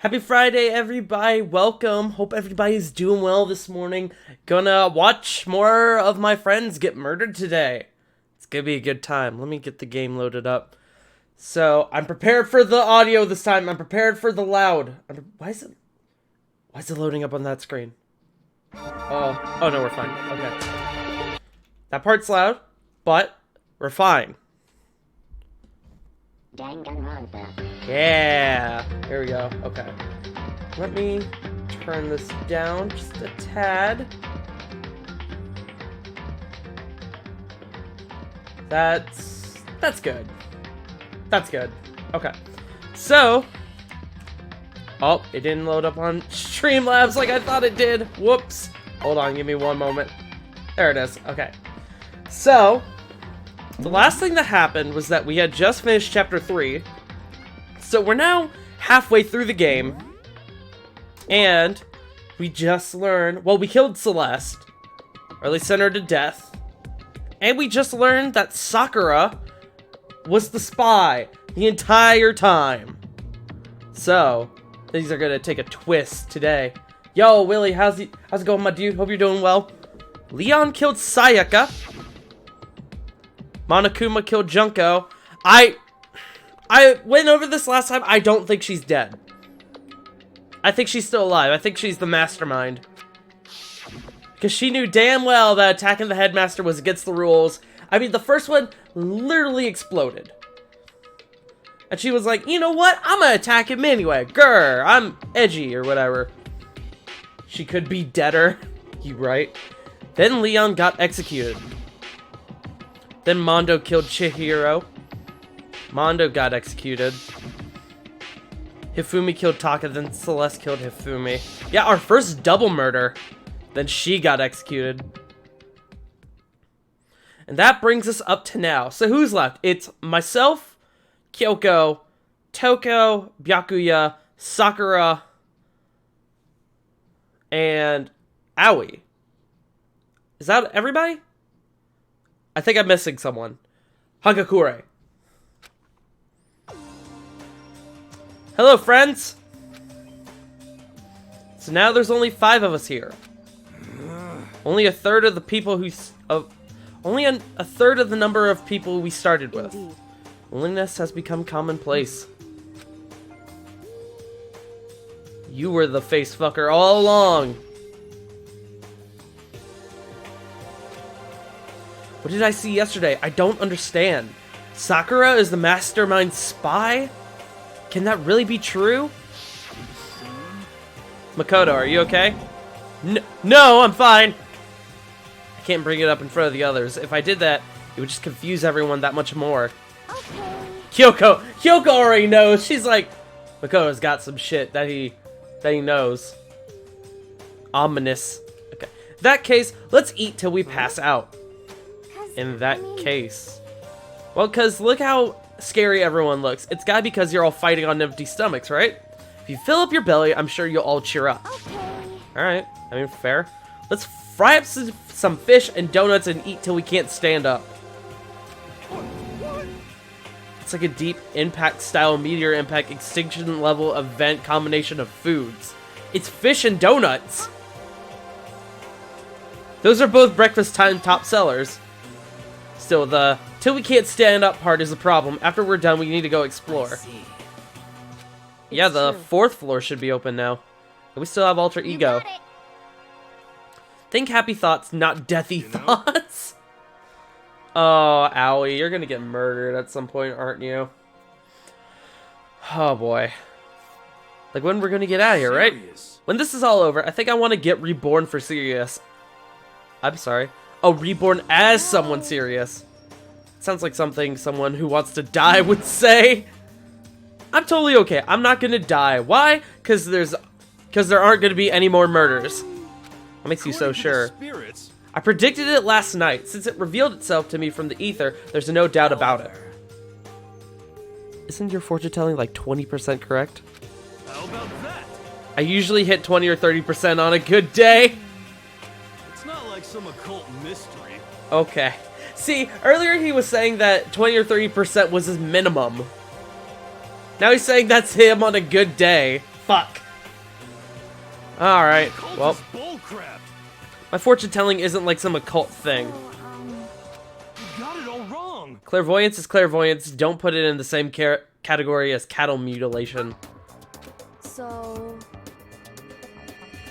Happy Friday, everybody. Welcome. Hope everybody's doing well this morning. Gonna watch more of my friends get murdered today. It's gonna be a good time. Let me get the game loaded up. So, I'm prepared for the audio this time. I'm prepared for the loud. Why is it loading up on that screen? Oh no, we're fine. Okay. That part's loud, but we're fine. Danganronpa. Yeah, here we go. Okay, let me turn this down just a tad. That's good. That's good. Okay, so it didn't load up on Streamlabs like I thought it did. Whoops. Hold on, give me one moment. There it is. Okay, so the last thing that happened was that we had just finished chapter 3. So we're now halfway through the game. And we just learned, well, we killed Celeste. Or at least sent her to death. And we just learned that Sakura was the spy the entire time. So these are gonna take a twist today. Yo, Willie, how's it going, my dude? Hope you're doing well. Leon killed Sayaka. Monokuma killed Junko. I went over this last time. I don't think she's dead. I think she's still alive. I think she's the mastermind. Because she knew damn well that attacking the headmaster was against the rules. I mean, the first one literally exploded. And she was like, you know what? I'm gonna attack him anyway. Grr, I'm edgy or whatever. She could be deader. You right. Then Leon got executed. Then Mondo killed Chihiro. Mondo got executed. Hifumi killed Taka, then Celeste killed Hifumi. Yeah, our first double murder. Then she got executed. And that brings us up to now. So who's left? It's myself, Kyoko, Toko, Byakuya, Sakura, and Aoi. Is that everybody? I think I'm missing someone. Hagakure. Hello, friends. So now there's only 5 of us here. Only a third of the people only a third of the number of people we started with. Indeed. Loneliness has become commonplace. You were the face fucker all along. What did I see yesterday? I don't understand. Sakura is the mastermind spy? Can that really be true? Makoto, are you okay? No, I'm fine. I can't bring it up in front of the others. If I did that, it would just confuse everyone that much more. Okay. Kyoko already knows. She's like, Makoto's got some shit that he knows. Ominous. Okay. That case, let's eat till we pass out. In that case. Well, because look how scary everyone looks. It's gotta be because you're all fighting on empty stomachs, right? If you fill up your belly, I'm sure you'll all cheer up. Okay. Alright, I mean, fair. Let's fry up some fish and donuts and eat till we can't stand up. It's like a deep impact style meteor impact extinction level event combination of foods. It's fish and donuts! Those are both breakfast time top sellers. Still, the till we can't stand up part is a problem. After we're done, we need to go explore. Yeah, the 4th floor should be open now. And we still have Alter Ego. Think happy thoughts, not deathy thoughts. Oh, Aoi, you're gonna get murdered at some point, aren't you? Oh boy. Like when we're gonna get out of here, right? When this is all over, I think I want to get reborn for serious. I'm sorry. Oh, reborn as someone serious. Sounds like something someone who wants to die would say. I'm totally okay. I'm not gonna die. Why? Because there aren't gonna be any more murders. What makes you so sure? I predicted it last night. Since it revealed itself to me from the ether, there's no doubt about it. Isn't your fortune telling like 20% correct? How about that? I usually hit 20 or 30% on a good day. It's not like some occult mystery. Okay. See, earlier he was saying that 20 or 30% was his minimum. Now he's saying that's him on a good day. Fuck. Alright, Cult well, is bullcrap. my fortune telling isn't like some occult thing. You got it all wrong. Clairvoyance is clairvoyance. Don't put it in the same category as cattle mutilation. So...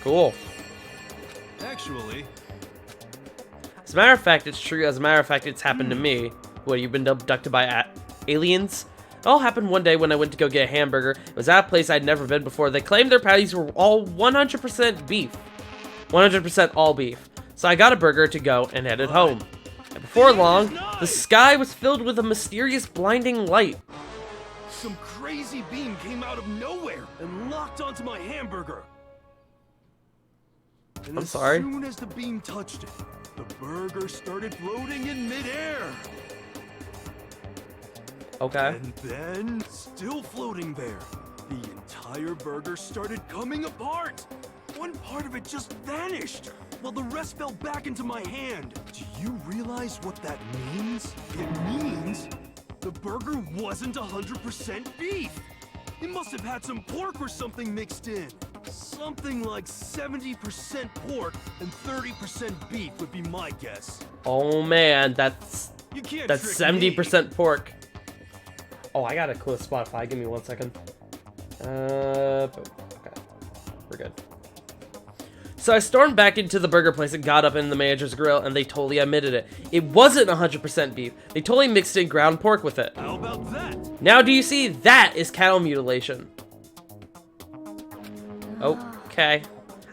Cool. Actually, As a matter of fact, it's true. As a matter of fact, it's happened to me. What, you've been abducted by aliens? It all happened one day when I went to go get a hamburger. It was at a place I'd never been before. They claimed their patties were all 100% beef. 100% all beef. So I got a burger to go and headed home. And before long, the sky was filled with a mysterious blinding light. some crazy beam came out of nowhere and locked onto my hamburger. And I'm sorry. As soon as the beam touched it, the burger started floating in midair. Okay. And then, still floating there, the entire burger started coming apart. One part of it just vanished, while the rest fell back into my hand. Do you realize what that means? It means the burger wasn't 100% beef. It must have had some pork or something mixed in. Something like 70% pork and 30% beef would be my guess. Oh man, that's You can't that's trick me. 70% pork. Oh, I gotta close Spotify. Give me 1 second. Okay, we're good. So I stormed back into the burger place and got up in the manager's grill, and they totally admitted it. It wasn't 100% beef. They totally mixed in ground pork with it. How about that? Now do you see? That is cattle mutilation. Okay.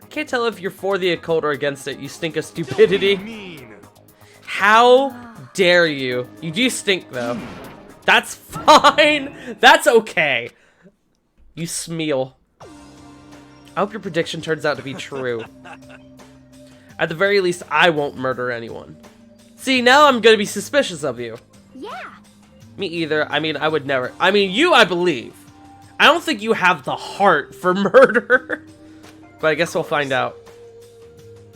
I can't tell if you're for the occult or against it. You stink of stupidity. Don't be mean. How dare you? You do stink, though. That's fine. That's okay. You smeal. I hope your prediction turns out to be true. At the very least, I won't murder anyone. See, now I'm gonna be suspicious of you. Yeah. Me either. I mean, I would never. I mean, you, I believe. I don't think you have the heart for murder. But I guess we'll find out.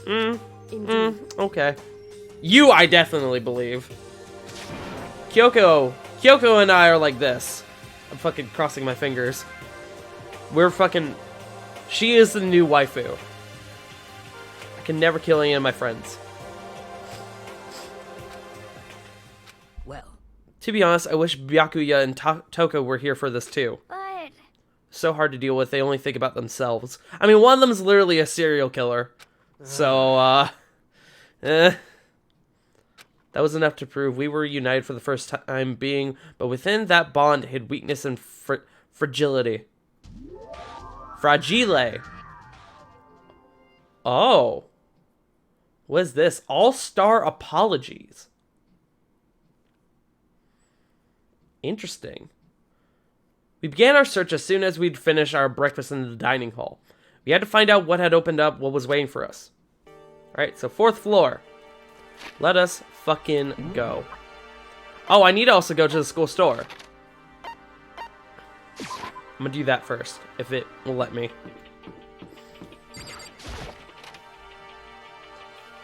Okay. You, I definitely believe. Kyoko and I are like this. I'm fucking crossing my fingers. We're fucking... She is the new waifu. I can never kill any of my friends. Well. To be honest, I wish Byakuya and Toko were here for this too. But... So hard to deal with, they only think about themselves. I mean, one of them is literally a serial killer. So, that was enough to prove we were united for the first time being, but within that bond hid weakness and fragility. Fragile. Oh. What is this? All-star apologies. Interesting. We began our search as soon as we'd finished our breakfast in the dining hall. We had to find out what had opened up, what was waiting for us. Alright, so 4th floor. Let us fucking go. Oh, I need to also go to the school store. I'm gonna do that first, if it will let me.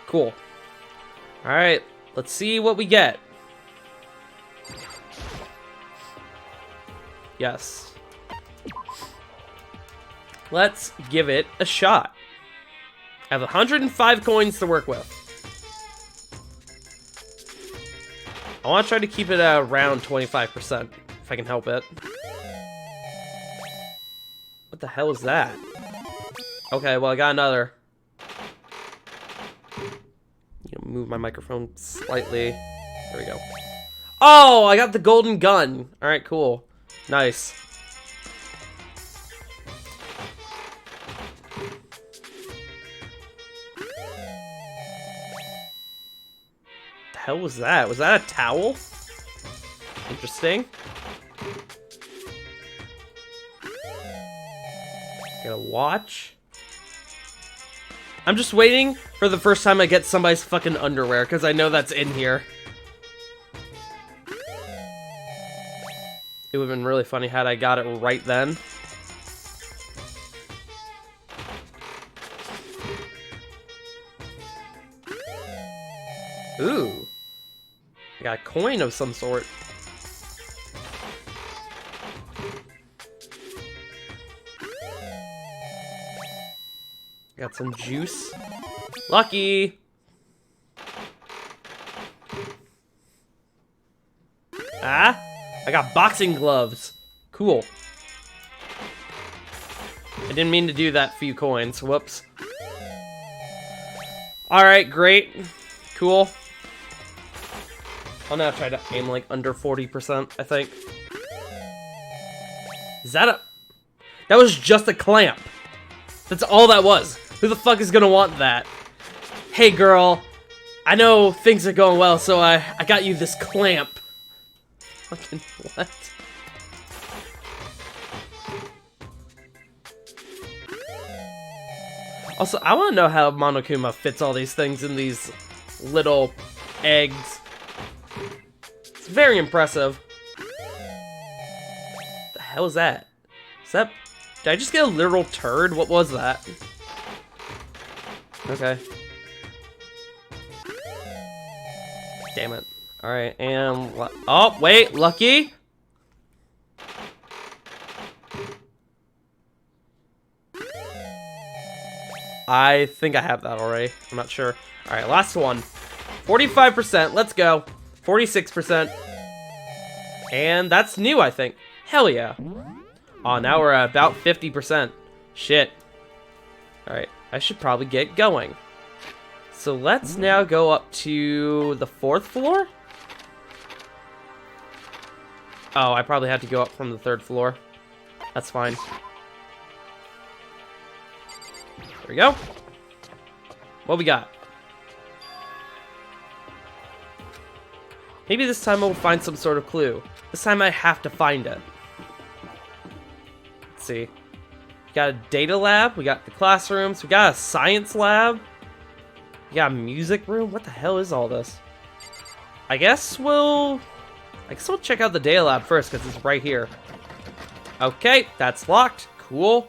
Cool. Alright, let's see what we get. Yes. Let's give it a shot. I have 105 coins to work with. I want to try to keep it at around 25%, if I can help it. What the hell is that? Okay, well, I got another. Move my microphone slightly. There we go. Oh, I got the golden gun. All right, cool. Nice. The hell was that? Was that a towel? Interesting. Get a watch. I'm just waiting for the first time I get somebody's fucking underwear, because I know that's in here. It would have been really funny had I got it right then. Ooh. I got a coin of some sort. Got some juice. Lucky! Ah? I got boxing gloves. Cool. I didn't mean to do that few coins. Whoops. Alright, great. Cool. I'll now try to aim like under 40%, I think. Is that a... That was just a clamp. That's all that was. Who the fuck is gonna want that? Hey girl, I know things are going well, so I got you this clamp. Fucking what? Also, I want to know how Monokuma fits all these things in these little eggs. It's very impressive. What the hell is that? Is that... Did I just get a literal turd? What was that? Okay. Damn it. Alright, and... Oh, wait! Lucky! I think I have that already. I'm not sure. Alright, last one. 45%. Let's go. 46%. And that's new, I think. Hell yeah. Oh, now we're at about 50%. Shit. Alright, I should probably get going. So let's now go up to the 4th floor? Oh, I probably had to go up from the 3rd floor. That's fine. There we go. What we got? Maybe this time we'll find some sort of clue. This time I have to find it. Let's see. We got a data lab. We got the classrooms. We got a science lab. We got a music room. What the hell is all this? I guess we'll check out the data lab first because it's right here. Okay, that's locked. Cool.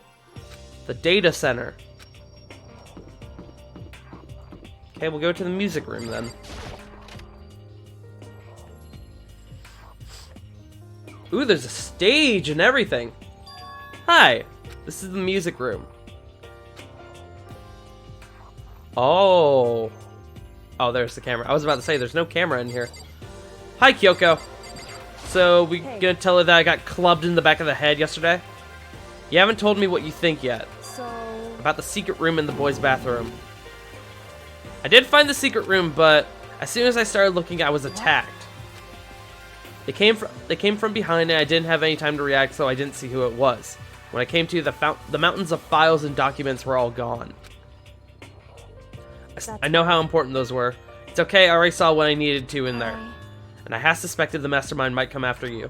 The data center. Okay, we'll go to the music room then. Ooh, there's a stage and everything. Hi, this is the music room. Oh. Oh, there's the camera. I was about to say, there's no camera in here. Hi, Kyoko. So, we gonna tell her that I got clubbed in the back of the head yesterday? You haven't told me what you think yet. So... About the secret room in the boys' bathroom. I did find the secret room, but as soon as I started looking, I was attacked. They came from behind, and I didn't have any time to react, so I didn't see who it was. When I came to, the mountains of files and documents were all gone. I know how important those were. It's okay, I already saw what I needed to in there. And I had suspected the mastermind might come after you.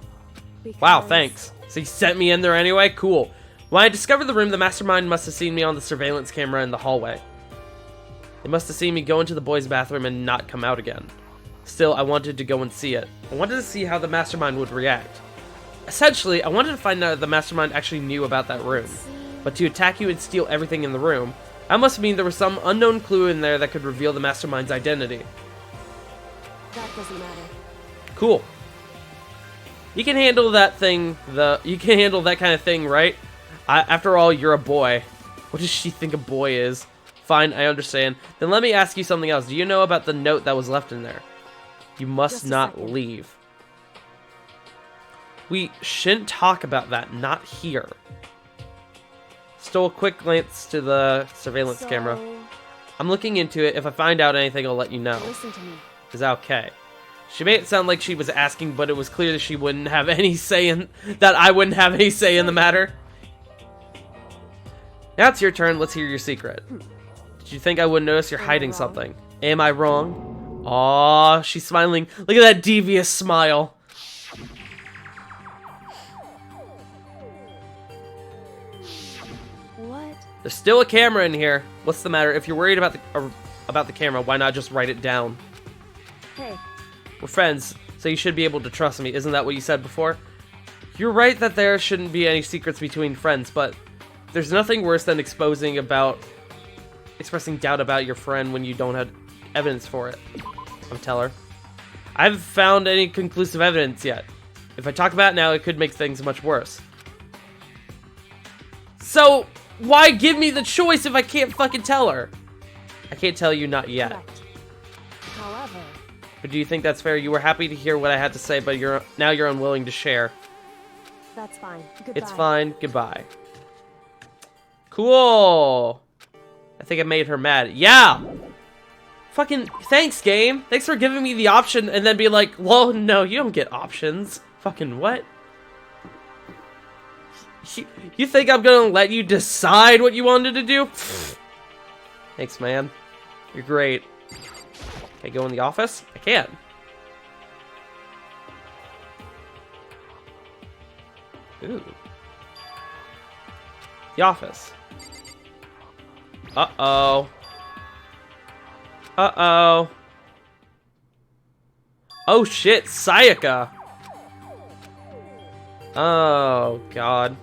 Wow, thanks. So you sent me in there anyway? Cool. When I discovered the room, the mastermind must have seen me on the surveillance camera in the hallway. They must have seen me go into the boys' bathroom and not come out again. Still, I wanted to go and see it. I wanted to see how the mastermind would react. Essentially, I wanted to find out if the mastermind actually knew about that room. But to attack you and steal everything in the room, that must mean there was some unknown clue in there that could reveal the mastermind's identity. That doesn't matter. Cool. You can handle that thing, you can handle that kind of thing, right? After all, you're a boy. What does she think a boy is? Fine, I understand. Then let me ask you something else. Do you know about the note that was left in there? You must not leave. We shouldn't talk about that, not here. Still a quick glance to the surveillance camera. I'm looking into it. If I find out anything, I'll let you know. Listen to me. Is that okay? She made it sound like she was asking, but it was clear that she wouldn't have any say in... that I wouldn't have any say in the matter. Now it's your turn. Let's hear your secret. Did you think I wouldn't notice you're hiding something? Am I wrong? Aww, she's smiling. Look at that devious smile. What? There's still a camera in here. What's the matter? If you're worried about the camera, why not just write it down? Hey. We're friends, so you should be able to trust me. Isn't that what you said before? You're right that there shouldn't be any secrets between friends, but there's nothing worse than expressing doubt about your friend when you don't have evidence for it. I'll tell her. I haven't found any conclusive evidence yet. If I talk about it now, it could make things much worse. So, why give me the choice if I can't fucking tell her? I can't tell you not yet. Correct. However, But do you think that's fair? You were happy to hear what I had to say, but now you're unwilling to share. that's fine. Goodbye. It's fine. Goodbye. Cool. I think I made her mad. Yeah. Fucking thanks, game. Thanks for giving me the option and then be like, well, no, you don't get options. Fucking what? You think I'm gonna let you decide what you wanted to do? Thanks, man. You're great. Can I go in the office? I can. Ooh. The office. Uh-oh. Uh-oh. Oh shit, Sayaka. Oh god.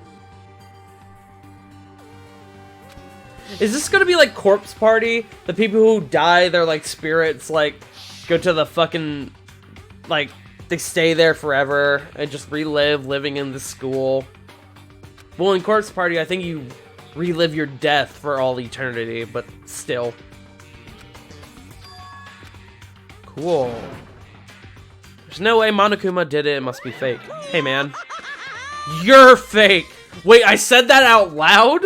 Is this gonna be like Corpse Party? The people who die, they're like spirits, like, go to the fucking, like, they stay there forever and just relive living in the school. Well, in Corpse Party, I think you relive your death for all eternity, but still. Cool. There's no way Monokuma did it. It must be fake. Hey, man. You're fake. Wait, I said that out loud?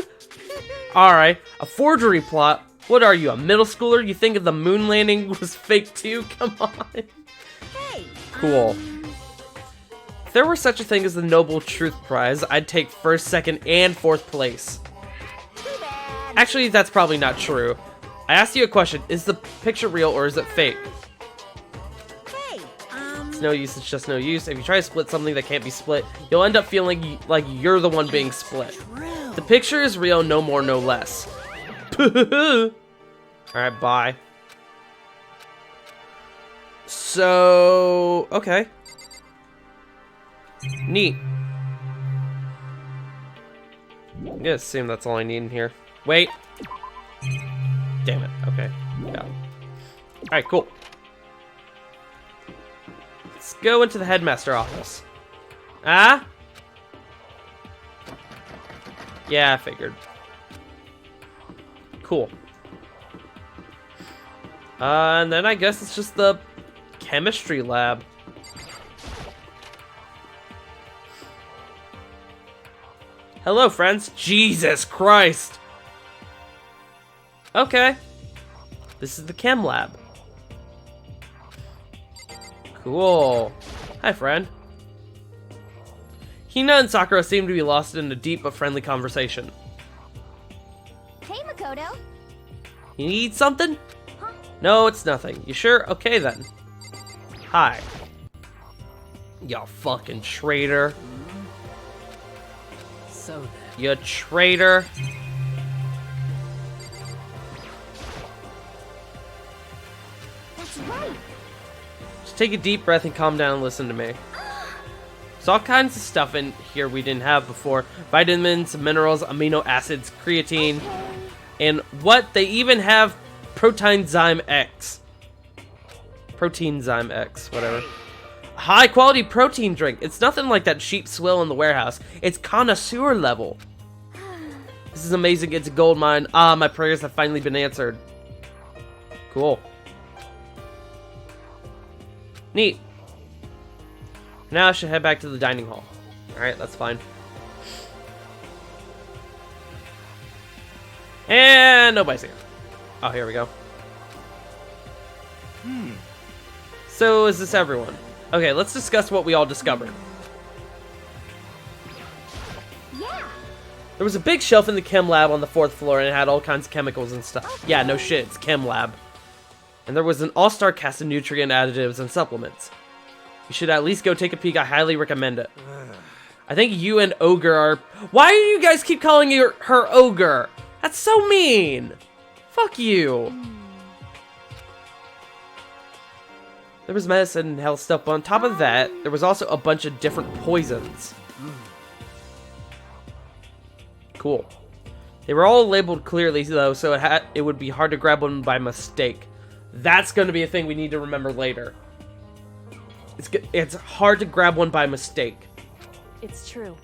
Alright. A forgery plot? What are you, a middle schooler? You think the moon landing was fake too? Come on. Hey. Cool. If there were such a thing as the Noble Truth Prize, I'd take first, second, and fourth place. Too bad. Actually, that's probably not true. I asked you a question. Is the picture real or is it fake? Hey. It's no use, it's just no use. If you try to split something that can't be split, you'll end up feeling like you're the one being split. The picture is real, no more, no less. Alright, bye. So, okay. Neat. I'm gonna assume that's all I need in here. Wait. Damn it. Okay. Yeah. Alright, cool. Let's go into the headmaster office. Ah? Yeah, I figured. Cool. And then I guess it's just the chemistry lab. Hello, friends. Jesus Christ. Okay. This is the chem lab. Cool. Hi, friend. Hina and Sakura seem to be lost in a deep but friendly conversation. Hey, Makoto. You need something? Huh? No, it's nothing. You sure? Okay, then. Hi. You fucking traitor. So then. You traitor. That's right. Just take a deep breath and calm down and listen to me. There's all kinds of stuff in here we didn't have before. Vitamins, minerals, amino acids, creatine, and what? They even have Proteinzyme X. Proteinzyme X, whatever. High quality protein drink. It's nothing like that cheap swill in the warehouse. It's connoisseur level. This is amazing. It's a gold mine. Ah, my prayers have finally been answered. Cool. Neat. Now I should head back to the dining hall. Alright, that's fine. And nobody's here. Oh, here we go. So, is this everyone? Okay, let's discuss what we all discovered. Yeah. There was a big shelf in the chem lab on the 4th floor and it had all kinds of chemicals and stuff. Yeah, no shit, it's chem lab. And there was an all-star cast of nutrient additives and supplements. You should at least go take a peek. I highly recommend it. I think you and Ogre are... Why do you guys keep calling her Ogre? That's so mean. Fuck you. There was medicine and health stuff, but on top of that, there was also a bunch of different poisons. Cool. They were all labeled clearly, though, so it would be hard to grab one by mistake. That's going to be a thing we need to remember later. It's hard to grab one by mistake. It's true.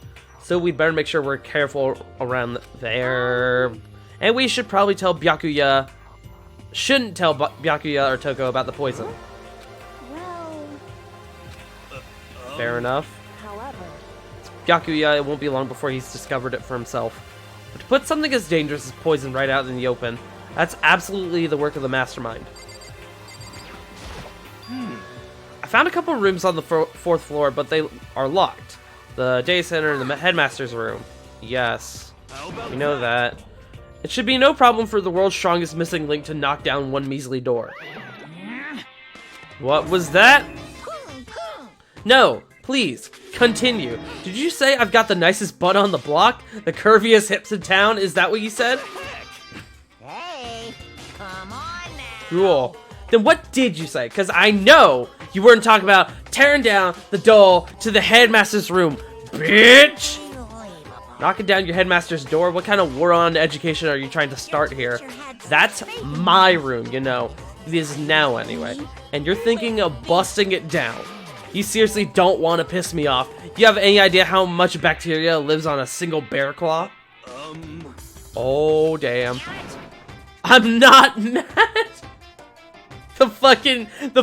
So we better make sure we're careful around there. And we should probably tell Byakuya... Shouldn't tell Byakuya or Toko about the poison. Well, Fair enough. however, Byakuya, it won't be long before he's discovered it for himself. But to put something as dangerous as poison right out in the open, that's absolutely the work of the mastermind. I found a couple rooms on the fourth floor, but they are locked. The day center and the headmaster's room. Yes, we know that. It should be no problem for the world's strongest missing link to knock down one measly door. What was that? No, please, continue. Did you say I've got the nicest butt on the block? The curviest hips in town? Is that what you said? hey, come on now. Cool. Then what did you say? Because I know you weren't talking about tearing down the door to the headmaster's room, bitch! Knocking down your headmaster's door? What kind of war on education are you trying to start here? That's my room, you know. It is now, anyway. And you're thinking of busting it down. You seriously don't want to piss me off. You have any idea how much bacteria lives on a single bear claw? Oh, damn. I'm not mad! The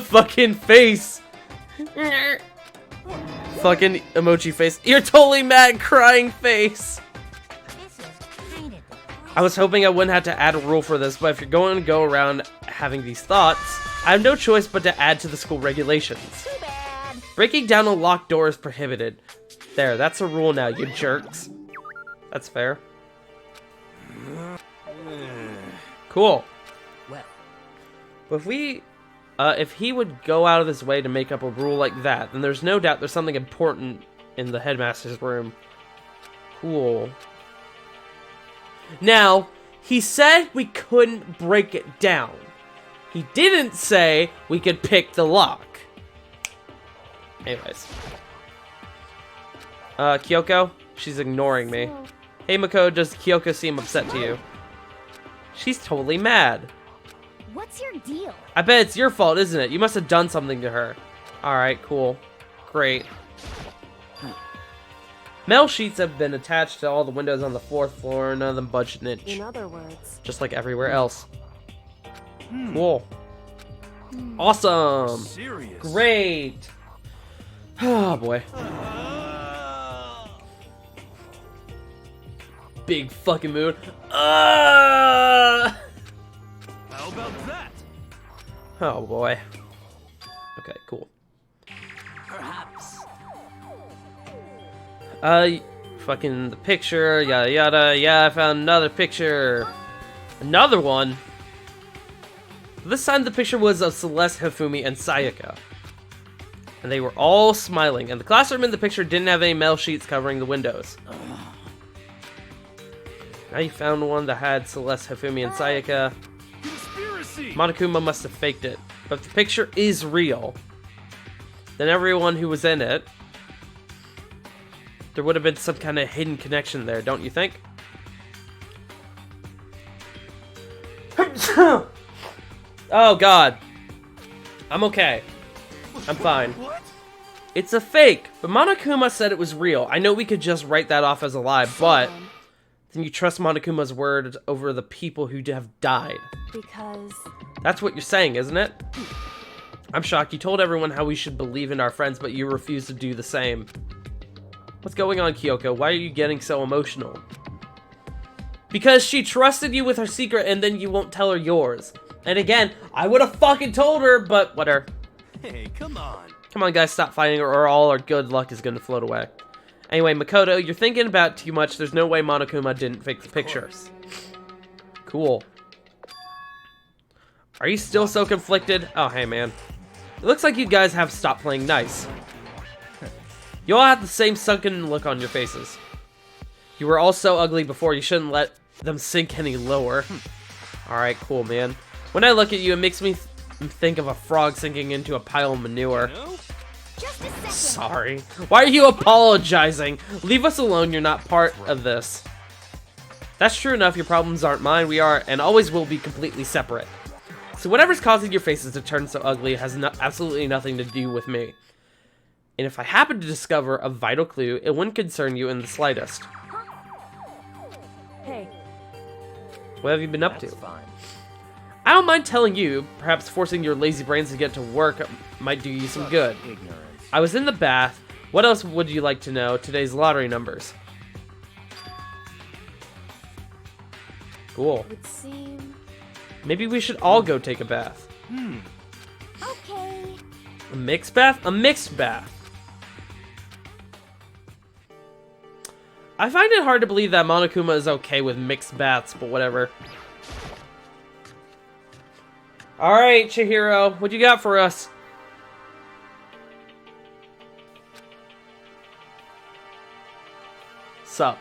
fucking face! Fucking emoji face. You're totally mad, crying face! I was hoping I wouldn't have to add a rule for this, but if you're going to go around having these thoughts, I have no choice but to add to the school regulations. Too bad. Breaking down a locked door is prohibited. There, that's a rule now, you jerks. That's fair. Cool. Well, But if he would go out of his way to make up a rule like that, then there's no doubt there's something important in the headmaster's room. Cool. Now, he said we couldn't break it down. He didn't say we could pick the lock. Anyways. Kyoko? She's ignoring me. Hey, Mako, does Kyoko seem upset to you? She's totally mad. What's your deal? I bet it's your fault, isn't it? You must have done something to her. Alright, cool. Great. Mail sheets have been attached to all the windows on the fourth floor, none of them budged an inch. In other words, Just like everywhere else. Cool. Awesome! Serious. Great! Oh boy. Big fucking mood. How about that? Oh boy. Okay, cool. perhaps. Fucking the picture, yada yada. Yeah, I found another picture. Another one? This time the picture was of Celeste, Hifumi, and Sayaka. And they were all smiling, and the classroom in the picture didn't have any mail sheets covering the windows. Now you found one that had Celeste, Hifumi, and Sayaka. Conspiracy. Monokuma must have faked it. But if the picture is real, then everyone who was in it, there would have been some kind of hidden connection there, don't you think? Oh god. I'm okay. I'm fine. What? It's a fake, but Monokuma said it was real. I know we could just write that off as a lie, but then you trust Monokuma's word over the people who have died. because That's what you're saying, isn't it? I'm shocked. You told everyone how we should believe in our friends, but you refuse to do the same. What's going on, Kyoko? Why are you getting so emotional? Because she trusted you with her secret and then you won't tell her yours. And again, I would have fucking told her, but whatever. Hey, come on. Come on, guys, stop fighting or all our good luck is going to float away. Anyway, Makoto, you're thinking about it too much. There's no way Monokuma didn't fake the picture. Cool. Are you still so conflicted? Oh, hey, man. It looks like you guys have stopped playing nice. You all have the same sunken look on your faces. You were all so ugly before, you shouldn't let them sink any lower. Alright, cool, man. When I look at you, it makes me think of a frog sinking into a pile of manure. No? just a second. Sorry. Why are you apologizing? Leave us alone, you're not part of this. That's true enough, your problems aren't mine. We are, and always will be, completely separate. So whatever's causing your faces to turn so ugly has absolutely nothing to do with me. And if I happen to discover a vital clue, it wouldn't concern you in the slightest. Hey, What have you been up to? That's fine. I don't mind telling you, perhaps forcing your lazy brains to get to work might do you some good. Ignorance. I was in the bath. What else would you like to know? Today's lottery numbers. Cool. would seem... Maybe we should all go take a bath. Okay. A mixed bath? A mixed bath. I find it hard to believe that Monokuma is okay with mixed baths, but whatever. Alright, Chihiro, what you got for us? Sup?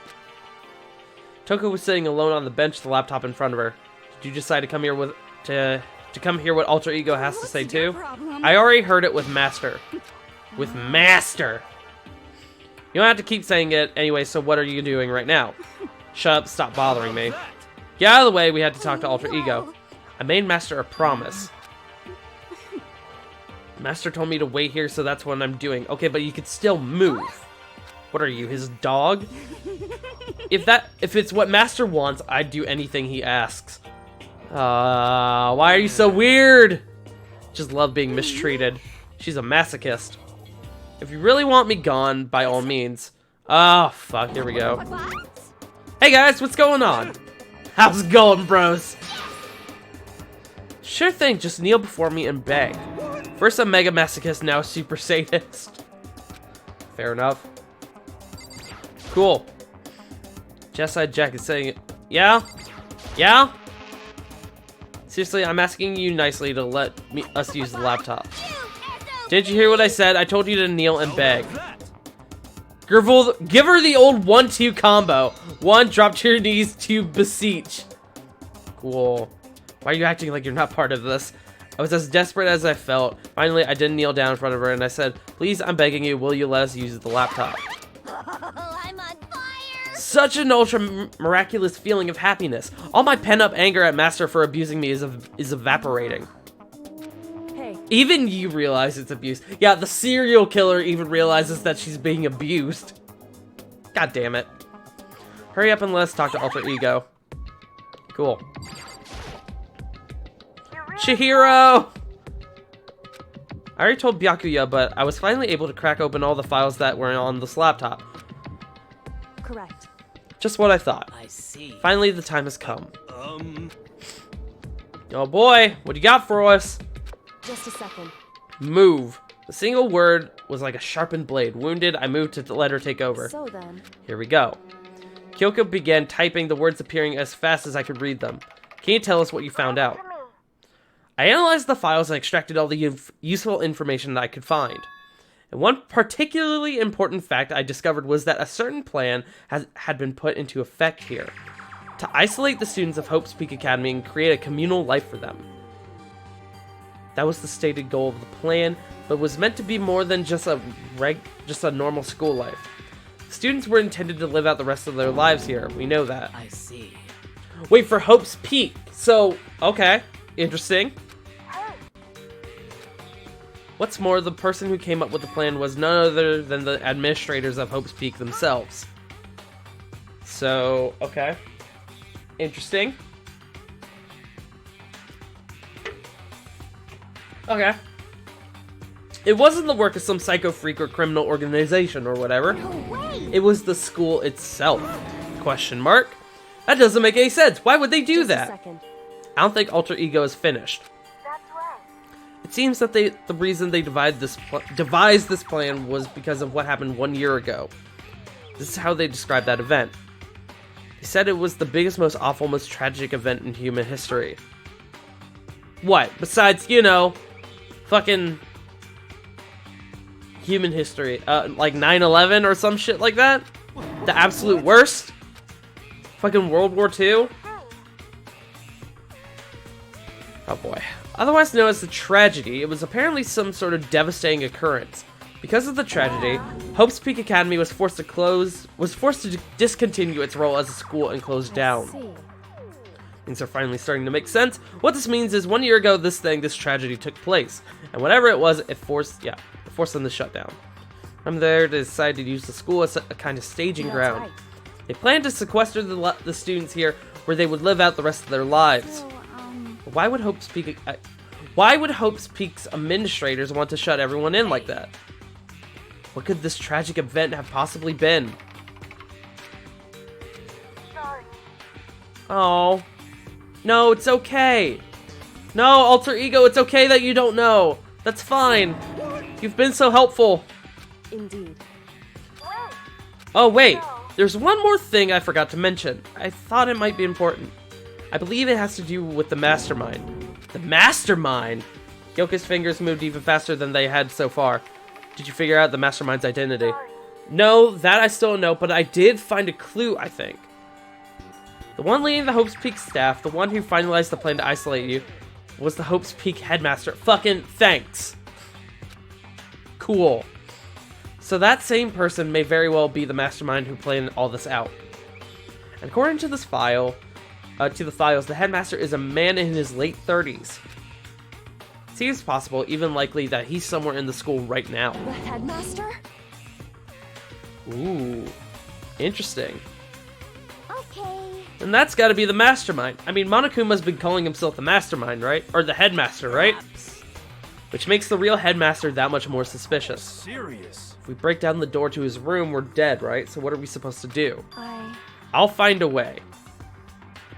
Toko was sitting alone on the bench with the laptop in front of her. Did you decide to come here with to come hear what Alter Ego has to say too? I already heard it with Master. With Master! You don't have to keep saying it anyway, so what are you doing right now? Shut up, stop bothering me. Get out of the way, we had to talk to Alter Ego. I made Master a promise. Master told me to wait here, so that's what I'm doing. Okay, but you could still move. What are you, his dog? If it's what Master wants, I'd do anything he asks. Why are you so weird? Just love being mistreated. She's a masochist. If you really want me gone, by all means. Oh, fuck, here we go. What? Hey guys, what's going on? How's it going, bros? Sure thing, just kneel before me and beg. First a mega masochist, now a super sadist. Fair enough. Cool. Chestside Jack is saying, yeah? Yeah? Seriously, I'm asking you nicely to let us use the laptop. Did you hear what I said? I told you to kneel and beg. Give her the old 1-2 combo. 1, drop to your knees, 2, beseech. Cool. Why are you acting like you're not part of this? I was as desperate as I felt. Finally, I did kneel down in front of her and I said, please, I'm begging you, will you let us use the laptop? I'm on fire! Such an ultra miraculous feeling of happiness. All my pent-up anger at Master for abusing me is evaporating. Hey, Even you realize it's abuse. Yeah, the serial killer even realizes that she's being abused. God damn it. Hurry up and let's talk to Alter Ego. Cool. Chihiro! I already told Byakuya, but I was finally able to crack open all the files that were on this laptop. correct. Just what I thought. I see. Finally, the time has come. Oh boy, what do you got for us? Just a second. Move. The single word was like a sharpened blade. Wounded, I moved to let her take over. So then, Here we go. Kyoko began typing, the words appearing as fast as I could read them. Can you tell us what you found out? I analyzed the files and extracted all the useful information that I could find. And one particularly important fact I discovered was that a certain plan had been put into effect here. To isolate the students of Hope's Peak Academy and create a communal life for them. That was the stated goal of the plan, but was meant to be more than just a normal school life. Students were intended to live out the rest of their lives here, we know that. I see. Wait, for Hope's Peak. So, okay, interesting. What's more, the person who came up with the plan was none other than the administrators of Hope's Peak themselves. So, okay. Interesting. Okay. It wasn't the work of some psycho freak or criminal organization or whatever. no way! It was the school itself. Question mark? That doesn't make any sense. Why would they do Just a that? second. I don't think Alter Ego is finished. It seems that the reason they devised this plan was because of what happened 1 year ago. This is how they described that event. They said it was the biggest, most awful, most tragic event in human history. What? Besides, you know, fucking human history. Like 9/11 or some shit like that? The absolute worst? Fucking World War II? Oh boy. Otherwise known as the tragedy, it was apparently some sort of devastating occurrence. Because of the tragedy, Hope's Peak Academy was forced to discontinue its role as a school and close down. See. Things are finally starting to make sense. What this means is 1 year ago, this tragedy took place. And whatever it was, it forced them to shut down. From there, they decided to use the school as a kind of staging That's ground. right. They planned to sequester the students here, where they would live out the rest of their lives. So, Why would Hope's Peak's administrators want to shut everyone in like that? What could this tragic event have possibly been? sorry. Oh. No, it's okay. No, alter ego, it's okay that you don't know. That's fine. You've been so helpful. Indeed. Oh, wait. There's one more thing I forgot to mention. I thought it might be important. I believe it has to do with the mastermind. The mastermind? Yoka's fingers moved even faster than they had so far. Did you figure out the mastermind's identity? No, that I still don't know, but I did find a clue, I think. The one leading the Hope's Peak staff, the one who finalized the plan to isolate you, was the Hope's Peak headmaster. Fucking thanks. Cool. So that same person may very well be the mastermind who planned all this out. And according to this file, the files, the headmaster is a man in his late 30s. Seems possible, even likely, that he's somewhere in the school right now. The headmaster? Ooh, interesting. Okay. And that's gotta be the mastermind. I mean, Monokuma's been calling himself the mastermind, right? Or the headmaster, right? Perhaps. Which makes the real headmaster that much more suspicious. Serious? If we break down the door to his room, we're dead, right? So what are we supposed to do? I'll find a way.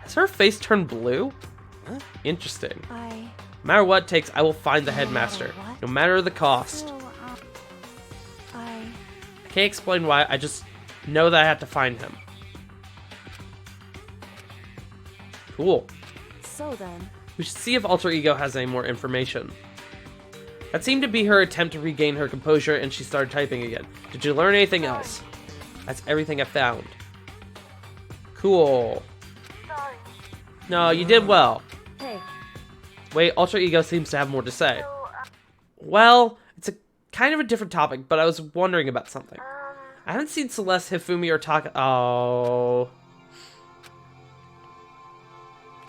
Has her face turned blue? Huh? Interesting. No matter what it takes, I will find the headmaster. No matter the cost. I can't explain why, I just know that I have to find him. Cool. So then. We should see if Alter Ego has any more information. That seemed to be her attempt to regain her composure, and she started typing again. Did you learn anything else? That's everything I found. Cool. No, you did well. Hey. Wait, Alter Ego seems to have more to say. Well, it's a kind of a different topic, but I was wondering about something. I haven't seen Celeste, Hifumi, or Taka. Oh.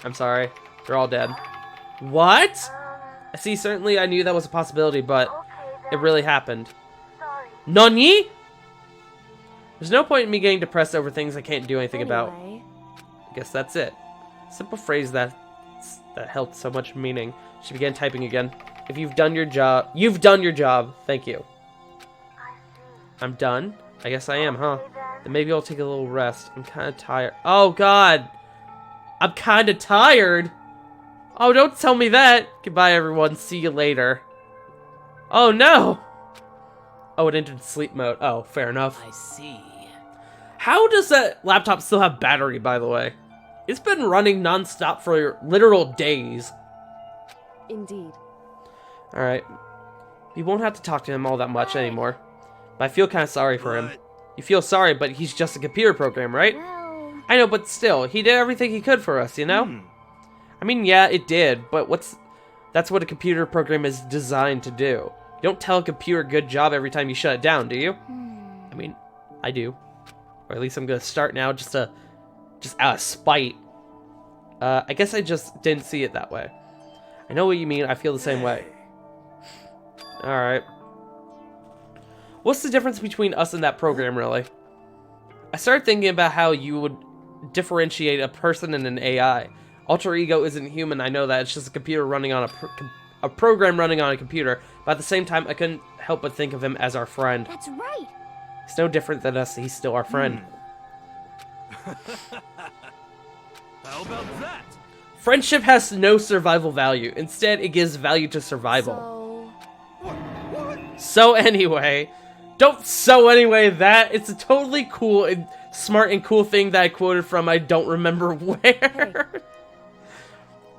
I'm sorry. They're all dead. What? I see, certainly I knew that was a possibility, but it really happened. Nani? There's no point in me getting depressed over things I can't do anything about. Anyway. I guess that's it. Simple phrase that held so much meaning. She began typing again. If you've done your job, you've done your job. Thank you. I'm done? I guess I am, huh? Then maybe I'll take a little rest. I'm kind of tired. Oh, God. I'm kind of tired. Oh, don't tell me that. Goodbye, everyone. See you later. Oh, no. Oh, it entered sleep mode. Oh, fair enough. I see. How does that laptop still have battery, by the way? It's been running non-stop for literal days. Indeed. Alright. You won't have to talk to him all that much anymore. But I feel kind of sorry for him. You feel sorry, but he's just a computer program, right? Well. I know, but still, he did everything he could for us, you know? I mean, yeah, it did, but that's what a computer program is designed to do. You don't tell a computer good job every time you shut it down, do you? I mean, I do. Or at least I'm gonna start now just out of spite. I guess I just didn't see it that way. I know what you mean, I feel the same way. Alright. What's the difference between us and that program, really? I started thinking about how you would differentiate a person and an AI. Alter Ego isn't human, I know that. It's just a computer running on a program running on a computer. But at the same time, I couldn't help but think of him as our friend. That's right. He's no different than us, he's still our friend. How about that? Friendship has no survival value. Instead, it gives value to survival. So. So anyway, don't so anyway that. It's a totally cool and smart and cool thing that I quoted from I don't remember where.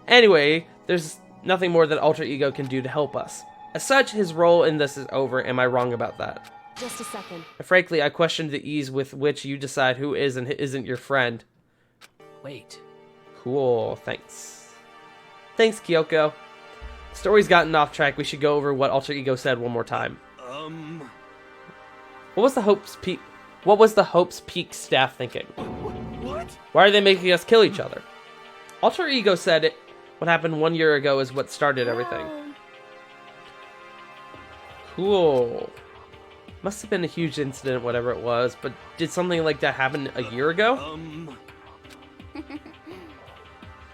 Anyway, there's nothing more that Alter Ego can do to help us. As such, his role in this is over. Am I wrong about that? Just a second. Frankly, I question the ease with which you decide who is and isn't your friend. Wait. Cool, thanks. Thanks, Kyoko. Story's gotten off track. We should go over what Alter Ego said one more time. What was the Hope's Peak staff thinking? What? Why are they making us kill each other? Alter Ego said what happened 1 year ago is what started everything. Cool. Must have been a huge incident, whatever it was, but did something like that happen a year ago?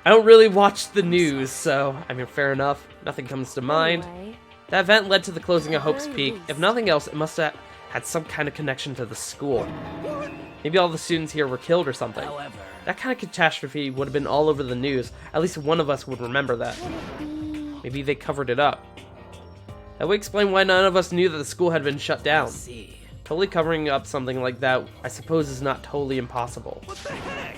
I don't really watch the news, so, I mean, fair enough. Nothing comes to mind. Anyway, That event led to the closing of Hope's Very Peak. least. If nothing else, it must have had some kind of connection to the school. Maybe all the students here were killed or something. However, That kind of catastrophe would have been all over the news. At least one of us would remember that. Maybe they covered it up. That would explain why none of us knew that the school had been shut down. see. Totally covering up something like that, I suppose, is not totally impossible. What the heck?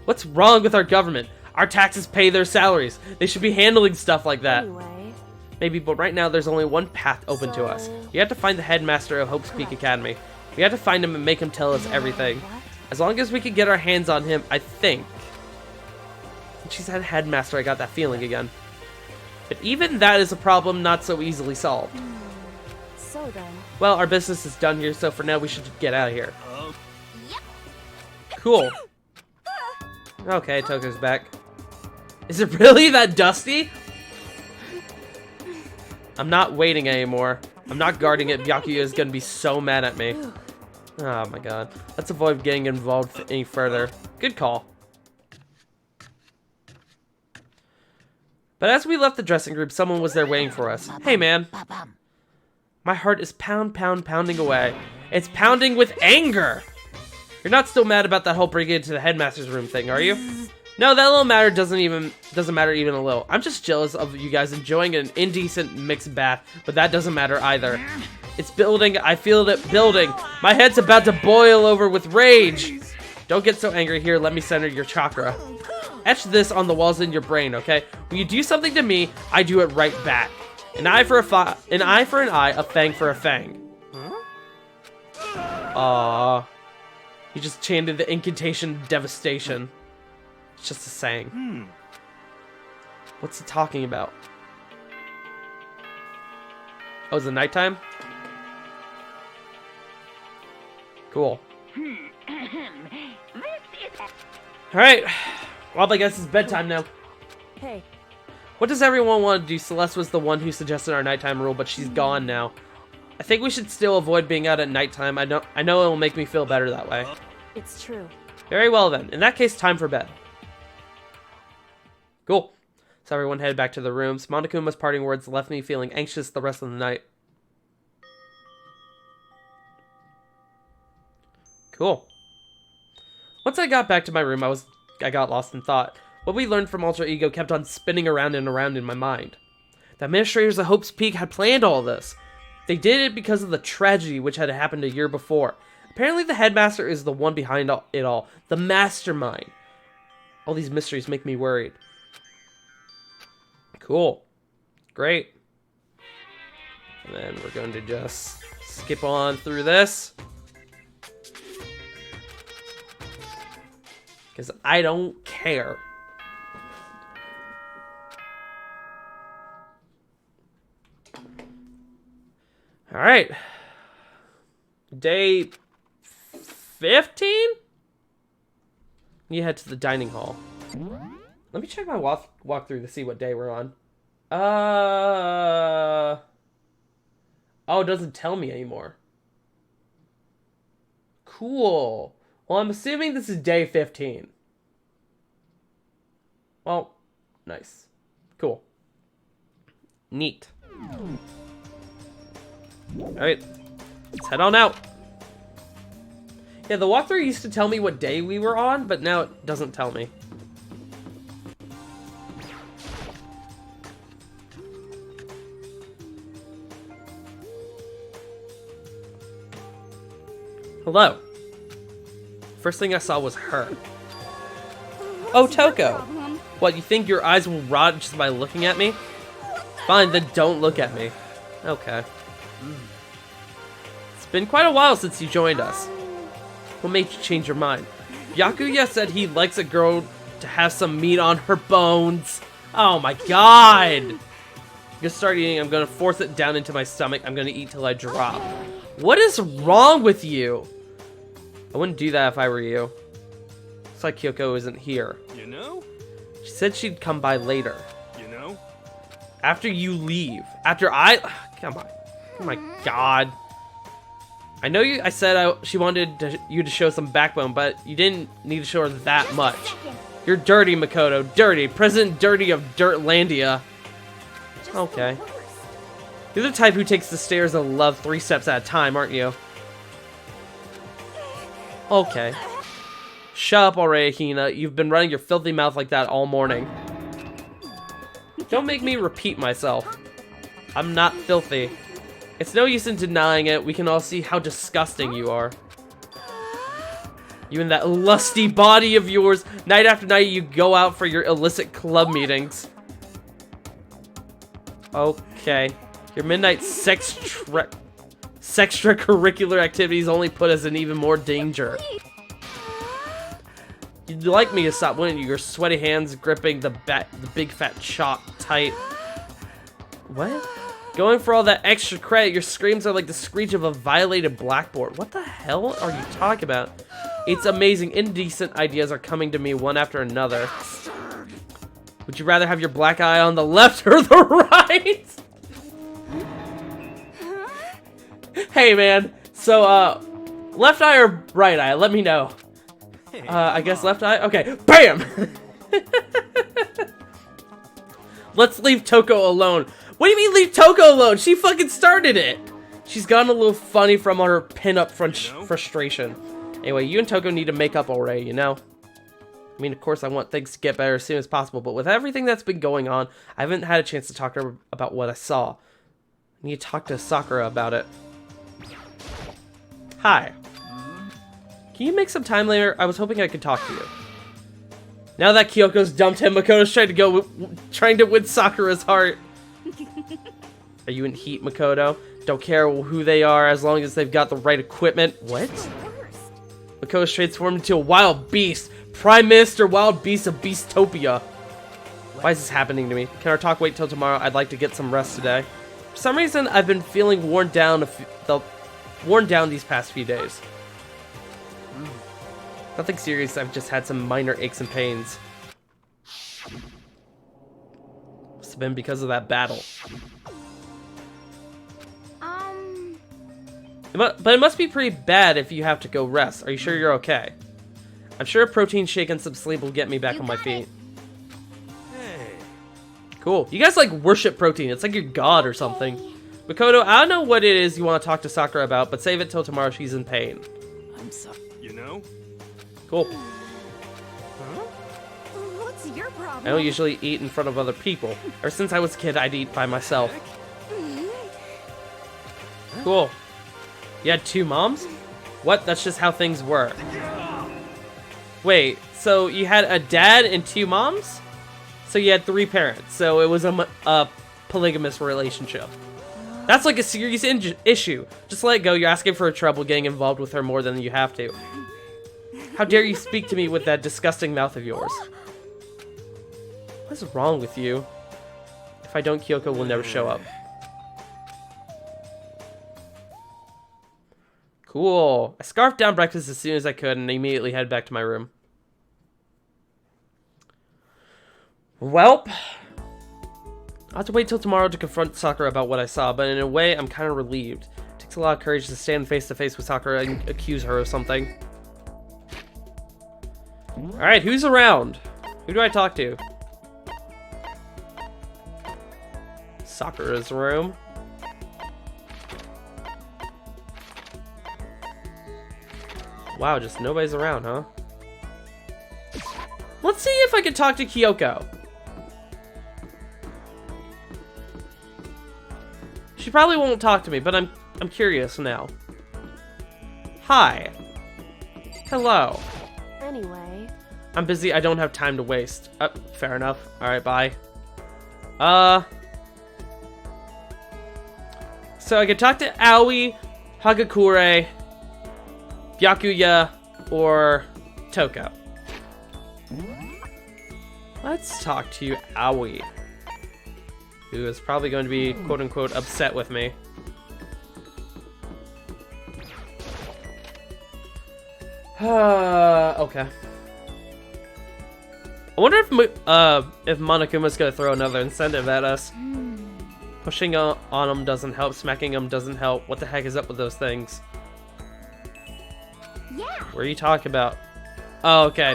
What's wrong with our government? Our taxes pay their salaries. They should be handling stuff like that. anyway, Maybe, but right now there's only one path open to us. So- You have to find the headmaster of Hope's Peak Academy. We have to find him and make him tell us everything. what? As long as we can get our hands on him, I think. She said headmaster, I got that feeling again. But even that is a problem not so easily solved. So then, Well, our business is done here, so for now we should get out of here. Cool. Okay, Toko's back. Is it really that dusty? I'm not waiting anymore. I'm not guarding it. Byakuya is gonna be so mad at me. Oh my god. Let's avoid getting involved any further. Good call. But as we left the dressing room, someone was there waiting for us. Hey man. My heart is pounding away. It's pounding with anger. You're not still mad about that whole bringing it to the headmaster's room thing, are you? No, that little matter doesn't matter even a little. I'm just jealous of you guys enjoying an indecent mixed bath, but that doesn't matter either. It's building. I feel it building. My head's about to boil over with rage. Don't get so angry here. Let me center your chakra. Etch this on the walls in your brain, okay? When you do something to me, I do it right back. An eye for an eye for an eye, a fang for a fang. Aww. You just chanted the incantation of devastation. It's just a saying. What's he talking about? Oh, is it nighttime? Cool. Alright. Well, I guess it's bedtime now. hey, What does everyone want to do? Celeste was the one who suggested our nighttime rule, but she's gone now. I think we should still avoid being out at nighttime. I know it will make me feel better that way. it's true. Very well then. In that case, time for bed. Cool. So everyone headed back to their rooms. Monokuma's parting words left me feeling anxious the rest of the night. Cool. Once I got back to my room, I got lost in thought. What we learned from Alter Ego kept on spinning around and around in my mind. The administrators of Hope's Peak had planned all this. They did it because of the tragedy which had happened a year before. Apparently the headmaster is the one behind it all. The mastermind. All these mysteries make me worried. Cool. Great. And then we're going to just skip on through this. Because I don't care. Alright. Day 15? You head to the dining hall. Let me check my walkthrough to see what day we're on. Oh, it doesn't tell me anymore. Cool. Well, I'm assuming this is day 15. Well, nice. Cool. Neat. Alright, let's head on out. Yeah, the walkthrough used to tell me what day we were on, but now it doesn't tell me. Hello. First thing I saw was her. Oh, Toko. What, you think your eyes will rot just by looking at me? Fine, then don't look at me. Okay. It's been quite a while since you joined us. What made you change your mind? Byakuya said he likes a girl to have some meat on her bones. Oh my god! I'm gonna start eating. I'm gonna force it down into my stomach. I'm gonna eat till I drop. What is wrong with you? I wouldn't do that if I were you. Looks like Kyoko isn't here. You know? She said she'd come by later. You know? After you leave. After I... Come on. Oh my god. I know I said she wanted you to show some backbone, but you didn't need to show her that much. You're dirty, Makoto. Dirty. President Dirty of Dirtlandia. Okay. You're the type who takes the stairs of love 3 steps at a time, aren't you? Okay. Shut up already, Hina. You've been running your filthy mouth like that all morning. Don't make me repeat myself. I'm not filthy. It's no use in denying it. We can all see how disgusting you are. You and that lusty body of yours. Night after night, you go out for your illicit club meetings. Okay. Your midnight extracurricular activities only put us in even more danger. You'd like me to stop, wouldn't you? Your sweaty hands gripping the big fat chalk tight. What? Going for all that extra credit, your screams are like the screech of a violated blackboard. What the hell are you talking about? It's amazing. Indecent ideas are coming to me one after another. Would you rather have your black eye on the left or the right? Hey, man. So, left eye or right eye? Let me know. I guess left eye? Okay. BAM! Let's leave Toko alone. What do you mean leave Toko alone? She fucking started it. She's gotten a little funny from her pin-up frustration. Anyway, you and Toko need to make up already, you know? I mean, of course, I want things to get better as soon as possible, but with everything that's been going on, I haven't had a chance to talk to her about what I saw. I need to talk to Sakura about it. Hi. Can you make some time later? I was hoping I could talk to you. Now that Kyoko's dumped him, Makoto's trying to win Sakura's heart. Are you in heat, Makoto? Don't care who they are as long as they've got the right equipment. What? Makoto's transformed into a wild beast. Prime Minister Wild Beast of Beastopia. Why is this happening to me? Can our talk wait till tomorrow? I'd like to get some rest today. For some reason, I've been feeling worn down these past few days. Nothing serious, I've just had some minor aches and pains. Must have been because of that battle. But it must be pretty bad if you have to go rest. Are you sure you're okay? I'm sure a protein shake and some sleep will get me back on my feet. Hey. Cool. You guys like worship protein. It's like your god or something. Makoto, I don't know what it is you want to talk to Sakura about, but save it till tomorrow. She's in pain. I'm sorry. You know? Cool. What's your problem? I don't usually eat in front of other people. Ever since I was a kid, I'd eat by myself. Cool. You had 2 moms? What? That's just how things were. Wait, so you had a dad and 2 moms? So you had 3 parents. So it was a polygamous relationship. That's like a serious issue. Just let it go. You're asking for trouble getting involved with her more than you have to. How dare you speak to me with that disgusting mouth of yours? What's wrong with you? If I don't, Kyoko will never show up. Cool. I scarfed down breakfast as soon as I could and immediately headed back to my room. Welp. I'll have to wait till tomorrow to confront Sakura about what I saw, but in a way, I'm kind of relieved. It takes a lot of courage to stand face to face with Sakura and accuse her of something. Alright, who's around? Who do I talk to? Sakura's room. Wow, just nobody's around, huh? Let's see if I can talk to Kyoko. She probably won't talk to me, but I'm curious now. Hi. Hello. Anyway. I'm busy, I don't have time to waste. Fair enough. Alright, bye. So I could talk to Aoi, Hagakure, Byakuya, or Toko. Let's talk to Aoi, who is probably going to be quote-unquote upset with me. Okay. I wonder if Monokuma's gonna throw another incentive at us. Pushing on him doesn't help, smacking him doesn't help. What the heck is up with those things? Yeah. What are you talking about? Oh, okay.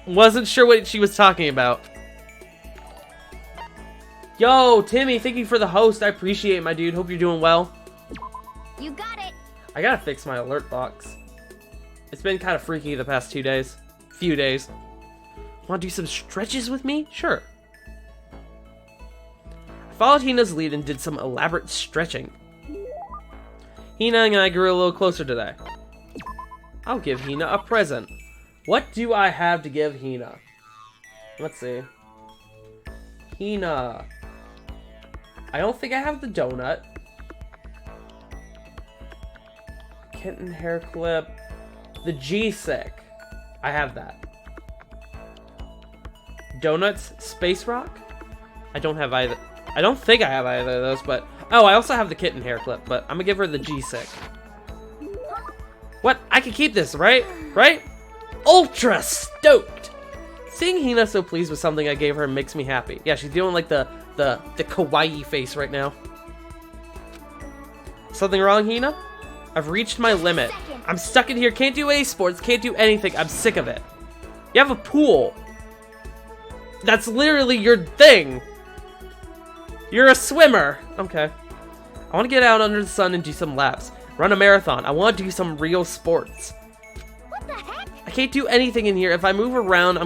Wasn't sure what she was talking about. Yo, Timmy, thank you for the host. I appreciate it, my dude. Hope you're doing well. You got it. I gotta fix my alert box. It's been kind of freaky the past 2 days. Few days. Want to do some stretches with me? Sure. I followed Hina's lead and did some elaborate stretching. Hina and I grew a little closer today. I'll give Hina a present. What do I have to give Hina? Let's see. Hina. I don't think I have the donut. Kitten hair clip. The G-Sick. I have that. Donuts, Space Rock? I don't have either. I don't think I have either of those, but... Oh, I also have the kitten hair clip, but I'm gonna give her the G-Sick. What? I can keep this, right? Right? Ultra stoked! Seeing Hina so pleased with something I gave her makes me happy. Yeah, she's doing like the kawaii face right now. Something wrong, Hina? I've reached my limit. I'm stuck in here, can't do any sports, can't do anything. I'm sick of it. You have a pool. That's literally your thing. You're a swimmer. Okay. I want to get out under the sun and do some laps. Run a marathon. I want to do some real sports. What the heck? I can't do anything in here. If I move around,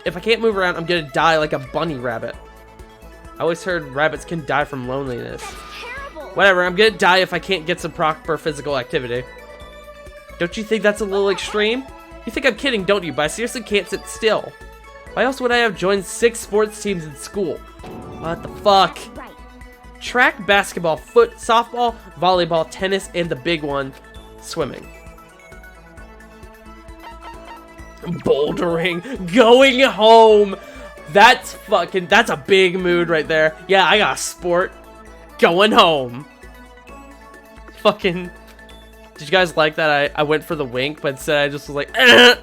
if I can't move around, I'm gonna die like a bunny rabbit. I always heard rabbits can die from loneliness. That's terrible. Whatever, I'm gonna die if I can't get some proper physical activity. Don't you think that's a little extreme? You think I'm kidding, don't you? But I seriously can't sit still. Why else would I have joined 6 sports teams in school? What the fuck? Right. Track, basketball, foot, softball, volleyball, tennis, and the big one, swimming. Bouldering, going home. That's a big mood right there. Yeah, I got a sport. Going home. Fucking. Did you guys like that? I went for the wink, but instead I just was like, Well,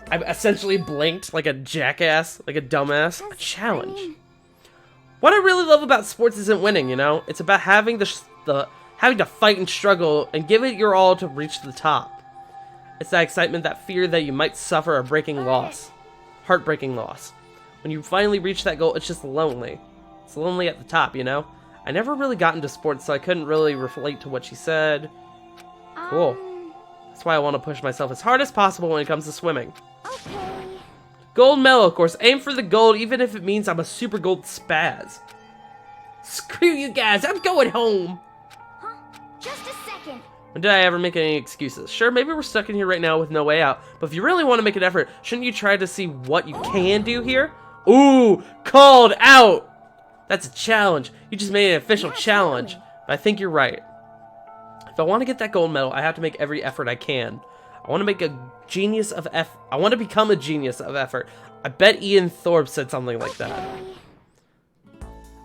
I essentially blinked like a jackass, like a dumbass. A challenge. What I really love about sports isn't winning, you know? It's about having having to fight and struggle and give it your all to reach the top. It's that excitement, that fear that you might suffer a heartbreaking loss. When you finally reach that goal, it's just lonely. It's lonely at the top, you know? I never really got into sports, so I couldn't really relate to what she said. Cool. That's why I want to push myself as hard as possible when it comes to swimming. okay. Gold medal, of course. Aim for the gold, even if it means I'm a super gold spaz. Screw you guys, I'm going home. Huh? Just a second. When did I ever make any excuses? Sure, maybe we're stuck in here right now with no way out, but if you really want to make an effort, shouldn't you try to see what you can do here? Ooh, called out! That's a challenge. You just made an official challenge. But I think you're right. If I want to get that gold medal, I have to make every effort I can. I want to make a genius of I want to become a genius of effort. I bet Ian Thorpe said something like that.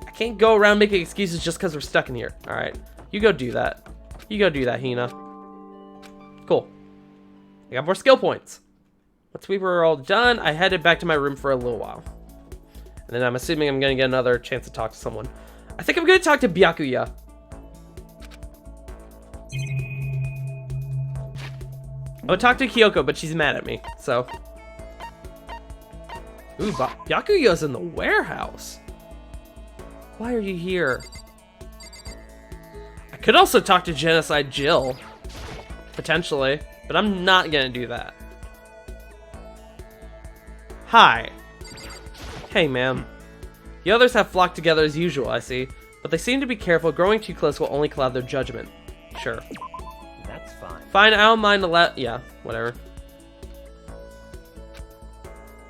I can't go around making excuses just because we're stuck in here. Alright, you go do that. You go do that, Hina. Cool. I got more skill points. Once we were all done, I headed back to my room for a little while. And then I'm assuming I'm going to get another chance to talk to someone. I think I'm going to talk to Byakuya. I would talk to Kyoko, but she's mad at me, so. Ooh, Byakuya's in the warehouse. Why are you here? I could also talk to Genocide Jill. Potentially, but I'm not going to do that. Hi. Hey, ma'am. The others have flocked together as usual, I see. But they seem to be careful. Growing too close will only cloud their judgment. Sure. That's fine. Fine, I don't mind yeah, whatever.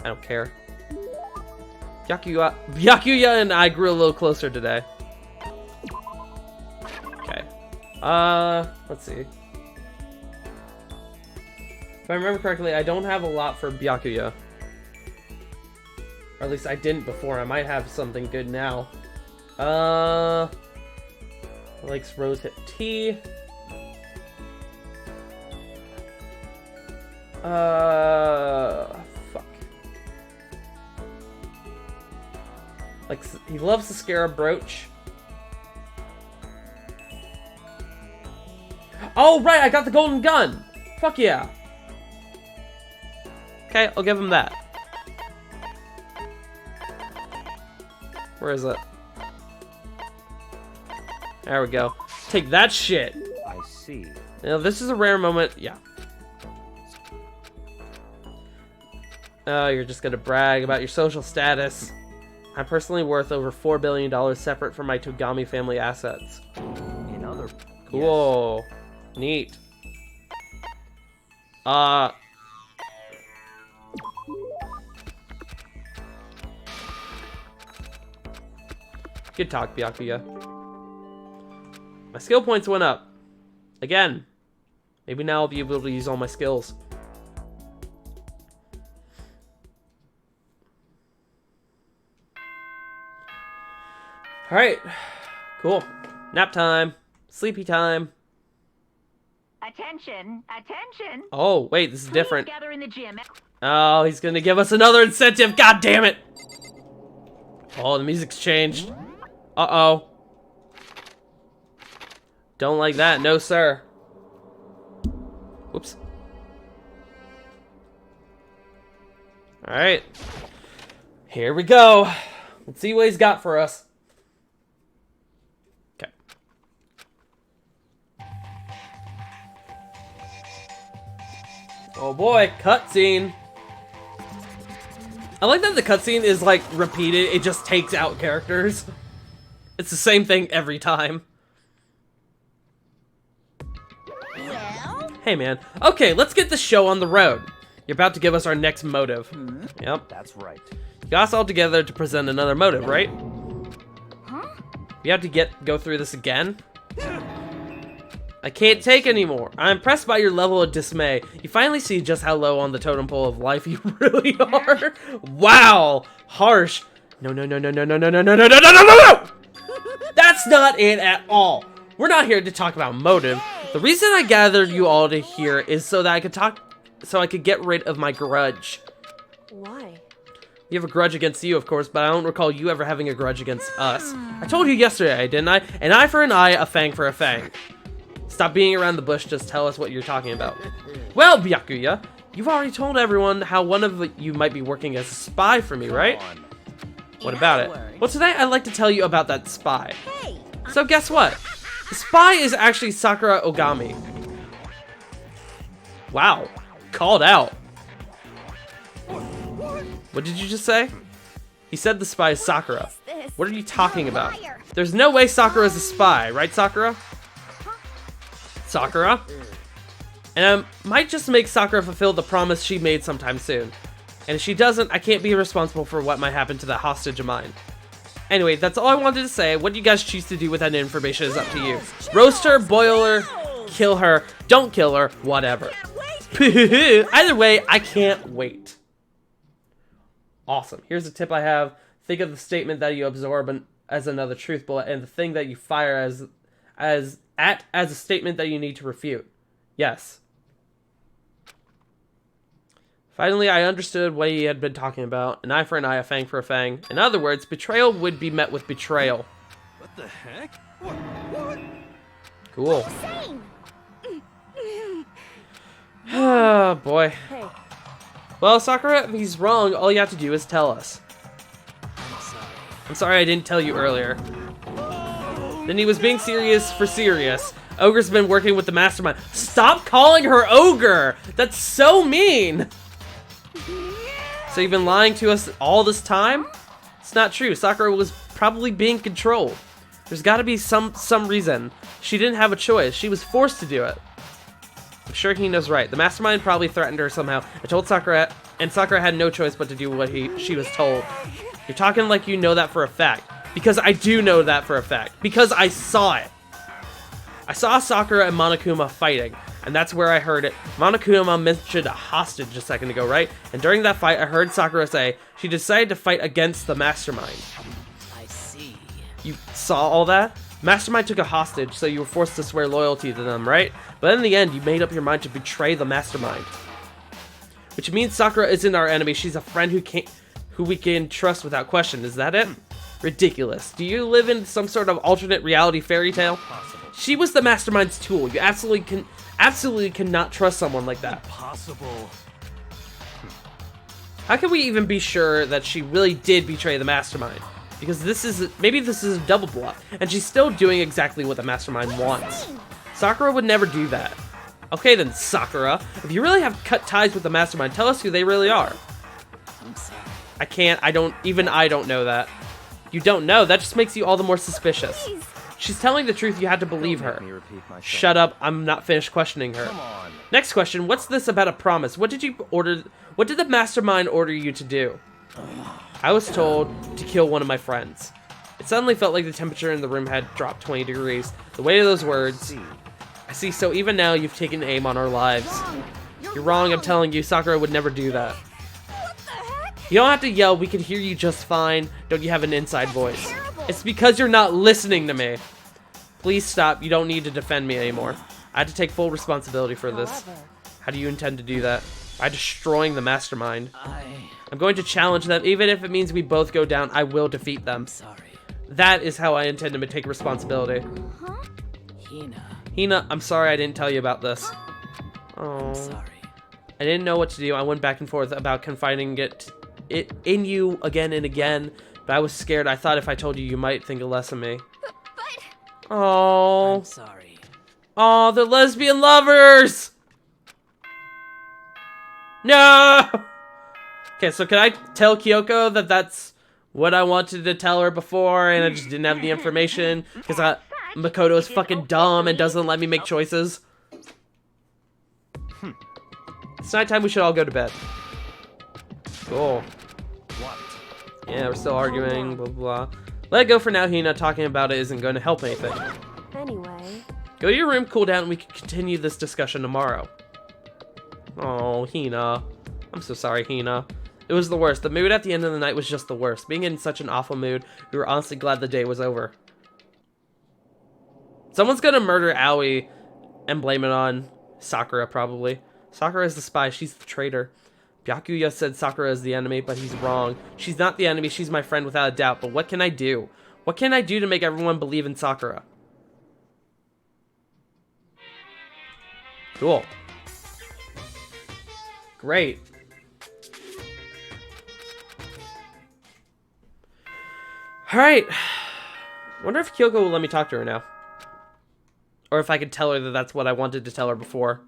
I don't care. Byakuya and I grew a little closer today. Okay. Let's see. If I remember correctly, I don't have a lot for Byakuya. Or at least I didn't before. I might have something good now. Likes rose hip tea. Fuck. Like, he loves the scarab brooch. Oh, right, I got the golden gun. Fuck yeah. Okay, I'll give him that. Where is it? There we go. Take that shit. I see. Now, this is a rare moment. Yeah. Oh, you're just gonna brag about your social status. I'm personally worth over $4 billion separate from my Togami family assets. In other... Cool. Neat. Good talk, Byakuya. My skill points went up. Again. Maybe now I'll be able to use all my skills. Alright. Cool. Nap time. Sleepy time. Attention, attention. Oh, wait, this is different. Please gather in the gym. Oh, he's gonna give us another incentive. God damn it. Oh, the music's changed. Uh-oh. Don't like that. No, sir. Whoops. Alright. Here we go. Let's see what he's got for us. Okay. Oh boy, cutscene. I like that the cutscene is like repeated. It just takes out characters. It's the same thing every time. Well, Hey man. Okay, let's get the show on the road. You're about to give us our next motive. Yep. That's right. You got us all together to present another motive, right? huh? We have to go through this again? I can't take anymore. I'm impressed by your level of dismay. You finally see just how low on the totem pole of life you really are. Wow. Harsh. No, no, no, no, no, no, no, no, no, no, no, no, no, no! That's not it at all. We're not here to talk about motive. The reason I gathered you all to here is so that I could get rid of my grudge. Why? We have a grudge against you, of course, but I don't recall you ever having a grudge against us. I told you yesterday, didn't I? An eye for an eye, a fang for a fang. Stop being around the bush, just tell us what you're talking about. Well, Byakuya, you've already told everyone how one of you might be working as a spy for me, right? What about it? Well, today I'd like to tell you about that spy. Hey, So guess what? The spy is actually Sakura Ogami. Wow. Called out. What did you just say? He said the spy is Sakura. this? What are you talking You're a about? liar. There's no way Sakura's a spy, right, Sakura? Sakura? And I might just make Sakura fulfill the promise she made sometime soon. And if she doesn't, I can't be responsible for what might happen to that hostage of mine. Anyway, that's all I wanted to say. What you guys choose to do with that information is up to you. Roast her, boil her, kill her, don't kill her, whatever. Either way, I can't wait. Awesome. Here's a tip I have. Think of the statement that you absorb as another truth bullet, and the thing that you fire as a statement that you need to refute. Yes. Finally, I understood what he had been talking about. An eye for an eye, a fang for a fang. In other words, betrayal would be met with betrayal. What the heck? What? Cool. Same. Oh, boy. Hey, Well, Sakura, if he's wrong, all you have to do is tell us. I'm sorry I didn't tell you earlier. Then he was being serious for serious. Ogre's been working with the mastermind. Stop calling her Ogre! That's so mean! So you've been lying to us all this time? It's not true. Sakura was probably being controlled. There's gotta be some reason. She didn't have a choice. She was forced to do it. I'm sure Hina's right. The mastermind probably threatened her somehow. I told Sakura, and Sakura had no choice but to do what she was told. You're talking like you know that for a fact. Because I do know that for a fact. Because I saw it. I saw Sakura and Monokuma fighting, and that's where I heard it. Monokuma mentioned a hostage a second ago, right? And during that fight, I heard Sakura say she decided to fight against the mastermind. I see. You saw all that? Mastermind took a hostage, so you were forced to swear loyalty to them, right? But in the end, you made up your mind to betray the mastermind. Which means Sakura isn't our enemy. She's a friend who we can trust without question. Is that it? Ridiculous. Do you live in some sort of alternate reality fairy tale? She was the mastermind's tool. You absolutely cannot trust someone like that. Impossible. How can we even be sure that she really did betray the mastermind? Because maybe this is a double bluff, and she's still doing exactly what the mastermind wants. Sakura would never do that. Okay then, Sakura, if you really have cut ties with the mastermind, tell us who they really are. I'm sorry. I don't know that. You don't know, that just makes you all the more suspicious. She's telling the truth, you had to believe her. Let me repeat myself. Shut up, I'm not finished questioning her. Come on. Next question, what's this about a promise? What did the mastermind order you to do? I was told to kill one of my friends. It suddenly felt like the temperature in the room had dropped 20 degrees. The weight of those words. I see, so even now you've taken aim on our lives. You're wrong, I'm telling you, Sakura would never do that. What the heck? You don't have to yell, we can hear you just fine. Don't you have an inside voice? It's because you're not listening to me. Please stop, you don't need to defend me anymore. I had to take full responsibility for this. How do you intend to do that? By destroying the mastermind. I'm going to challenge them, even if it means we both go down, I will defeat them. Sorry. That is how I intend to take responsibility. Hina. Hina, I'm sorry I didn't tell you about this. Oh. I'm sorry. I didn't know what to do. I went back and forth about confiding it in you again and again, but I was scared. I thought if I told you, you might think less of me. But Oh. I'm sorry. Oh, they're lesbian lovers! No! Okay, so can I tell Kyoko that that's what I wanted to tell her before and I just didn't have the information? Because Makoto is fucking dumb and doesn't let me make choices. It's nighttime, we should all go to bed. Cool. What? Yeah, we're still arguing, blah, blah. Let it go for now, Hina. Talking about it isn't going to help anything. Anyway. Go to your room, cool down, and we can continue this discussion tomorrow. Oh, Hina. I'm so sorry, Hina. It was the worst. The mood at the end of the night was just the worst. Being in such an awful mood, we were honestly glad the day was over. Someone's gonna murder Aoi and blame it on Sakura, probably. Sakura is the spy. She's the traitor. Byakuya said Sakura is the enemy, but he's wrong. She's not the enemy. She's my friend without a doubt. But what can I do? What can I do to make everyone believe in Sakura? Cool. Great. Alright. Wonder if Kyoko will let me talk to her now. Or if I could tell her that that's what I wanted to tell her before.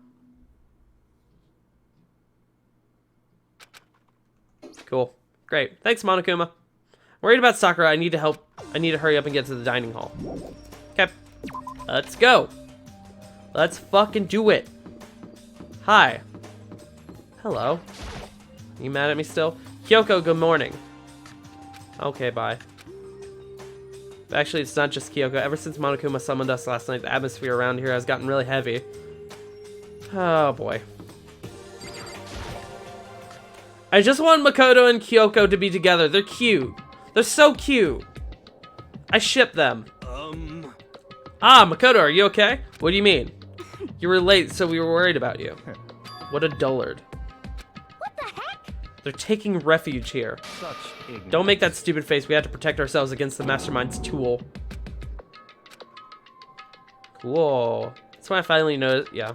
Cool. Great. Thanks, Monokuma. Worried about Sakura. I need to help. I need to hurry up and get to the dining hall. Okay. Let's go. Let's fucking do it. Hi. Hello. You mad at me still? Kyoko, good morning. Okay, bye. Actually, it's not just Kyoko. Ever since Monokuma summoned us last night, the atmosphere around here has gotten really heavy. Oh, boy. I just want Makoto and Kyoko to be together. They're cute. They're so cute. I ship them. Ah, Makoto, are you okay? What do you mean? You were late, so we were worried about you. What a dullard. what the heck? They're taking refuge here. Such ignorance. Don't make that stupid face. We have to protect ourselves against the mastermind's tool. Cool. That's when I finally noticed. Yeah.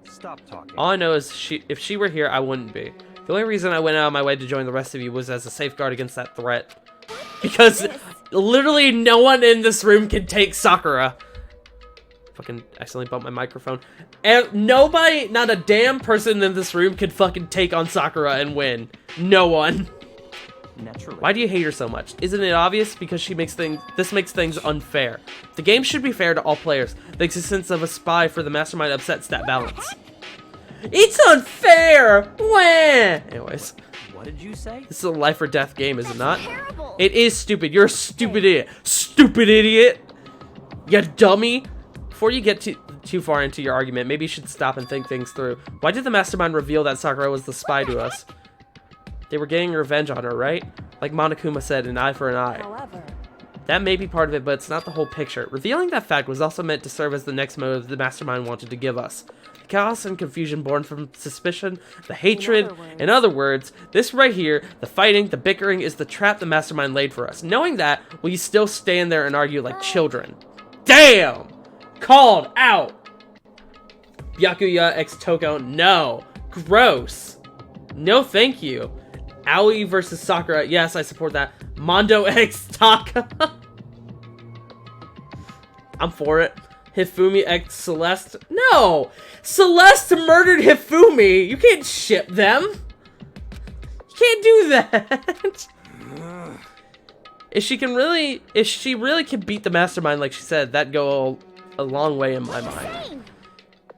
Stop talking. All I know is if she were here, I wouldn't be. The only reason I went out of my way to join the rest of you was as a safeguard against that threat. Because literally no one in this room can take Sakura. Fucking accidentally bumped my microphone. And nobody, not a damn person in this room could fucking take on Sakura and win. No one. Naturally. Why do you hate her so much? Isn't it obvious? Because this makes things unfair. The game should be fair to all players. The existence of a spy for the mastermind upsets that balance. It's unfair! Wah! Anyways, What did you say? this is a life or death game, is it not? Terrible. It is stupid. You're a stupid idiot. Stupid idiot! You dummy! Before you get too far into your argument, maybe you should stop and think things through. Why did the mastermind reveal that Sakura was the spy to us? They were getting revenge on her, right? Like Monokuma said, an eye for an eye. However. That may be part of it, but it's not the whole picture. Revealing that fact was also meant to serve as the next motive the mastermind wanted to give us. The chaos and confusion born from suspicion, the hatred. In other words, this right here, the fighting, the bickering, is the trap the mastermind laid for us. Knowing that, will you still stand there and argue like children? Damn! Called out. Byakuya x Toko. No. Gross. No, thank you. Aoi versus Sakura. Yes, I support that. Mondo x Taka. I'm for it. Hifumi x Celeste. No! Celeste murdered Hifumi! You can't ship them! You can't do that! If she really can beat the mastermind like she said, that'd go a long way in my mind.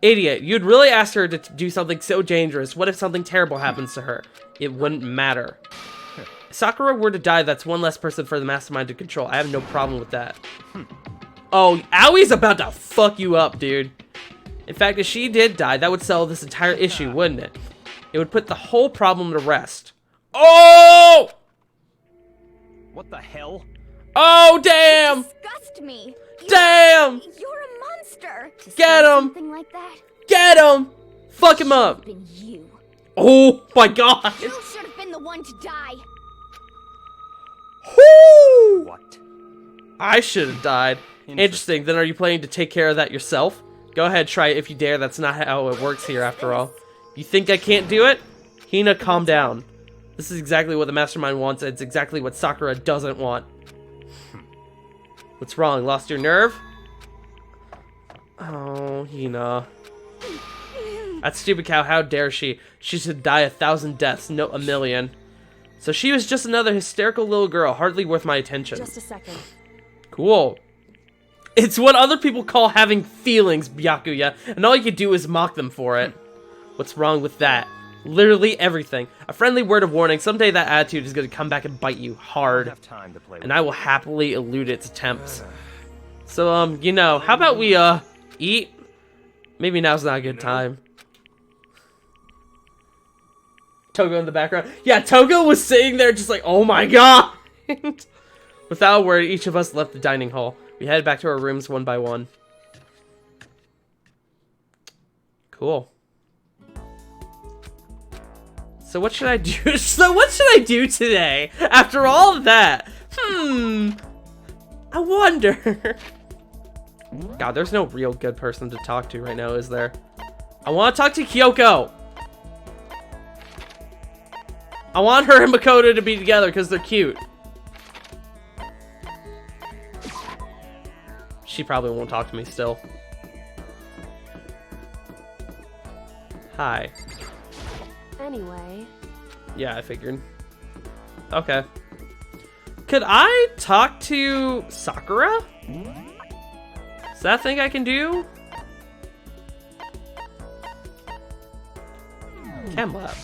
Idiot, you'd really ask her to do something so dangerous. What if something terrible happens to her? It wouldn't matter. If Sakura were to die, that's one less person for the mastermind to control. I have no problem with that. Oh, Aoi's about to fuck you up, dude. In fact, if she did die, that would settle this entire issue, wouldn't it? It would put the whole problem to rest. Oh! What the hell? Oh, damn! Disgust me. Damn! You're a monster. To Get say him! Something like that. Get him! Fuck him up! Been you. Oh my god! You should have been the one to die. Whoo! What? I should have died. Interesting. Then are you planning to take care of that yourself? Go ahead, try it if you dare. That's not how it works here, after all. You think I can't do it? Hina, calm down. This is exactly what the mastermind wants, and it's exactly what Sakura doesn't want. What's wrong? Lost your nerve? Oh, Hina. That stupid cow, how dare she? She should die 1,000 deaths, no 1,000,000. So she was just another hysterical little girl, hardly worth my attention. Just a second. Cool. It's what other people call having feelings, Byakuya, and all you can do is mock them for it. What's wrong with that? Literally everything. A friendly word of warning, someday that attitude is going to come back and bite you hard. Have time to play And I will happily elude its attempts. So, you know, how about we, eat? Maybe now's not a good time. Togo in the background. Yeah, Togo was sitting there just like, oh my god! Without a word, each of us left the dining hall. We headed back to our rooms one by one. Cool. So what should I do? So what should I do today? After all of that? I wonder. God, there's no real good person to talk to right now, is there? I want to talk to Kyoko. I want her and Makoto to be together because they're cute. She probably won't talk to me still. Hi. Anyway. Yeah, I figured. Okay. Could I talk to Sakura? Is that a thing I can do? Chem lab.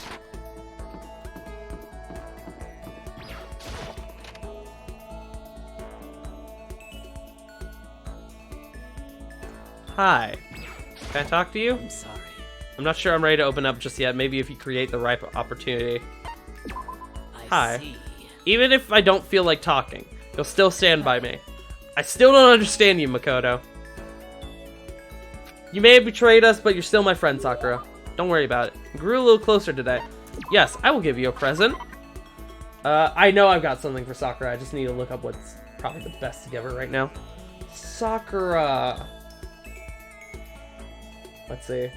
Hi. Can I talk to you? I'm sorry. I'm not sure I'm ready to open up just yet. Maybe if you create the right opportunity. I Hi. see. Even if I don't feel like talking, you'll still stand by me. I still don't understand you, Makoto. You may have betrayed us, but you're still my friend, Sakura. Don't worry about it. We grew a little closer today. Yes, I will give you a present. I know I've got something for Sakura. I just need to look up what's probably the best to give her right now. Sakura. Let's see.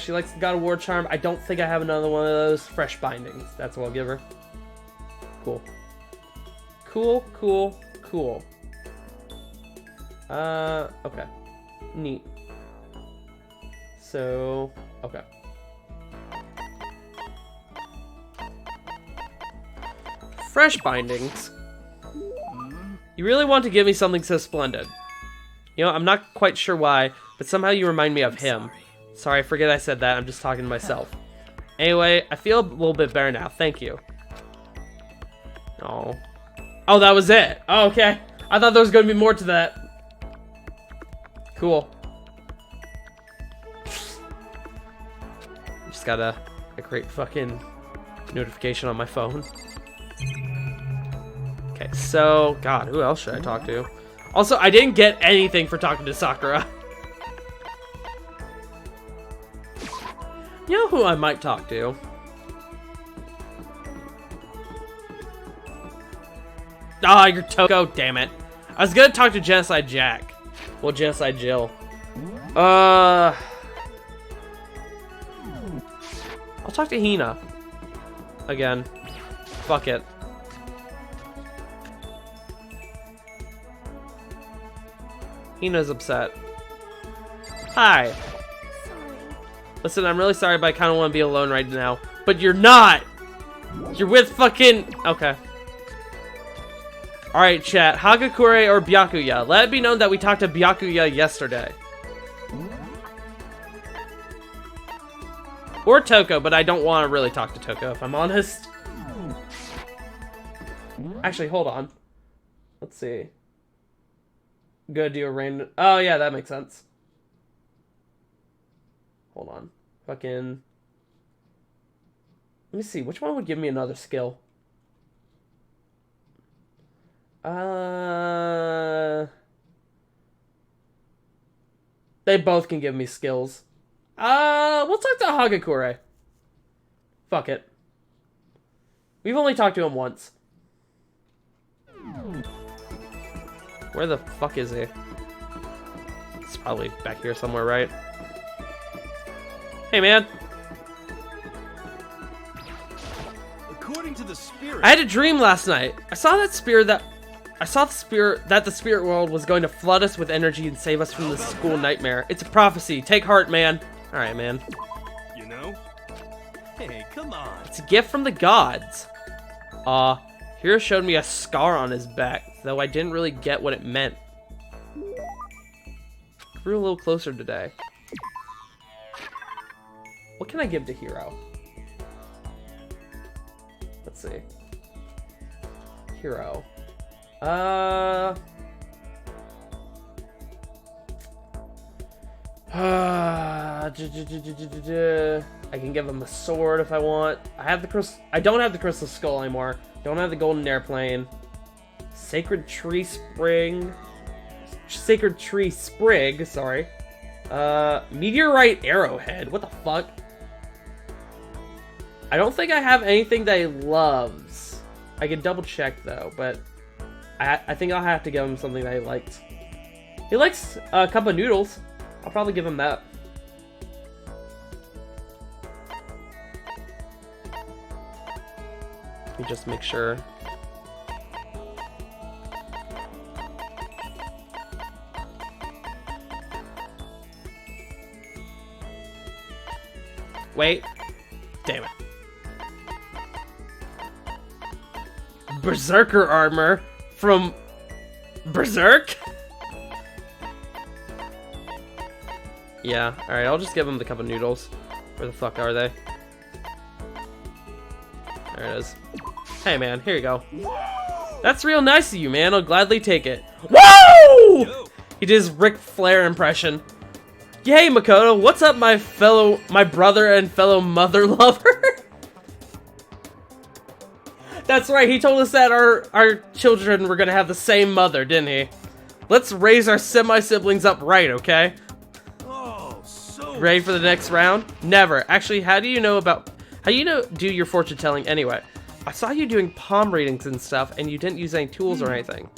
She likes the God of War charm. I don't think I have another one of those. Fresh bindings. That's what I'll give her. Cool. Cool, cool, cool. Okay. Neat. So, okay. Fresh bindings. You really want to give me something so splendid. You know, I'm not quite sure why, but somehow you remind me of him. Sorry, I forget I said that. I'm just talking to myself. Anyway, I feel a little bit better now. Thank you. Oh. Oh, that was it. Oh, okay. I thought there was going to be more to that. Cool. Just got a great fucking notification on my phone. Okay, so, God, who else should I talk to? Also, I didn't get anything for talking to Sakura. You know who I might talk to? Ah, you're Toko, damn it. I was gonna talk to Genocide Jack. Well, genocide Jill. I'll talk to Hina. Again. Fuck it. Hina's upset. Hi. Sorry. Listen, I'm really sorry, but I kind of want to be alone right now. But you're not! You're with fucking... Okay. Alright, chat. Hagakure or Byakuya? Let it be known that we talked to Byakuya yesterday. Or Toko, but I don't want to really talk to Toko, if I'm honest. Actually, hold on. Let's see. Go do a random... Oh, yeah, that makes sense. Hold on. Fucking... Let me see. Which one would give me another skill? They both can give me skills. We'll talk to Hagakure. Fuck it. We've only talked to him once. Where the fuck is he? It's probably back here somewhere, right? Hey, man. According to the spirit, I had a dream last night. I saw the spirit that the spirit world was going to flood us with energy and save us from this school nightmare. It's a prophecy. Take heart, man. All right, man. you know? Hey, come on. It's a gift from the gods. Hiro showed me a scar on his back, though I didn't really get what it meant. Grew a little closer today. What can I give to Hiro? Let's see. Hiro. I can give him a sword if I want. I don't have the crystal skull anymore. Don't have the golden airplane. Sacred tree sprig, sorry. Meteorite arrowhead. What the fuck? I don't think I have anything that he loves. I can double check though, but I think I'll have to give him something that he likes. He likes a cup of noodles. I'll probably give him that. Let me just make sure. Wait. Damn it. Berserker armor from Berserk? Yeah, alright, I'll just give him the cup of noodles. Where the fuck are they? There it is. Hey man, here you go. That's real nice of you, man. I'll gladly take it. Whoa! He did his Ric Flair impression. Yay, Makoto. What's up, my brother and fellow mother lover? That's right, he told us that our children were gonna have the same mother, didn't he? Let's raise our semi-siblings up right, okay? Oh, so Ready for the next round? Never. Actually, how do you do your fortune telling anyway? I saw you doing palm readings and stuff, and you didn't use any tools or anything.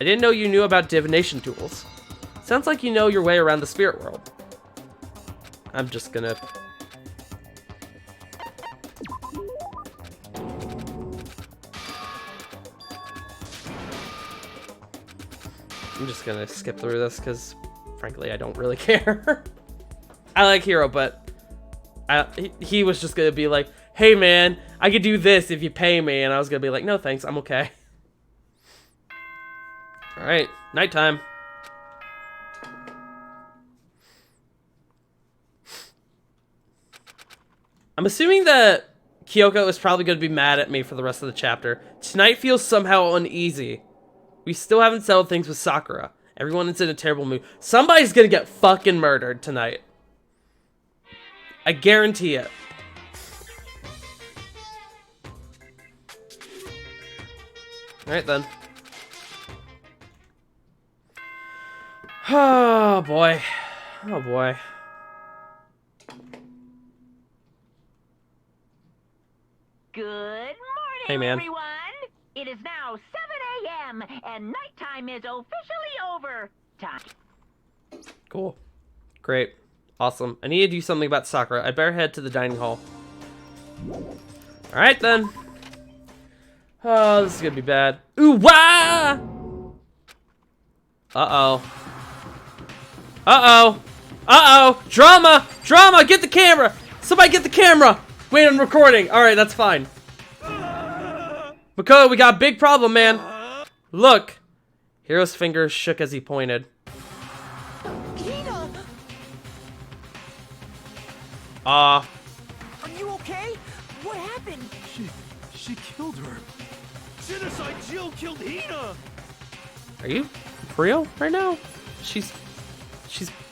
I didn't know you knew about divination tools. Sounds like you know your way around the spirit world. I'm just gonna... skip through this, because, frankly, I don't really care. I like Hiro, but he was just gonna be like, hey man, I could do this if you pay me, and I was gonna be like, no thanks, I'm okay. Alright, nighttime. I'm assuming that Kyoko is probably gonna be mad at me for the rest of the chapter. Tonight feels somehow uneasy. We still haven't settled things with Sakura. Everyone is in a terrible mood. Somebody's gonna get fucking murdered tonight. I guarantee it. Alright then. Oh boy. Oh boy. Good morning, Hey, man. everyone. It is now 7 a.m. and nighttime is officially over. time. Cool. Great. Awesome. I need to do something about Sakura. I'd better head to the dining hall. Alright then. Oh, this is gonna be bad. Ooh, wah! Uh-oh. Uh-oh. Uh-oh. Drama! Drama! Get the camera! Somebody get the camera! Wait, I'm recording. Alright, that's fine. Makoto, we got a big problem, man. Look. Hiro's fingers shook as he pointed. Hina! Ah. Are you okay? What happened? She killed her. Genocide Jill killed Hina. Are you for real right now? She's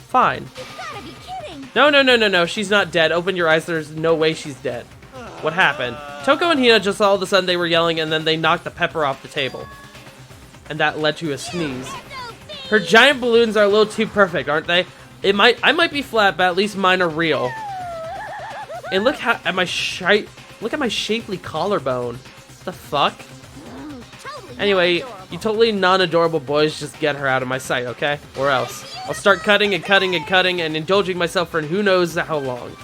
fine. You gotta be kidding! No. She's not dead. Open your eyes. There's no way she's dead. What happened? Toko and Hina just all of a sudden they were yelling and then they knocked the pepper off the table. And that led to a sneeze. Her giant balloons are a little too perfect, aren't they? I might be flat, but at least mine are real. And look at my shapely collarbone. What the fuck? Totally Anyway, not adorable. you totally non-adorable boys just get her out of my sight, okay? Or else. I'll start cutting and cutting and cutting and indulging myself for who knows how long.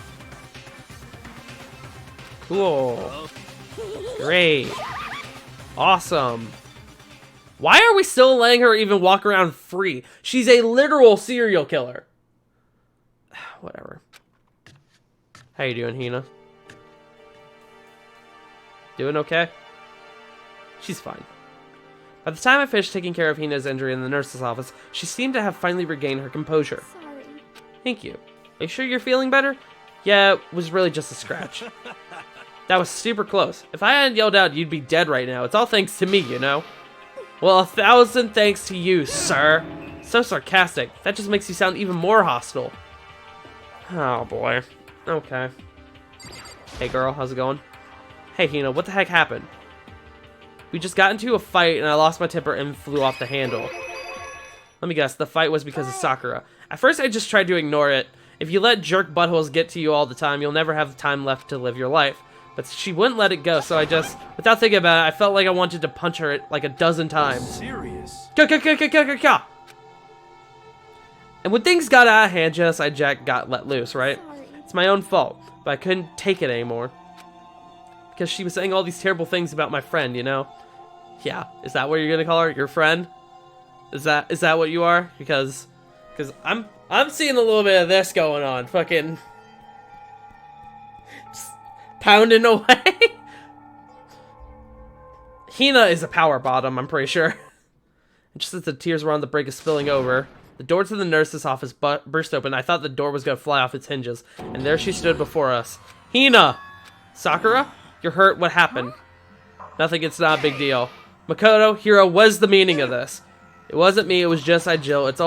Cool. Great. Awesome. Why are we still letting her even walk around free? She's a literal serial killer. Whatever. How you doing, Hina? Doing okay? She's fine. By the time I finished taking care of Hina's injury in the nurse's office, she seemed to have finally regained her composure. Sorry. Thank you. Are you sure you're feeling better? Yeah, it was really just a scratch. That was super close. If I hadn't yelled out, you'd be dead right now. It's all thanks to me, you know? Well, 1,000 thanks to you, sir. So sarcastic. That just makes you sound even more hostile. Oh, boy. Okay. Hey, girl. How's it going? Hey, Hina. What the heck happened? We just got into a fight, and I lost my temper and flew off the handle. Let me guess. The fight was because of Sakura. At first, I just tried to ignore it. If you let jerk buttholes get to you all the time, you'll never have time left to live your life. But she wouldn't let it go, so I just, without thinking about it, I felt like I wanted to punch her like a dozen times. Serious? Ka. And when things got out of hand, Genocide Jack got let loose, right? Sorry. It's my own fault, but I couldn't take it anymore. Because she was saying all these terrible things about my friend, you know? Yeah, is that what you're gonna call her? Your friend? Is that what you are? Because I'm seeing a little bit of this going on. Fucking just pounding away. Hina is a power bottom, I'm pretty sure. And just as the tears were on the brink of spilling over, the door to the nurse's office burst open. I thought the door was gonna fly off its hinges, and there she stood before us. Hina! Sakura? You're hurt? What happened? Nothing, it's not a big deal. Makoto, Hiro, what is the meaning of this? It wasn't me, it was Genocide Jill. It was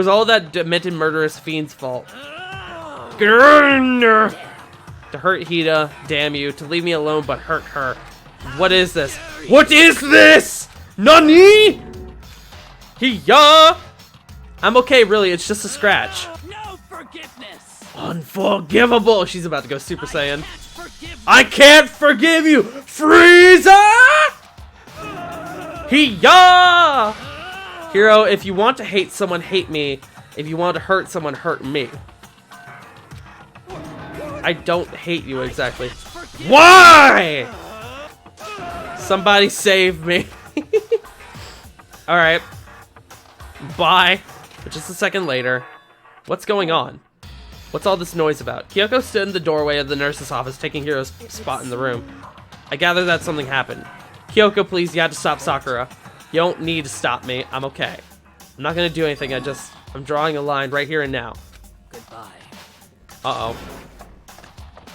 all that demented murderous fiend's fault. To hurt Hina, damn you. To leave me alone but hurt her. What is this? What is this? Nani? Hiya! I'm okay, really, it's just a scratch. No forgiveness! Unforgivable! She's about to go Super Saiyan. Forgive I can't forgive you! Frieza! Hiya! Hiro, if you want to hate someone, hate me. If you want to hurt someone, hurt me. I don't hate you exactly. Why? Somebody save me. Alright. Bye. But just a second later. What's going on? What's all this noise about? Kyoko stood in the doorway of the nurse's office, taking Hiro's spot in the room. I gather that something happened. Kyoko, please, you have to stop Sakura. You don't need to stop me. I'm okay. I'm not gonna do anything. I'm drawing a line right here and now. Goodbye. Uh-oh.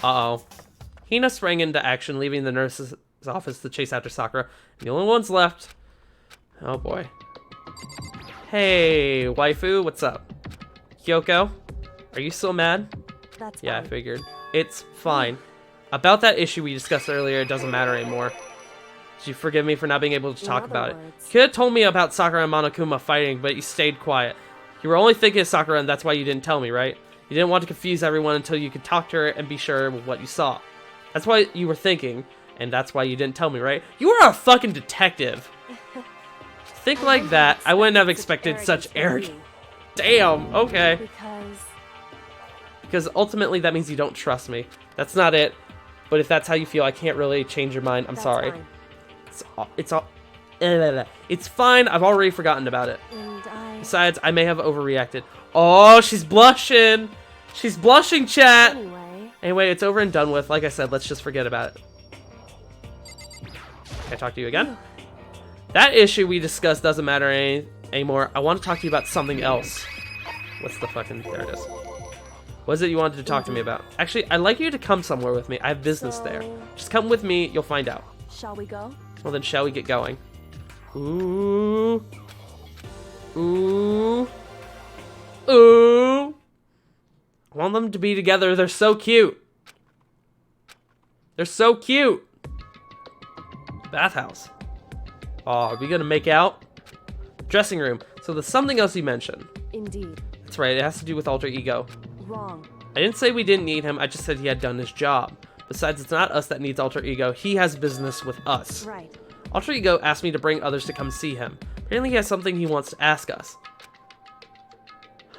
Uh-oh. Hina sprang into action, leaving the nurse's office to chase after Sakura. The only ones left. Oh boy. Hey, waifu, what's up? Kyoko, are you still mad? That's Yeah, I fine. figured. It's fine. About that issue we discussed earlier, it doesn't matter anymore. Did you forgive me for not being able to talk other about it? words. You could have told me about Sakura and Monokuma fighting, but you stayed quiet. You were only thinking of Sakura, and that's why you didn't tell me, right? You didn't want to confuse everyone until you could talk to her and be sure of what you saw. That's why you were thinking, and that's why you didn't tell me, right? You are a fucking detective. think like that. I wouldn't have expected such arrogance. Damn, okay. Because ultimately that means you don't trust me. That's not it. But if that's how you feel, I can't really change your mind. I'm sorry. It's fine. I've already forgotten about it. Besides, I may have overreacted. Oh, she's blushing. She's blushing, chat. Anyway, it's over and done with. Like I said, let's just forget about it. Can I talk to you again? That issue we discussed doesn't matter anymore. I want to talk to you about something else. What's the fucking... There it is. What is it you wanted to talk to me about? Actually, I'd like you to come somewhere with me. I have business there. Just come with me. You'll find out. Shall we go? Well, then shall we get going? Ooh. Ooh. Ooh. I want them to be together. They're so cute. They're so cute. Bathhouse. Oh, are we gonna make out? Dressing room. So there's something else you mentioned. Indeed. That's right. It has to do with alter ego. Wrong. I didn't say we didn't need him. I just said he had done his job. Besides, it's not us that needs alter ego. He has business with us. Right. Alter ego asked me to bring others to come see him. Apparently he has something he wants to ask us.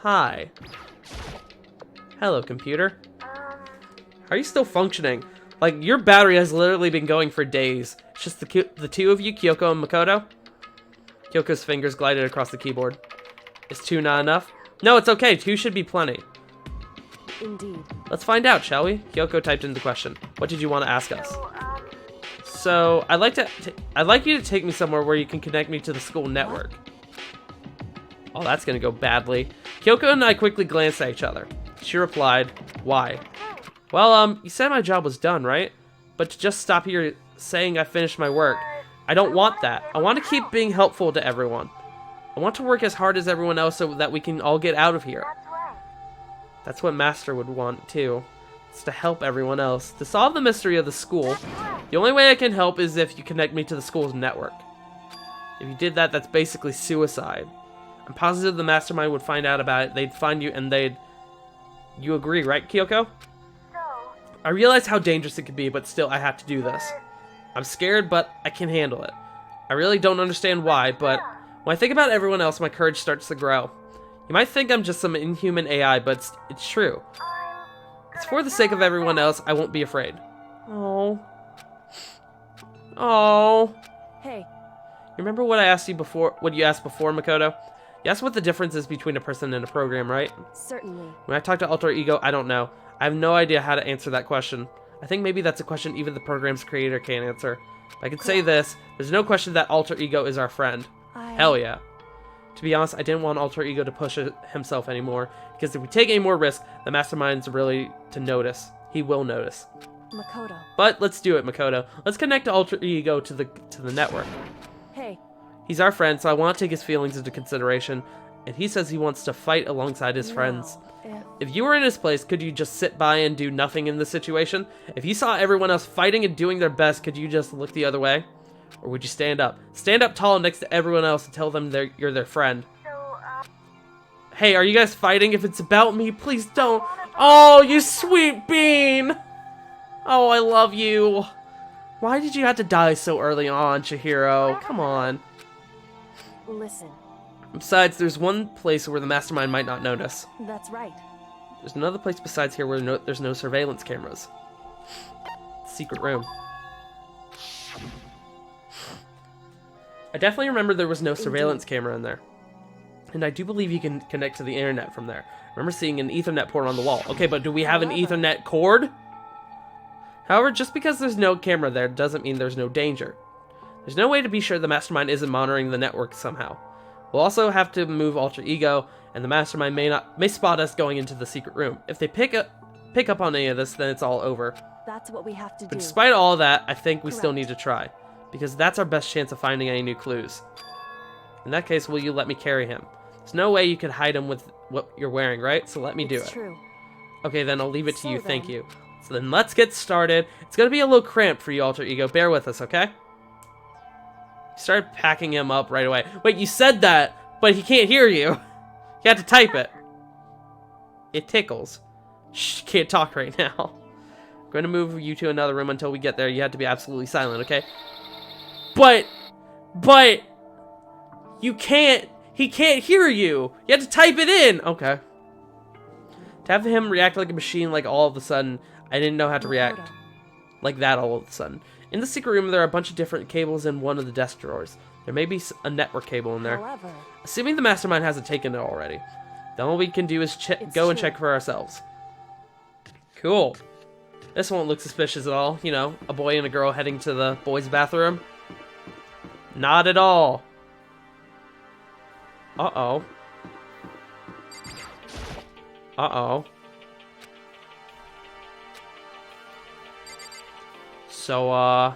Hi. Hello, computer. How are you still functioning? Like, your battery has literally been going for days. It's just the two of you, Kyoko and Makoto. Kyoko's fingers glided across the keyboard. Is 2 not enough? No, it's okay. 2 should be plenty. Indeed. Let's find out, shall we? Kyoko typed in the question. What did you want to ask us? So, I'd like you to take me somewhere where you can connect me to the school network. Oh, that's gonna go badly. Kyoko and I quickly glanced at each other. She replied, why? Well, you said my job was done, right? But to just stop here saying I finished my work, I don't want that. I want to keep being helpful to everyone. I want to work as hard as everyone else so that we can all get out of here. That's what Master would want, too. It's to help everyone else. To solve the mystery of the school, the only way I can help is if you connect me to the school's network. If you did that, that's basically suicide. I'm positive the mastermind would find out about it. They'd find you and they'd... You agree, right, Kyoko? I realize how dangerous it could be, but still, I have to do this. I'm scared, but I can handle it. I really don't understand why, but when I think about everyone else, my courage starts to grow. You might think I'm just some inhuman AI, but it's true. It's for the sake of everyone else, I won't be afraid. Oh. Oh. Hey. You remember what I asked you before, what you asked before, Makoto? You asked what the difference is between a person and a program, right? Certainly. When I talk to Alter Ego, I don't know. I have no idea how to answer that question. I think maybe that's a question even the program's creator can't answer. If I could say this, there's no question that Alter Ego is our friend. Hell yeah. To be honest, I didn't want Alter Ego to push himself anymore, because if we take any more risk, the mastermind's really to notice. He will notice. Makoto. But let's do it, Makoto. Let's connect Alter Ego to the network. Hey. He's our friend, so I want to take his feelings into consideration, and he says he wants to fight alongside his friends. If you were in his place, could you just sit by and do nothing in this situation? If you saw everyone else fighting and doing their best, could you just look the other way? Or would you stand up? Stand up tall next to everyone else and tell them you're their friend. Hey, are you guys fighting? If it's about me, please don't. Oh, you sweet bean! Oh, I love you. Why did you have to die so early on, Chihiro? Come on. Listen. Besides, there's one place where the mastermind might not notice. That's right. There's another place besides here where there's no surveillance cameras. Secret room. I definitely remember there was no surveillance camera in there. And I do believe you can connect to the internet from there. I remember seeing an Ethernet port on the wall. Okay, but do we have an Ethernet cord? However, just because there's no camera there doesn't mean there's no danger. There's no way to be sure the mastermind isn't monitoring the network somehow. We'll also have to move Alter Ego, and the mastermind may spot us going into the secret room. If they pick up on any of this, then it's all over. That's what we have to do. But despite all that, I think we still need to try, because that's our best chance of finding any new clues. In that case, will you let me carry him? There's no way you could hide him with what you're wearing, right? So let me do it. True. Okay, then I'll leave it to you. Thank you. So then let's get started. It's gonna be a little cramped for you, Alter Ego. Bear with us, okay? Start packing him up right away. Wait, you said that, but he can't hear you. You had to type it. It tickles. Shh, can't talk right now. I'm going to move you to another room until we get there. You have to be absolutely silent, okay? But, You can't. He can't hear you. You have to type it in. Okay. To have him react like a machine, like all of a sudden, I didn't know how to react like that all of a sudden. In the secret room, there are a bunch of different cables in one of the desk drawers. There may be a network cable in there. However, Assuming the mastermind hasn't taken it already. Then all we can do is go and check for ourselves. Cool. This won't look suspicious at all. You know, a boy and a girl heading to the boys' bathroom. Not at all. Uh-oh. Uh-oh. So, huh.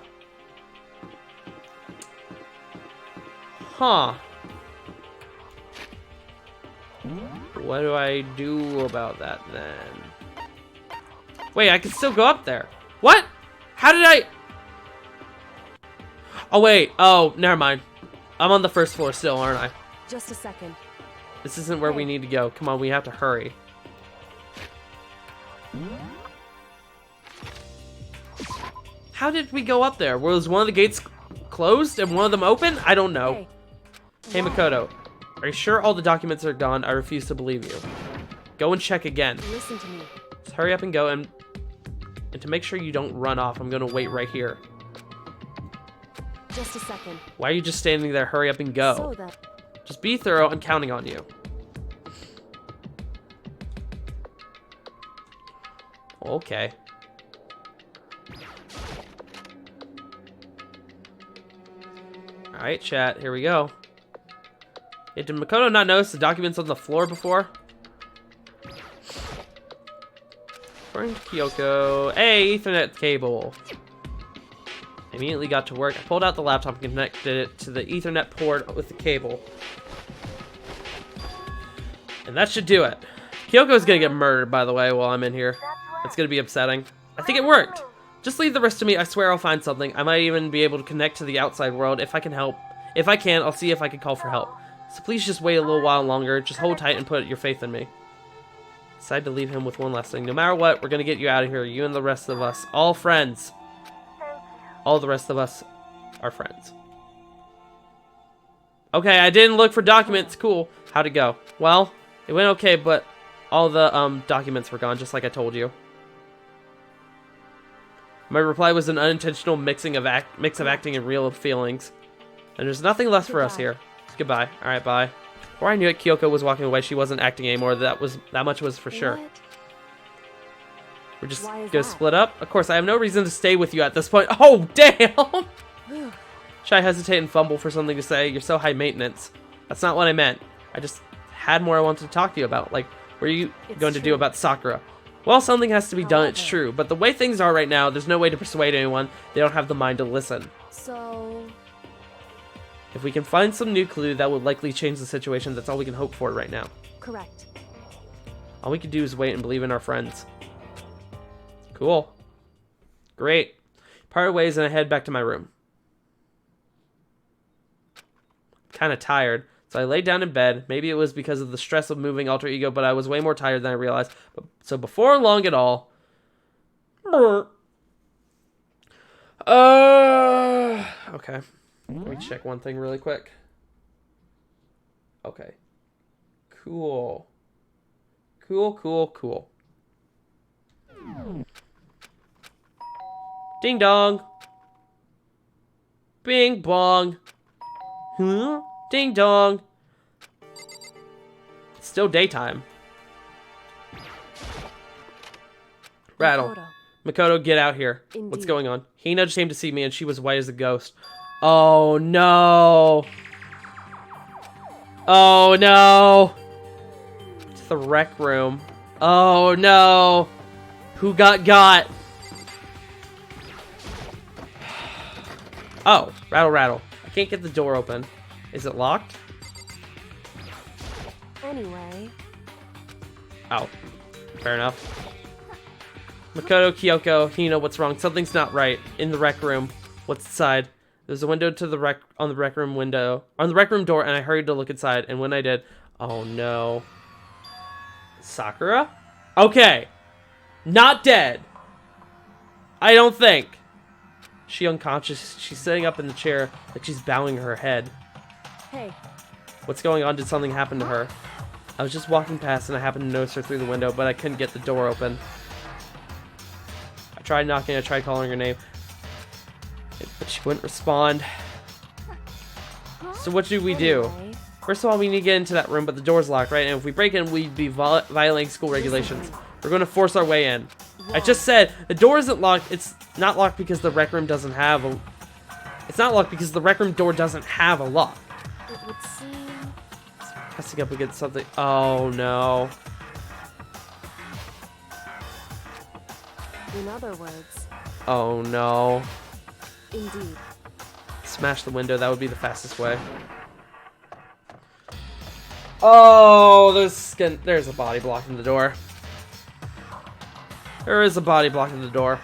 What do I do about that, then? Wait, I can still go up there. What? How did I... Oh, wait. Oh, never mind. I'm on the first floor still, aren't I? just a second. This isn't where we need to go. Come on, we have to hurry. How did we go up there? Was one of the gates closed and one of them open? I don't know. Hey, Makoto. Are you sure all the documents are gone? I refuse to believe you. Go and check again. Listen to me. Just hurry up and go, and to make sure you don't run off, I'm gonna wait right here. Just a second. Why are you just standing there? Hurry up and go. So that... Just be thorough. I'm counting on you. Okay. Alright, chat. Here we go. Hey, did Makoto not notice the documents on the floor before? According to Kyoko... Hey, Ethernet cable. I immediately got to work. I pulled out the laptop and connected it to the Ethernet port with the cable. And that should do it. Kyoko's gonna get murdered, by the way, while I'm in here. It's gonna be upsetting. I think it worked. Just leave the rest to me. I swear I'll find something. I might even be able to connect to the outside world if I can help. If I can, I'll see if I can call for help. So please just wait a little while longer. Just hold tight and put your faith in me. Decided to leave him with one last thing. No matter what, we're gonna get you out of here. You and the rest of us. All friends. All the rest of us are friends. Okay, I didn't look for documents. Cool. How'd it go? Well, it went okay, but all the documents were gone, just like I told you. My reply was an unintentional mix of acting and real feelings. And there's nothing left for us here. Goodbye. Alright, bye. Before I knew it, Kyoko was walking away. She wasn't acting anymore. That much was for sure. What? We're just Why is gonna that? split up? Of course, I have no reason to stay with you at this point. Oh, damn! Should I hesitate and fumble for something to say? You're so high maintenance. That's not what I meant. I just had more I wanted to talk to you about. Like, what are you going to do about Sakura? Well, something has to be done, it's true. But the way things are right now, there's no way to persuade anyone. They don't have the mind to listen. So... If we can find some new clue, that would likely change the situation. That's all we can hope for right now. correct. All we can do is wait and believe in our friends. Cool. Great. Part ways and I head back to my room. Kind of tired, so I laid down in bed. Maybe it was because of the stress of moving alter ego, but I was way more tired than I realized. So before long at all... Okay. Let me check one thing really quick. Okay. Cool. Cool. Ding dong. Bing bong. Huh? Ding dong. It's still daytime. Rattle. Makoto, get out here. Indeed. What's going on? Hina just came to see me and she was white as a ghost. Oh no. Oh no. It's the rec room. Oh no. Who got? Oh, rattle. I can't get the door open. Is it locked? Anyway. Oh, fair enough. Makoto, Kyoko, Hina, what's wrong? Something's not right. In the rec room. What's inside? There's a window to the on the rec room door, and I hurried to look inside. And when I did, oh no, Sakura? Okay, not dead. I don't think. She unconscious. She's sitting up in the chair, like she's bowing her head. Hey. What's going on? Did something happen to her? I was just walking past and I happened to notice her through the window, but I couldn't get the door open. I tried knocking, I tried calling her name, but she wouldn't respond. So what do we do? Anyway, First of all, we need to get into that room, but the door's locked, right? And if we break in, we'd be violating school regulations. We're going to force our way in. I just said, the door isn't locked. It's not locked because the rec room doesn't have a... It's not locked because the rec room door doesn't have a lock. it would seem. Pressing up against something. Oh, no. In other words, Oh, no. indeed. Smash the window. That would be the fastest way. Oh, there's a body blocking the door. There is a body blocking the door.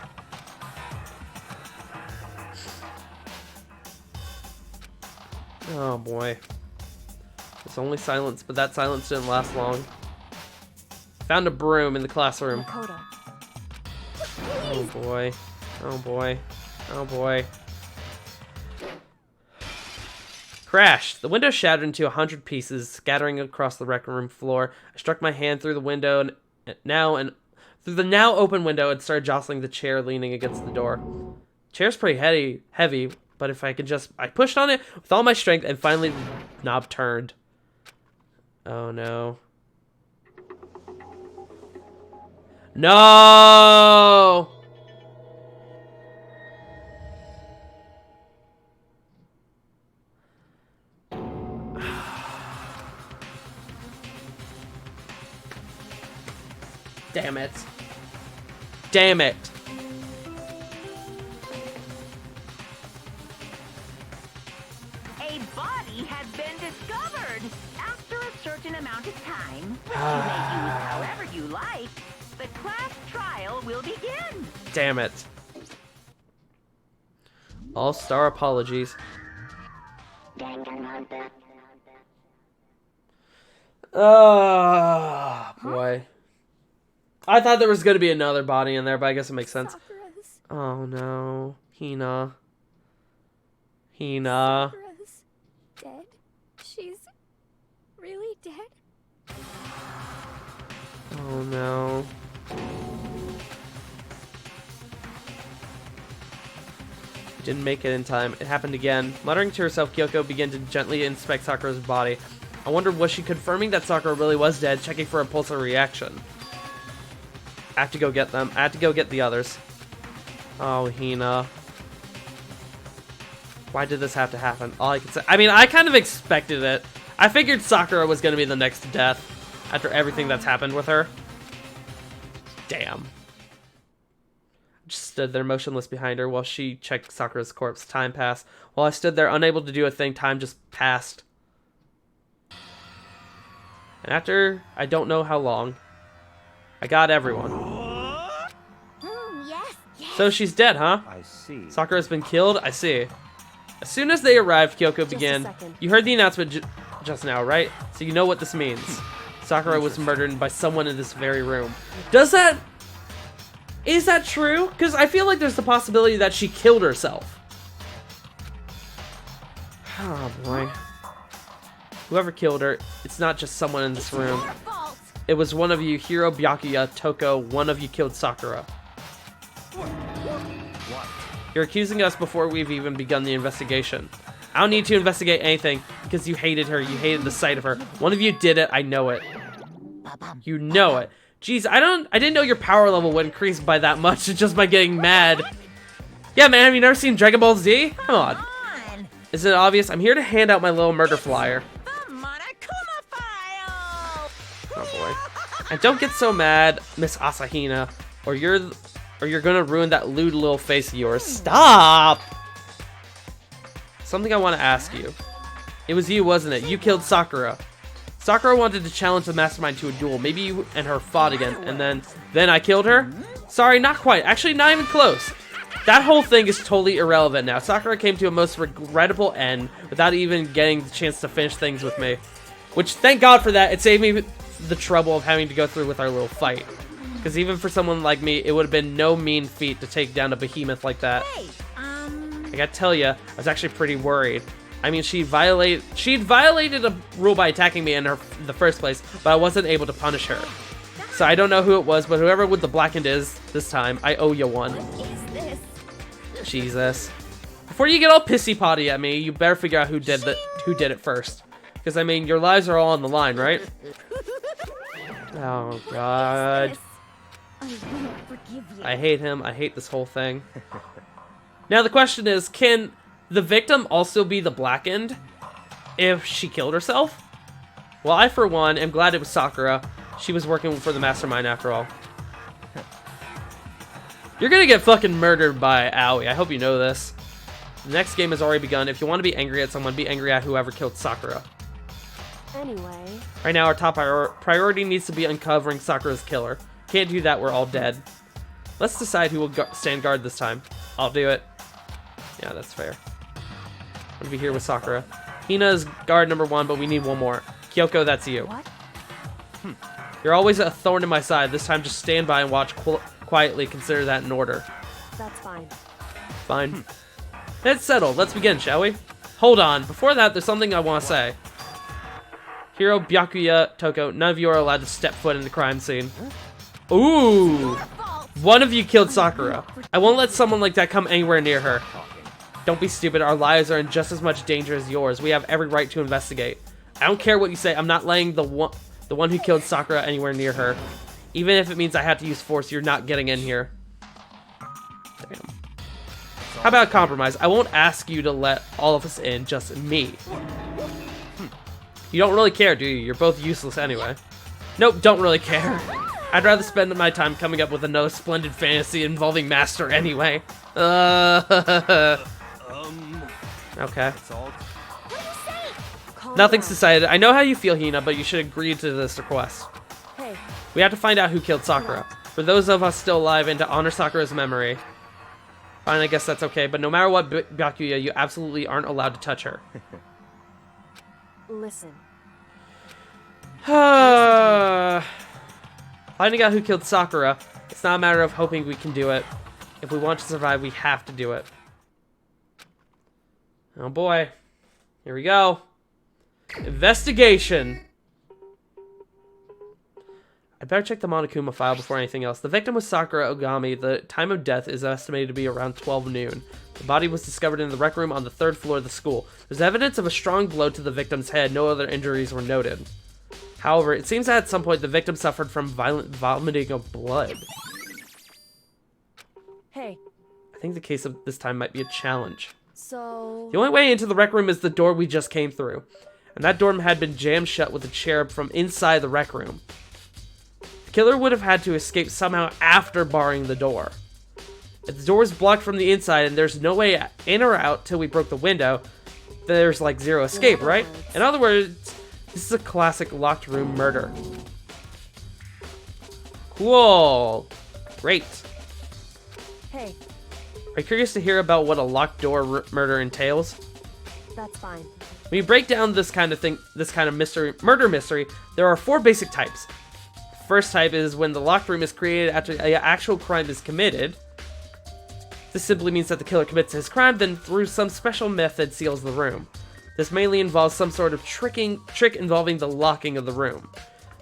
Oh boy. It's only silence, but that silence didn't last long. Found a broom in the classroom. Makoto. Oh boy. Oh boy. Oh boy. Crashed. The window shattered into 100 pieces, scattering across the rec room floor. I struck my hand through the window and through the now open window and started jostling the chair leaning against the door. Chair's pretty heavy, but if I could I pushed on it with all my strength and finally the knob turned. Oh no. No! Damn it. Damn it. A body has been discovered. After a certain amount of time, which you may use however you like, the class trial will begin. Damn it. All-star apologies. Oh, boy. I thought there was going to be another body in there, but I guess it makes sense. Sakura's. Oh, no. Hina. Hina. Sakura's dead. She's really dead. Oh, no. Didn't make it in time. It happened again. Muttering to herself, Kyoko began to gently inspect Sakura's body. I wondered, was she confirming that Sakura really was dead, checking for a pulse or reaction? I have to go get them. I have to go get the others. Oh, Hina. Why did this have to happen? All I can say... I mean, I kind of expected it. I figured Sakura was going to be the next death after everything that's happened with her. Damn. Just stood there motionless behind her while she checked Sakura's corpse. Time passed. While I stood there unable to do a thing, time just passed. And after, I don't know how long, I got everyone. Yes, yes. So she's dead, huh? I see. Sakura's been killed? I see. As soon as they arrived, Kyoko a began. second. You heard the announcement just now, right? So you know what this means. Sakura was murdered by someone in this very room. Is that true? Because I feel like there's the possibility that she killed herself. Oh boy. Whoever killed her, it's not just someone in this room. Your fault. It was one of you, Hiro, Byakuya, Toko, one of you killed Sakura. What? You're accusing us before we've even begun the investigation. I don't need to investigate anything because you hated her. You hated the sight of her. One of you did it. I know it. You know it. Jeez, I didn't know your power level would increase by that much just by getting mad. Yeah, man, have you never seen Dragon Ball Z? Come on. Is it obvious? I'm here to hand out my little murder flyer. Oh boy. And don't get so mad, Miss Asahina, or you're gonna ruin that lewd little face of yours. Stop! Something I want to ask you. It was you, wasn't it? You killed Sakura. Sakura wanted to challenge the mastermind to a duel. Maybe you and her fought again, and then I killed her? Sorry, not quite. Actually, not even close. That whole thing is totally irrelevant now. Sakura came to a most regrettable end without even getting the chance to finish things with me. Which, thank God for that. It saved me the trouble of having to go through with our little fight. Because even for someone like me, it would have been no mean feat to take down a behemoth like that. I gotta tell you, I was actually pretty worried. I mean, she'd violated a rule by attacking me in the first place, but I wasn't able to punish her. So I don't know who it was, but whoever with the blackened is this time, I owe you one. What is this? Jesus. Before you get all pissy potty at me, you better figure out who did it first. Because I mean, your lives are all on the line, right? Oh God. I won't forgive you. I hate him. I hate this whole thing. Now the question is, can the victim also be the blackened if she killed herself? Well, I for one am glad it was Sakura. She was working for the mastermind after all. You're gonna get fucking murdered by Aoi. I hope you know this. The next game has already begun. If you want to be angry at someone, be angry at whoever killed Sakura. Anyway. Right now, our top priority needs to be uncovering Sakura's killer. Can't do that, we're all dead. Let's decide who will stand guard this time. I'll do it. Yeah, that's fair. I'm gonna be here with Sakura. Hina's guard number 1, but we need one more. Kyoko, that's you. What? You're always a thorn in my side. This time, just stand by and watch quietly. Consider that in order. That's fine. Fine. It's settled. Let's begin, shall we? Hold on. Before that, there's something I want to say. Hiro, Byakuya, Toko, none of you are allowed to step foot in the crime scene. Ooh! One of you killed Sakura. I won't let someone like that come anywhere near her. Don't be stupid. Our lives are in just as much danger as yours. We have every right to investigate. I don't care what you say. I'm not letting the one who killed Sakura anywhere near her. Even if it means I have to use force, you're not getting in here. Damn. How about a compromise? I won't ask you to let all of us in, just me. You don't really care, do you? You're both useless anyway. Nope, don't really care. I'd rather spend my time coming up with another splendid fantasy involving Master anyway. Okay. Nothing's decided. I know how you feel, Hina, but you should agree to this request. Hey. We have to find out who killed Sakura. For those of us still alive and to honor Sakura's memory. Fine, I guess that's okay, but no matter what, Byakuya, you absolutely aren't allowed to touch her. Listen. Finding out who killed Sakura, it's not a matter of hoping we can do it. If we want to survive, we have to do it. Oh boy. Here we go. Investigation. I'd better check the Monokuma file before anything else. The victim was Sakura Ogami. The time of death is estimated to be around 12 noon. The body was discovered in the rec room on the 3rd floor of the school. There's evidence of a strong blow to the victim's head. No other injuries were noted. However, it seems that at some point the victim suffered from violent vomiting of blood. Hey. I think the case of this time might be a challenge. So... The only way into the rec room is the door we just came through. And that door had been jammed shut with a chair from inside the rec room. The killer would have had to escape somehow after barring the door. If the door is blocked from the inside and there's no way in or out till we broke the window, there's like zero escape, right? In other words, this is a classic locked room murder. Cool. Great. Hey. Are you curious to hear about what a locked door murder entails? That's fine. When you break down this kind of thing, this kind of murder mystery, there are 4 basic types. First type is when the locked room is created after an actual crime is committed. This simply means that the killer commits his crime, then through some special method seals the room. This mainly involves some sort of trick involving the locking of the room.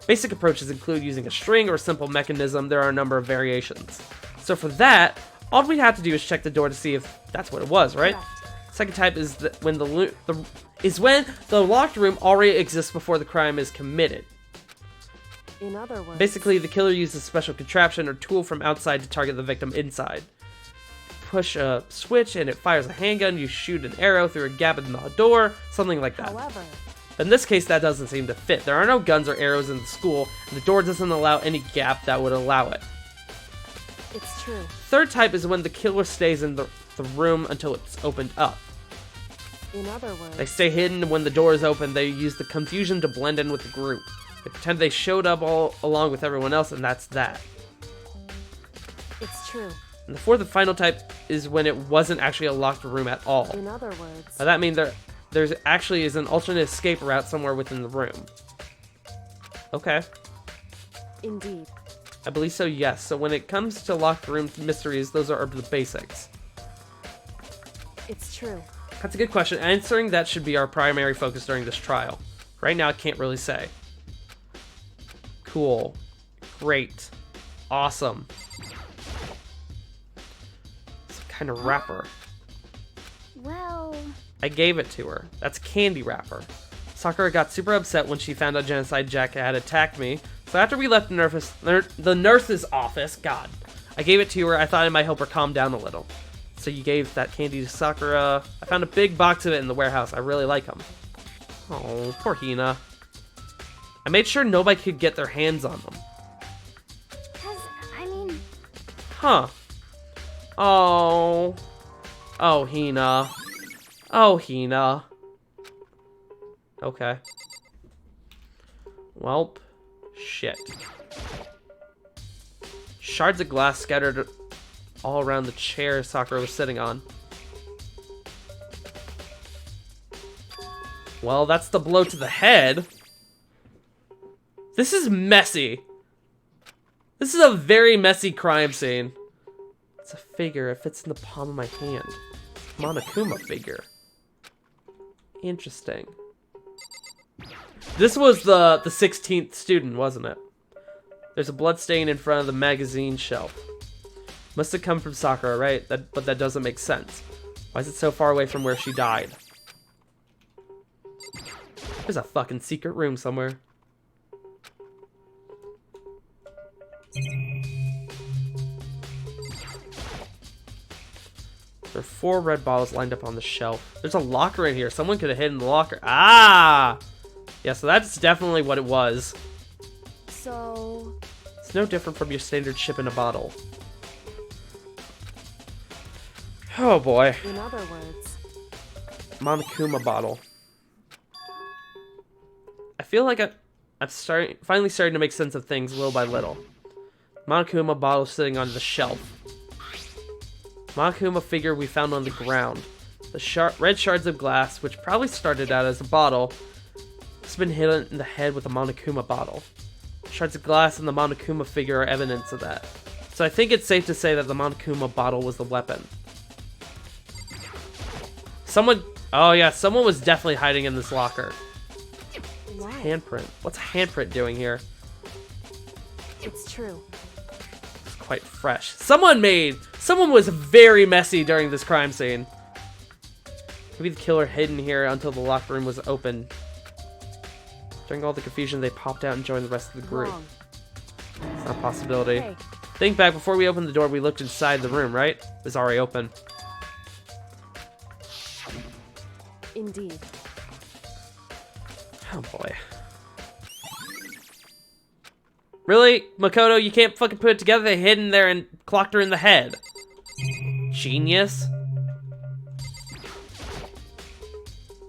Basic approaches include using a string or a simple mechanism. There are a number of variations. So for that, all we have to do is check the door to see if that's what it was, right? Correct. Second type is when the locked room already exists before the crime is committed. In other words... Basically, the killer uses a special contraption or tool from outside to target the victim inside. Push a switch and it fires a handgun. You shoot an arrow through a gap in the door, something like that. However... In this case, that doesn't seem to fit. There are no guns or arrows in the school, and the door doesn't allow any gap that would allow it. It's true. Third type is when the killer stays in the room until it's opened up. In other words... They stay hidden when the door is open. They use the confusion to blend in with the group. They pretend they showed up all along with everyone else, and that's that. It's true. And the fourth and final type is when it wasn't actually a locked room at all. In other words... By that means there's actually is an alternate escape route somewhere within the room. Okay. Indeed. I believe so, yes. So when it comes to locked room mysteries, those are the basics. It's true. That's a good question. Answering that should be our primary focus during this trial. Right now, I can't really say. Cool. Great. Awesome. Some kind of wrapper. Well... I gave it to her. That's a candy wrapper. Sakura got super upset when she found out Genocide Jack had attacked me. So after we left the nurse's office, God, I gave it to her. I thought it might help her calm down a little. So you gave that candy to Sakura. I found a big box of it in the warehouse. I really like them. Oh, poor Hina. I made sure nobody could get their hands on them. 'Cause, I mean... Huh. Oh. Oh, Hina. Oh, Hina. Okay. Welp. Shit. Shards of glass scattered all around the chair Sakura was sitting on. Well, that's the blow to the head. This is messy. This is a very messy crime scene. It's a figure. It fits in the palm of my hand. Monokuma figure. Interesting. This was the 16th student, wasn't it? There's a blood stain in front of the magazine shelf. Must have come from Sakura, right? But that doesn't make sense. Why is it so far away from where she died? There's a fucking secret room somewhere. There are 4 red bottles lined up on the shelf. There's a locker in here. Someone could have hidden the locker. Ah! Yeah, so that's definitely what it was. So... It's no different from your standard ship in a bottle. Oh boy. In other words... Monokuma bottle. I feel like I'm finally starting to make sense of things little by little. Monokuma bottle sitting on the shelf. Monokuma figure we found on the ground. The red shards of glass, which probably started out as a bottle, has been hit in the head with a Monokuma bottle. Shards of glass and the Monokuma figure are evidence of that. So I think it's safe to say that the Monokuma bottle was the weapon. Oh yeah, someone was definitely hiding in this locker. Why? Handprint. What's a handprint doing here? It's true. It's quite fresh. Someone was very messy during this crime scene. Maybe the killer hid in here until the locker room was open. During all the confusion, they popped out and joined the rest of the group. Wrong. It's not a possibility. Hey, Think back, before we opened the door, we looked inside the room, right? It was already open. indeed. Oh boy. Really? Makoto, you can't fucking put it together? They hid in there and clocked her in the head. Genius.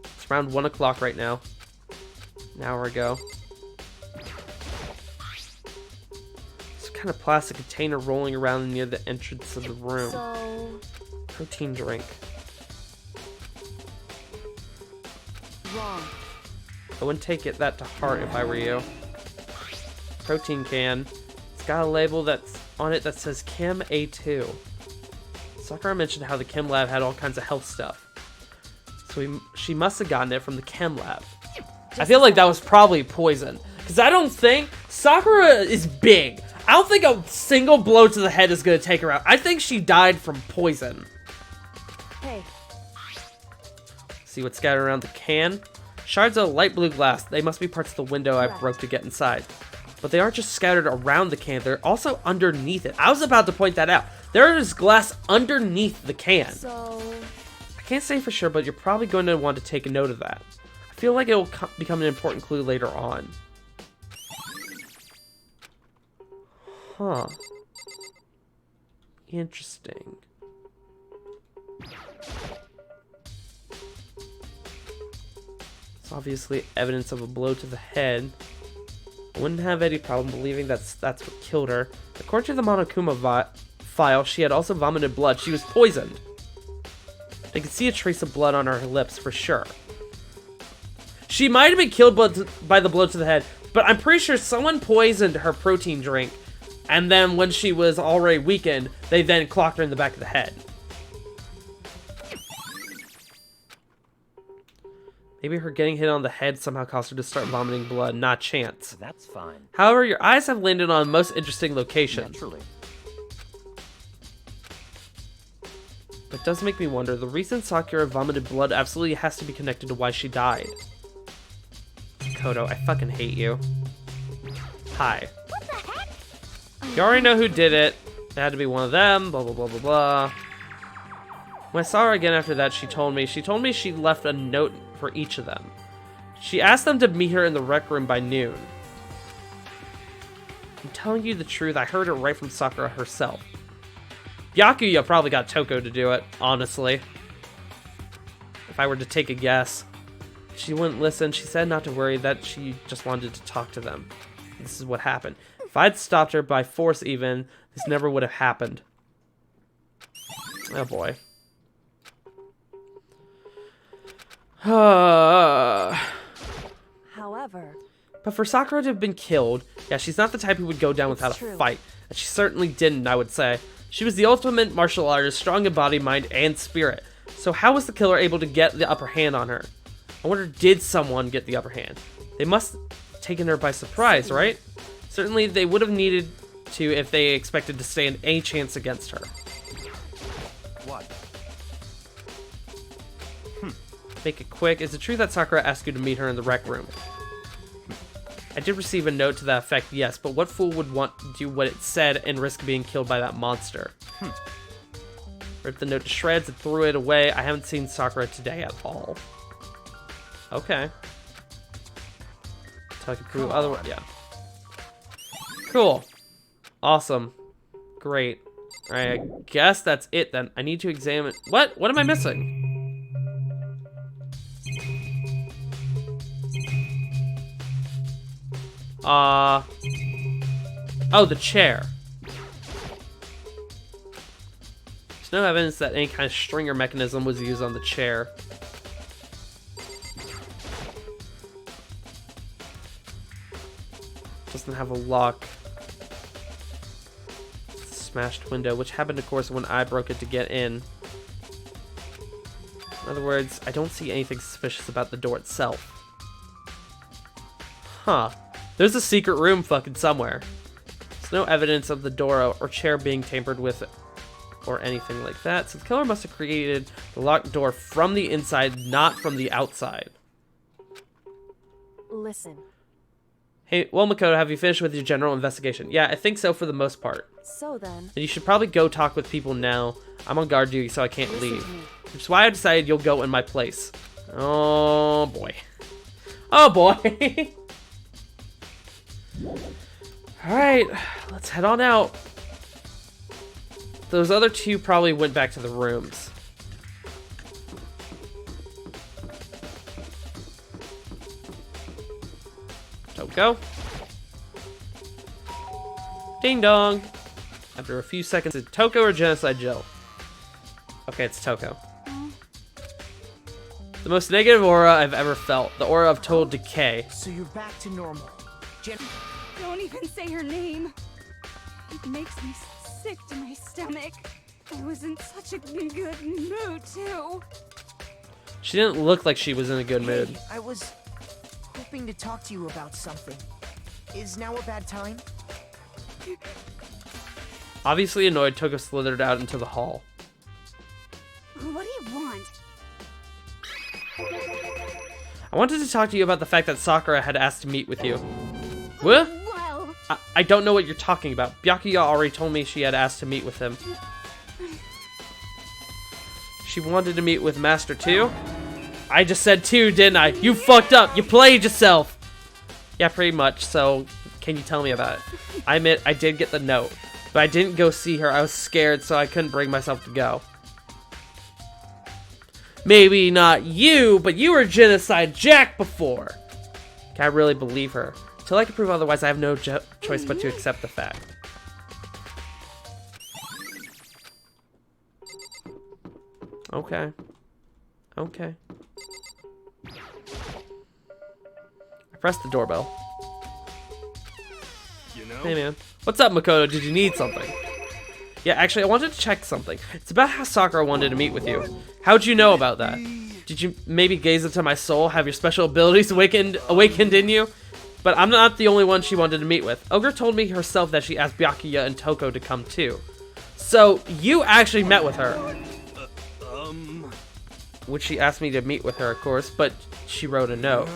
It's around 1 o'clock right now. An hour ago. Some kind of plastic container rolling around near the entrance of the room. So... Protein drink. wrong. I wouldn't take that to heart if I were you. Protein can. It's got a label that's on it that says Chem A2. Sakura mentioned how the chem lab had all kinds of health stuff. So she must have gotten it from the chem lab. I feel like that was probably poison. Because I don't think... Sakura is big. I don't think a single blow to the head is going to take her out. I think she died from poison. Hey, See what's scattered around the can? Shards of light blue glass. They must be parts of the window I Correct. broke to get inside. But they aren't just scattered around the can. They're also underneath it. I was about to point that out. There is glass underneath the can. so... I can't say for sure, but you're probably going to want to take a note of that. I feel like it will become an important clue later on. Huh. Interesting. It's obviously evidence of a blow to the head. I wouldn't have any problem believing that's what killed her. According to the Monokuma file, she had also vomited blood. She was poisoned. I could see a trace of blood on her lips for sure. She might have been killed by the blow to the head, but I'm pretty sure someone poisoned her protein drink, and then when she was already weakened, they then clocked her in the back of the head. Maybe her getting hit on the head somehow caused her to start vomiting blood. Not chance. That's fine. However, your eyes have landed on most interesting locations. Naturally. But it does make me wonder, the reason Sakura vomited blood absolutely has to be connected to why she died. Kodo, I fucking hate you. Hi. What the heck? You already know who did it. It had to be one of them, blah, blah, blah, blah, blah. When I saw her again after that, she told me she left a note for each of them. She asked them to meet her in the rec room by noon. I'm telling you the truth, I heard it right from Sakura herself. Byakuya probably got Toko to do it, honestly. If I were to take a guess. She wouldn't listen. She said not to worry, that she just wanted to talk to them. This is what happened. If I'd stopped her by force even, this never would have happened. Oh boy. However, But for Sakura to have been killed, yeah, she's not the type who would go down without a fight. And she certainly didn't, I would say. She was the ultimate martial artist, strong in body, mind, and spirit. So how was the killer able to get the upper hand on her? I wonder, did someone get the upper hand? They must have taken her by surprise, right? Certainly they would have needed to if they expected to stand any chance against her. What? Make it quick. Is it true that Sakura asked you to meet her in the rec room? I did receive a note to that effect, yes, but what fool would want to do what it said and risk being killed by that monster? Ripped the note to shreds and threw it away. I haven't seen Sakura today at all. Okay. So I can prove otherwise. Yeah. Cool. Awesome. Great. Alright, I guess that's it then. I need to examine... What? What am I missing? Oh, the chair. There's no evidence that any kind of stringer mechanism was used on the chair. Doesn't have a lock. Smashed window, which happened, of course, when I broke it to get in. In other words, I don't see anything suspicious about the door itself. Huh. There's a secret room fucking somewhere. There's no evidence of the door or chair being tampered with or anything like that, so the killer must have created the locked door from the inside, not from the outside. listen. Hey, well, Makoto, have you finished with your general investigation? Yeah, I think so for the most part. So then, And you should probably go talk with people now. I'm on guard duty, so I can't listen leave. to me. Which is why I decided you'll go in my place. Oh, boy. Oh, boy. Alright, let's head on out. Those other two probably went back to the rooms. Toko. Ding dong. After a few seconds, is it Toko or Genocide Jill? Okay, it's Toko. The most negative aura I've ever felt. The aura of total decay. So you're back to normal. Don't even say her name. It makes me sick to my stomach. I was in such a good mood, too. She didn't look like she was in a good mood. Hey, I was hoping to talk to you about something. Is now a bad time? Obviously annoyed, Toko slithered out into the hall. What do you want? I wanted to talk to you about the fact that Sakura had asked to meet with you. What? Well, I don't know what you're talking about. Byakuya already told me she had asked to meet with him. She wanted to meet with Master 2? I just said 2, didn't I? You fucked up. You played yourself. Yeah, pretty much. So, can you tell me about it? I admit, I did get the note. But I didn't go see her. I was scared, so I couldn't bring myself to go. Maybe not you, but you were Genocide Jack before. Can I really believe her? Till I can prove otherwise, I have no choice but to accept the fact. Okay. Okay. I pressed the doorbell. You know? Hey, man. What's up, Makoto? Did you need something? Yeah, actually, I wanted to check something. It's about how Sakura wanted to meet with you. How'd you know about that? Did you maybe gaze into my soul? Have your special abilities awakened in you? But I'm not the only one she wanted to meet with. Ogre told me herself that she asked Byakuya and Toko to come too. So, you actually met with her. Which she asked me to meet with her, of course, but she wrote a note.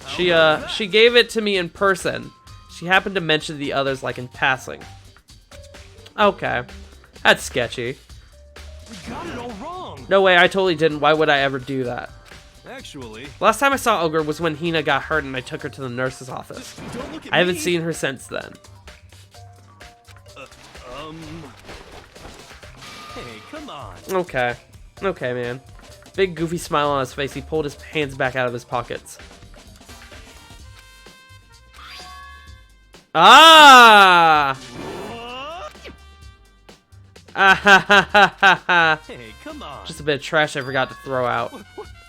She gave it to me in person. She happened to mention the others like in passing. Okay. That's sketchy. We got it all wrong. No way, I totally didn't. Why would I ever do that? Actually, Last time I saw Ogre was when Hina got hurt and I took her to the nurse's office. don't look at I haven't me. seen her since then. Hey, come on. Okay. Okay, man. Big goofy smile on his face, he pulled his hands back out of his pockets. Ah! Ah ha ha ha ha ha. Hey, come on. Just a bit of trash I forgot to throw out.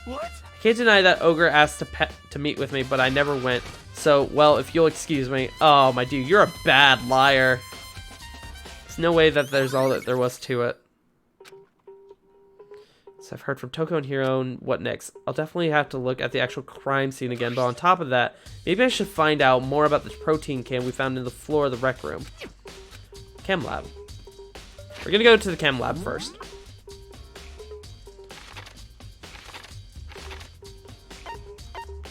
What? I can't deny that Ogre asked to meet with me, but I never went. So, well, if you'll excuse me. Oh, my dude, you're a bad liar. There's no way that there's all that there was to it. So I've heard from Toko and Hiro, and what next? I'll definitely have to look at the actual crime scene again, but on top of that, maybe I should find out more about the protein can we found in the floor of the rec room. Chem lab. We're gonna go to the chem lab first.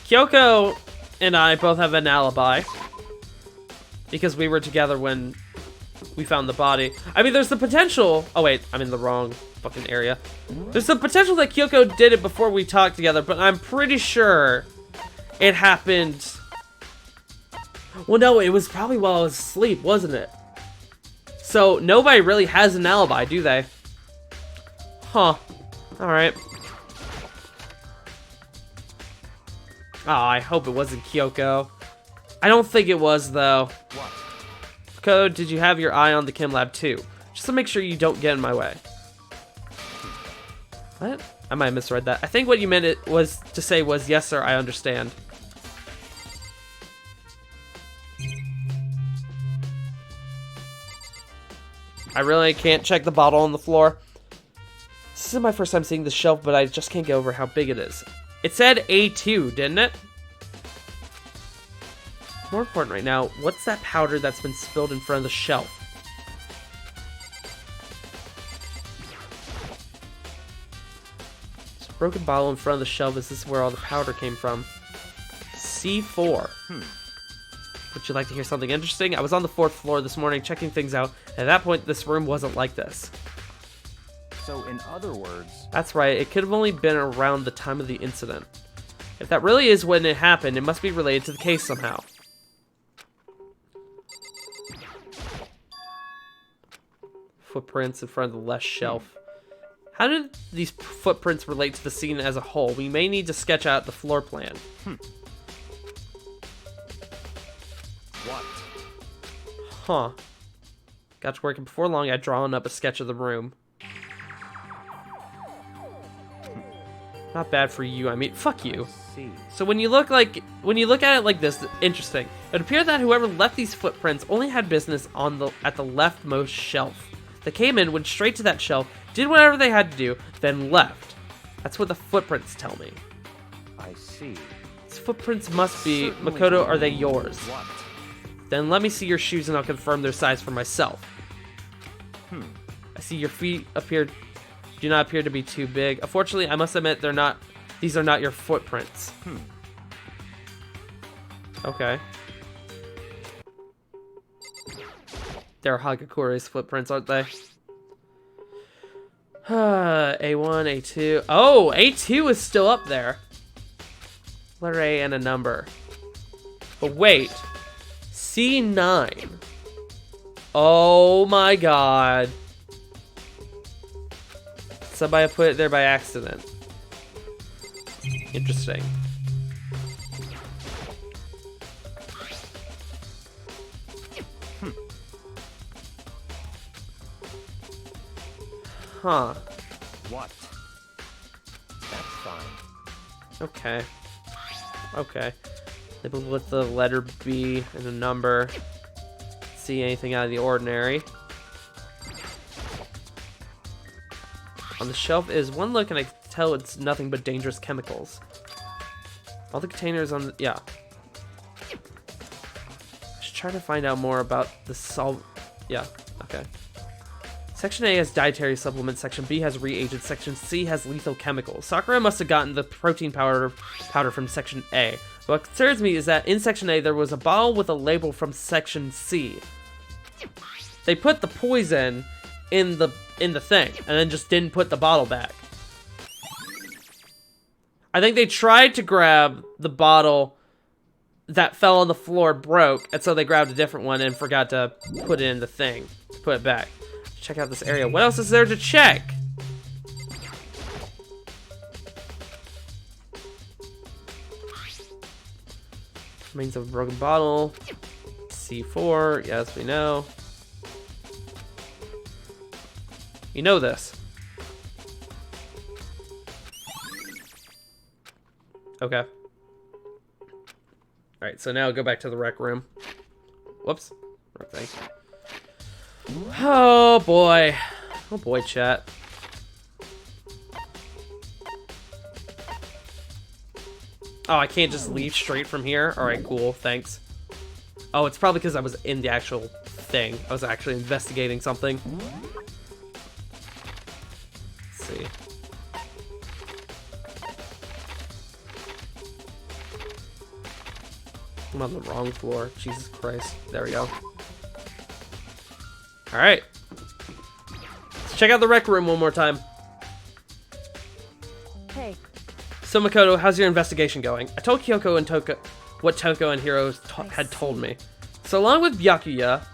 Kyoko and I both have an alibi because we were together when we found the body. I mean, there's the potential. Oh wait, I'm in the wrong fucking area. There's the potential that Kyoko did it before we talked together, but I'm pretty sure it happened. Well, no, it was probably while I was asleep, wasn't it? So nobody really has an alibi, do they? Huh. All right. Oh, I hope it wasn't Kyoko. I don't think it was, though. What? Code, did you have your eye on the chem lab, too? Just to make sure you don't get in my way. What? I might have misread that. I think what you meant it was to say was, yes, sir, I understand. I really can't check the bottle on the floor. This is my first time seeing this shelf, but I just can't get over how big it is. It said A2, didn't it? More important right now, what's that powder that's been spilled in front of the shelf? This broken bottle in front of the shelf, is this where all the powder came from? C4. Would you like to hear something interesting? I was on the 4th floor this morning checking things out, and at that point this room wasn't like this. So, in other words... That's right, it could have only been around the time of the incident. If that really is when it happened, it must be related to the case somehow. Footprints in front of the left shelf. How did these footprints relate to the scene as a whole? We may need to sketch out the floor plan. What? Huh. Got to working before long, I'd drawn up a sketch of the room. Not bad for you, I mean, fuck you. See. So when you look at it like this, interesting. It appeared that whoever left these footprints only had business at the leftmost shelf. They came in, went straight to that shelf, did whatever they had to do, then left. That's what the footprints tell me. I see. These footprints must be Certainly Makoto. Are they yours? What? Then let me see your shoes and I'll confirm their size for myself. I see your feet do not appear to be too big. Unfortunately, I must admit these are not your footprints. Okay. They're Hagakure's footprints, aren't they? A1, A2. Oh, A2 is still up there. Letter A and a number. But wait. C9. Oh my god. Somebody put it there by accident. Interesting. Huh. What? That's fine. Okay. Okay. Labeled with the letter B and a number. See anything out of the ordinary. On the shelf is one look and I can tell it's nothing but dangerous chemicals. All the containers on the... Yeah. I should try to find out more about the Yeah, okay. Section A has dietary supplements, Section B has reagents, Section C has lethal chemicals. Sakura must have gotten the protein powder from Section A. What concerns me is that in Section A there was a bottle with a label from Section C. They put the poison in the thing, and then just didn't put the bottle back. I think they tried to grab the bottle that fell on the floor, broke, and so they grabbed a different one and forgot to put it in the thing. Put it back. Check out this area. What else is there to check? Remains of a broken bottle. C4. Yes, we know. You know this. Okay. Alright, so now go back to the rec room. Whoops. Wrong thing. Oh boy. Oh boy, chat. Oh, I can't just leave straight from here? Alright, cool. Thanks. Oh, it's probably because I was in the actual thing. I was actually investigating something. Let's see. I'm on the wrong floor. Jesus Christ. There we go. Alright. Let's check out the rec room one more time. Hey. So Makoto, how's your investigation going? I told Kyoko and Toko what Toko and Hiro had told me. So along with Byakuya,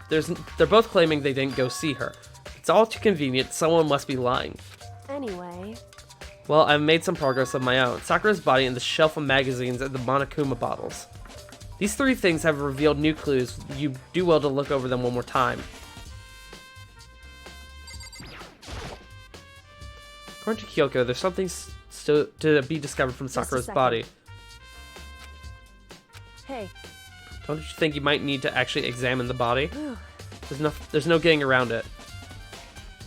they're both claiming they didn't go see her. It's all too convenient. Someone must be lying. Anyway. Well, I've made some progress of my own. Sakura's body and the shelf of magazines and the Monokuma bottles. These three things have revealed new clues. You do well to look over them one more time. According to Kyoko, there's something still to be discovered from Sakura's body. Hey. Don't you think you might need to actually examine the body? There's no getting around it.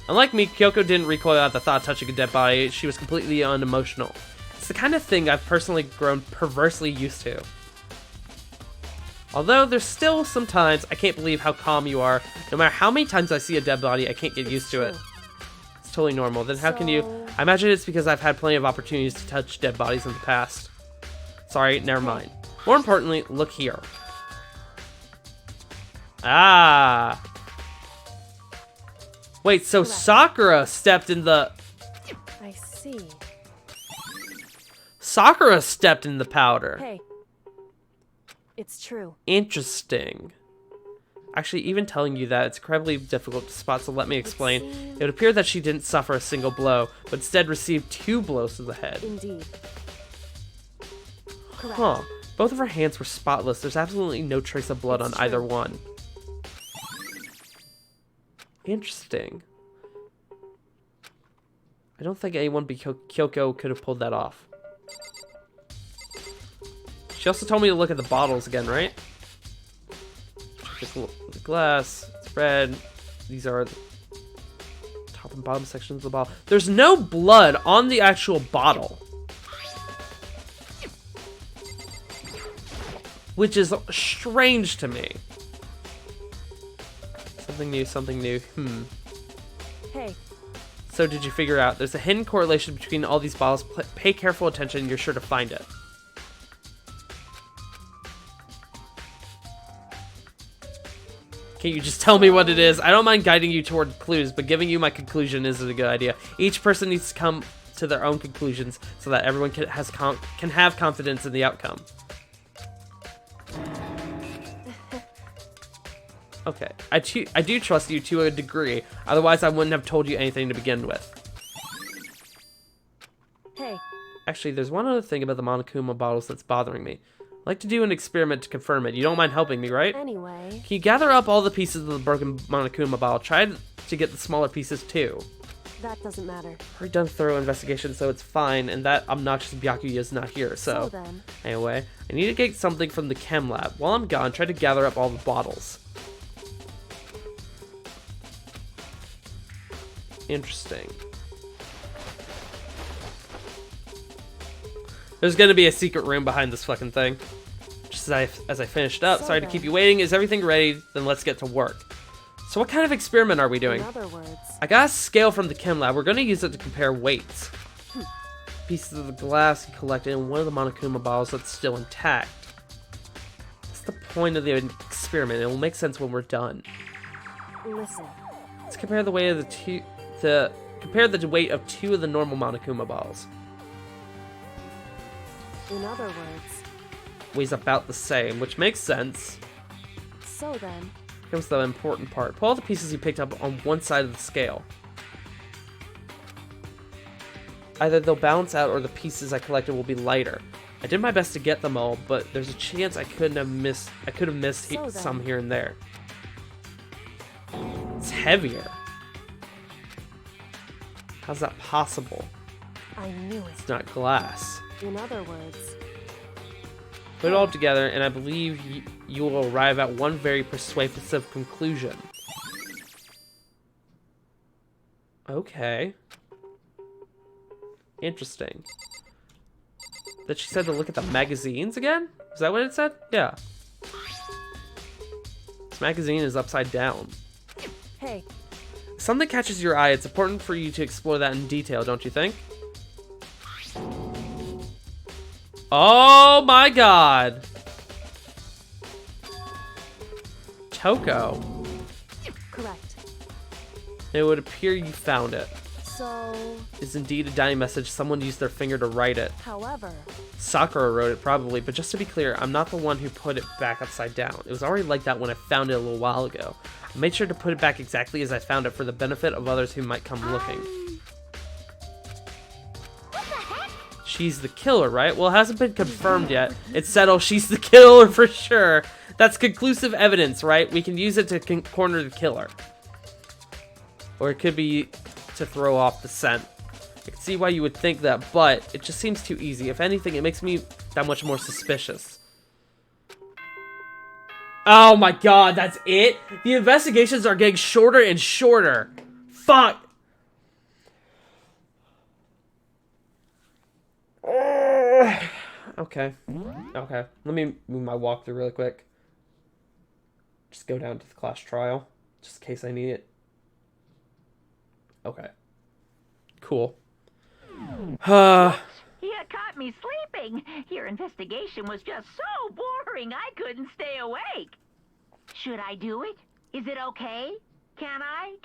Unlike me, Kyoko didn't recoil at the thought of touching a dead body. She was completely unemotional. It's the kind of thing I've personally grown perversely used to. Although there's still some times I can't believe how calm you are. No matter how many times I see a dead body, I can't get used to it. It's totally normal. Then how can you... I imagine it's because I've had plenty of opportunities to touch dead bodies in the past. Sorry, never mind. More importantly, look here. Ah. Wait, so Sakura stepped in the... I see. Sakura stepped in the powder. Hey. It's true. Interesting. Actually, even telling you that, it's incredibly difficult to spot, so let me explain. It would appear that she didn't suffer a single blow, but instead received 2 blows to the head. Indeed. Correct. Huh. Both of her hands were spotless. There's absolutely no trace of blood on either one. Interesting. I don't think anyone but Kyoko could have pulled that off. She also told me to look at the bottles again, right? Check the glass. It's red. These are the top and bottom sections of the bottle. There's no blood on the actual bottle. Which is strange to me. Something new, something new. Hey. So did you figure out there's a hidden correlation between all these bottles? Pay careful attention and you're sure to find it. Can't you just tell me what it is? I don't mind guiding you toward clues, but giving you my conclusion isn't a good idea. Each person needs to come to their own conclusions so that everyone can have confidence in the outcome. Okay, I do trust you to a degree, otherwise I wouldn't have told you anything to begin with. Hey. Actually, there's one other thing about the Monokuma bottles that's bothering me. I'd like to do an experiment to confirm it. You don't mind helping me, right? Anyway. Can you gather up all the pieces of the broken Monokuma bottle? Try to get the smaller pieces too. That doesn't matter. I've already done thorough investigation, so it's fine, and that obnoxious Byakuya is not here, so then. Anyway, I need to get something from the chem lab. While I'm gone, try to gather up all the bottles. Interesting. There's gonna be a secret room behind this fucking thing. Just as I finished up, sorry to keep you waiting. Is everything ready? Then let's get to work. So what kind of experiment are we doing? In other words, I got a scale from the chem lab. We're gonna use it to compare weights. Pieces of the glass collected in one of the Monokuma bottles that's still intact. That's the point of the experiment. It will make sense when we're done. listen. Let's compare the weight of compare the weight of 2 of the normal Monokuma balls. In other words, Weighs about the same, which makes sense. so then, Here comes the important part. Pull all the pieces you picked up on one side of the scale. Either they'll balance out or the pieces I collected will be lighter. I did my best to get them all, but there's a chance I could have missed some here and there. It's heavier. How's that possible? I knew it. It's not glass. In other words, Put it all together, and I believe you will arrive at one very persuasive conclusion. Okay. Interesting. That she said to look at the magazines again? Is that what it said? Yeah. This magazine is upside down. hey, If something catches your eye, it's important for you to explore that in detail, don't you think? Oh my god! Toko. correct. It would appear you found it. So, It's indeed a dying message. Someone used their finger to write it. however, Sakura wrote it, probably, but just to be clear, I'm not the one who put it back upside down. It was already like that when I found it a little while ago. I made sure to put it back exactly as I found it for the benefit of others who might come looking. She's the killer, right? Well, it hasn't been confirmed yet. It's settled. She's the killer for sure. That's conclusive evidence, right? We can use it to corner the killer. Or it could be to throw off the scent. I can see why you would think that, but it just seems too easy. If anything, it makes me that much more suspicious. Oh my god, that's it? The investigations are getting shorter and shorter. Fuck. Okay. Okay. Let me move my walkthrough really quick. Just go down to the class trial, just in case I need it. Okay. Cool. You caught me sleeping. Your investigation was just so boring I couldn't stay awake. Should I do it? Is it okay? Can I?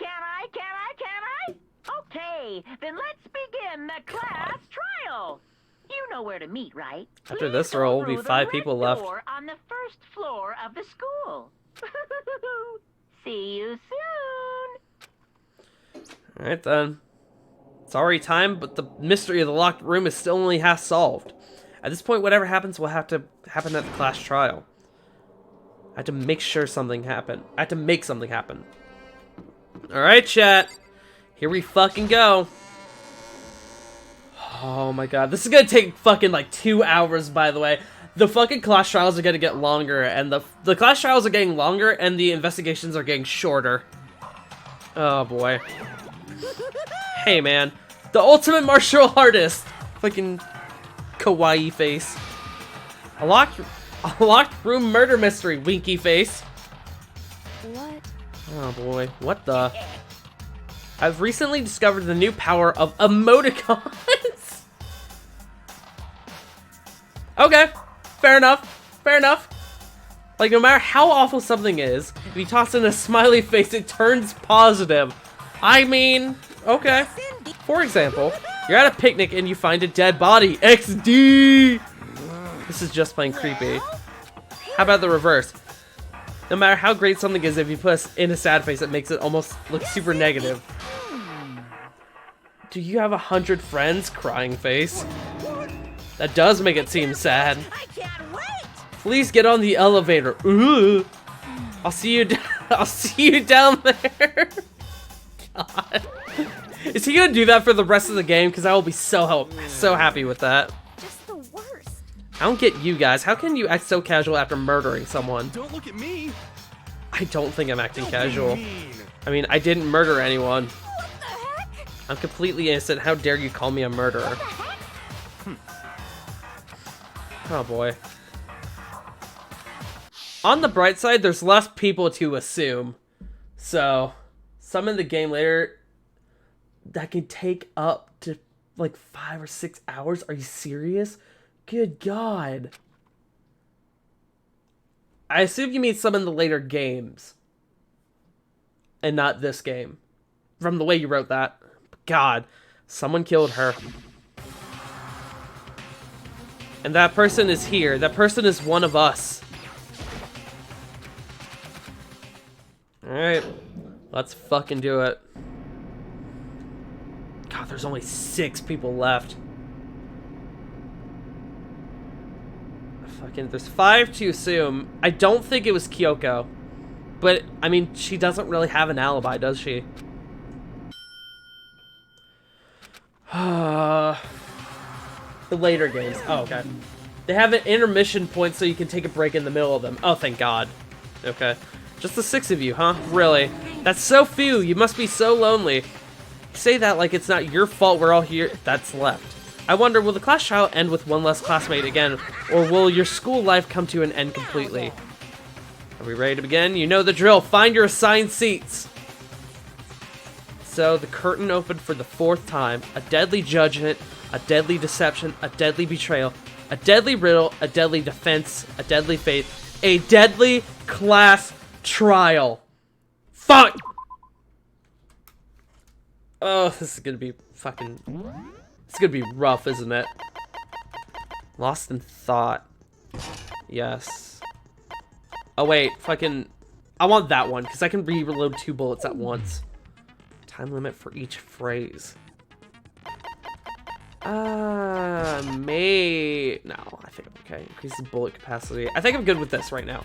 Okay, then let's begin the class trial. You know where to meet, right? After Please this go roll, will be through the 5 people red left. door on the first floor of the school. See you soon. Alright then. It's already time, but the mystery of the locked room is still only half solved. At this point, whatever happens will have to happen at the class trial. I had to make sure something happened. I had to make something happen. Alright, chat. Here we fucking go. Oh my god. This is gonna take fucking like 2 hours, by the way. The fucking class trials are gonna get longer, and the class trials are getting longer, and the investigations are getting shorter. Oh boy. Hey man, the ultimate martial artist. Fucking kawaii face. A locked room murder mystery, winky face. what? Oh boy, what the? I've recently discovered the new power of emoticons. Okay, fair enough, fair enough. Like, no matter how awful something is, if you toss in a smiley face, it turns positive. I mean, okay. For example, you're at a picnic and you find a dead body. XD! This is just plain creepy. How about the reverse? No matter how great something is, if you put in a sad face, it makes it almost look super negative. Do you have 100 friends? Crying face. That does make it seem sad. I can't wait. Please get on the elevator. Ooh. I'll see you down there. God. Is he gonna do that for the rest of the game? Because I will be so happy with that. Just the worst. I don't get you guys. How can you act so casual after murdering someone? Don't look at me. I don't think I'm acting Don't be casual. mean. I mean, I didn't murder anyone. What the heck? I'm completely innocent. How dare you call me a murderer? Oh boy. On the bright side, there's less people to assume. So, some in the game later that can take up to like 5 or 6 hours. Are you serious? Good God. I assume you mean some in the later games. And not this game. From the way you wrote that. God, someone killed her. And that person is here. That person is one of us. Alright. Let's fucking do it. God, there's only 6 people left. Fucking, there's 5 to assume. I don't think it was Kyoko. But, I mean, she doesn't really have an alibi, does she? The later games. Oh, okay. They have an intermission point so you can take a break in the middle of them. Oh, thank God. Okay. Just the 6 of you, huh? Really? That's so few. You must be so lonely. Say that like it's not your fault we're all here that's left. I wonder, will the class trial end with one less classmate again, or will your school life come to an end completely? Are we ready to begin? You know the drill. Find your assigned seats. So, the curtain opened for the 4th time. A deadly judgment, a deadly deception, a deadly betrayal, a deadly riddle, a deadly defense, a deadly faith, a deadly class trial. Fuck! Oh, this is gonna be fucking... It's gonna be rough, isn't it? Lost in thought. Yes. Oh wait, fucking... I want that one, because I can reload 2 bullets at once. Time limit for each phrase. No, I think I'm okay. Increases bullet capacity. I think I'm good with this right now.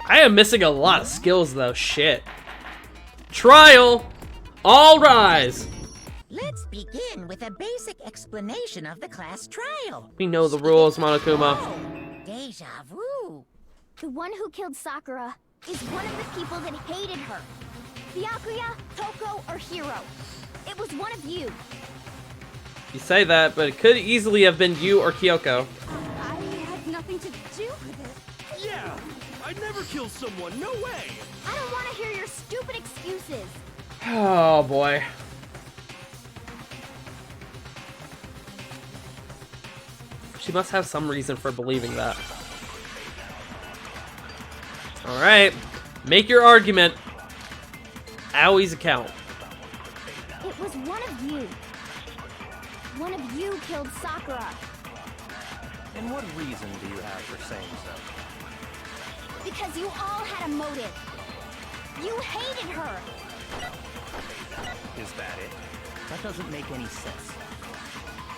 I am missing a lot of skills, though. Shit. Trial! All rise! Let's begin with a basic explanation of the class trial. We know the rules, Monokuma. Deja vu. The one who killed Sakura is one of the people that hated her. Byakuya, Toko, or Hiro. It was one of you. You say that, but it could easily have been you or Kyoko. I had nothing to do with it. Yeah! I'd never kill someone, no way! I don't want to hear your stupid excuses. Oh, boy. She must have some reason for believing that. Alright. Make your argument. Aoi's account. It was one of you. One of you killed Sakura. And what reason do you have for saying so? Because you all had a motive. You hated her. Is that it? That doesn't make any sense.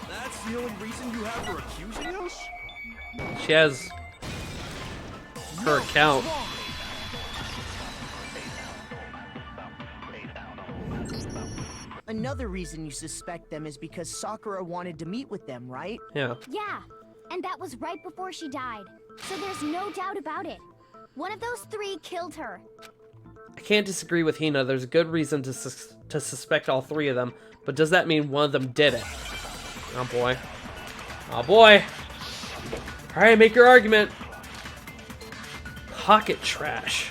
That's the only reason you have for accusing us? She has her account. Another reason you suspect them is because Sakura wanted to meet with them, right? Yeah. Yeah, and that was right before she died. So there's no doubt about it. One of those 3 killed her. I can't disagree with Hina. There's a good reason to suspect all 3 of them, but does that mean one of them did it? Oh boy. Oh boy. Alright, make your argument. Pocket trash.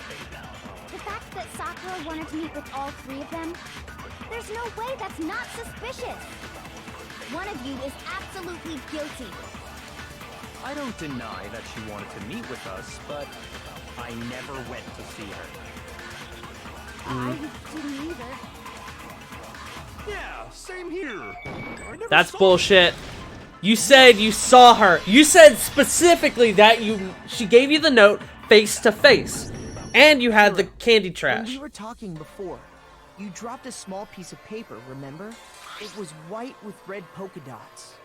The fact that Sakura wanted to meet with all 3 of them, there's no way that's not suspicious. One of you is absolutely guilty. I don't deny that she wanted to meet with us, but I never went to see her. I didn't either. Yeah, same here. I never That's saw bullshit. You said you saw her. You said specifically that she gave you the note face to face. And you had the candy When trash. we were talking before, you dropped a small piece of paper, remember? It was white with red polka dots.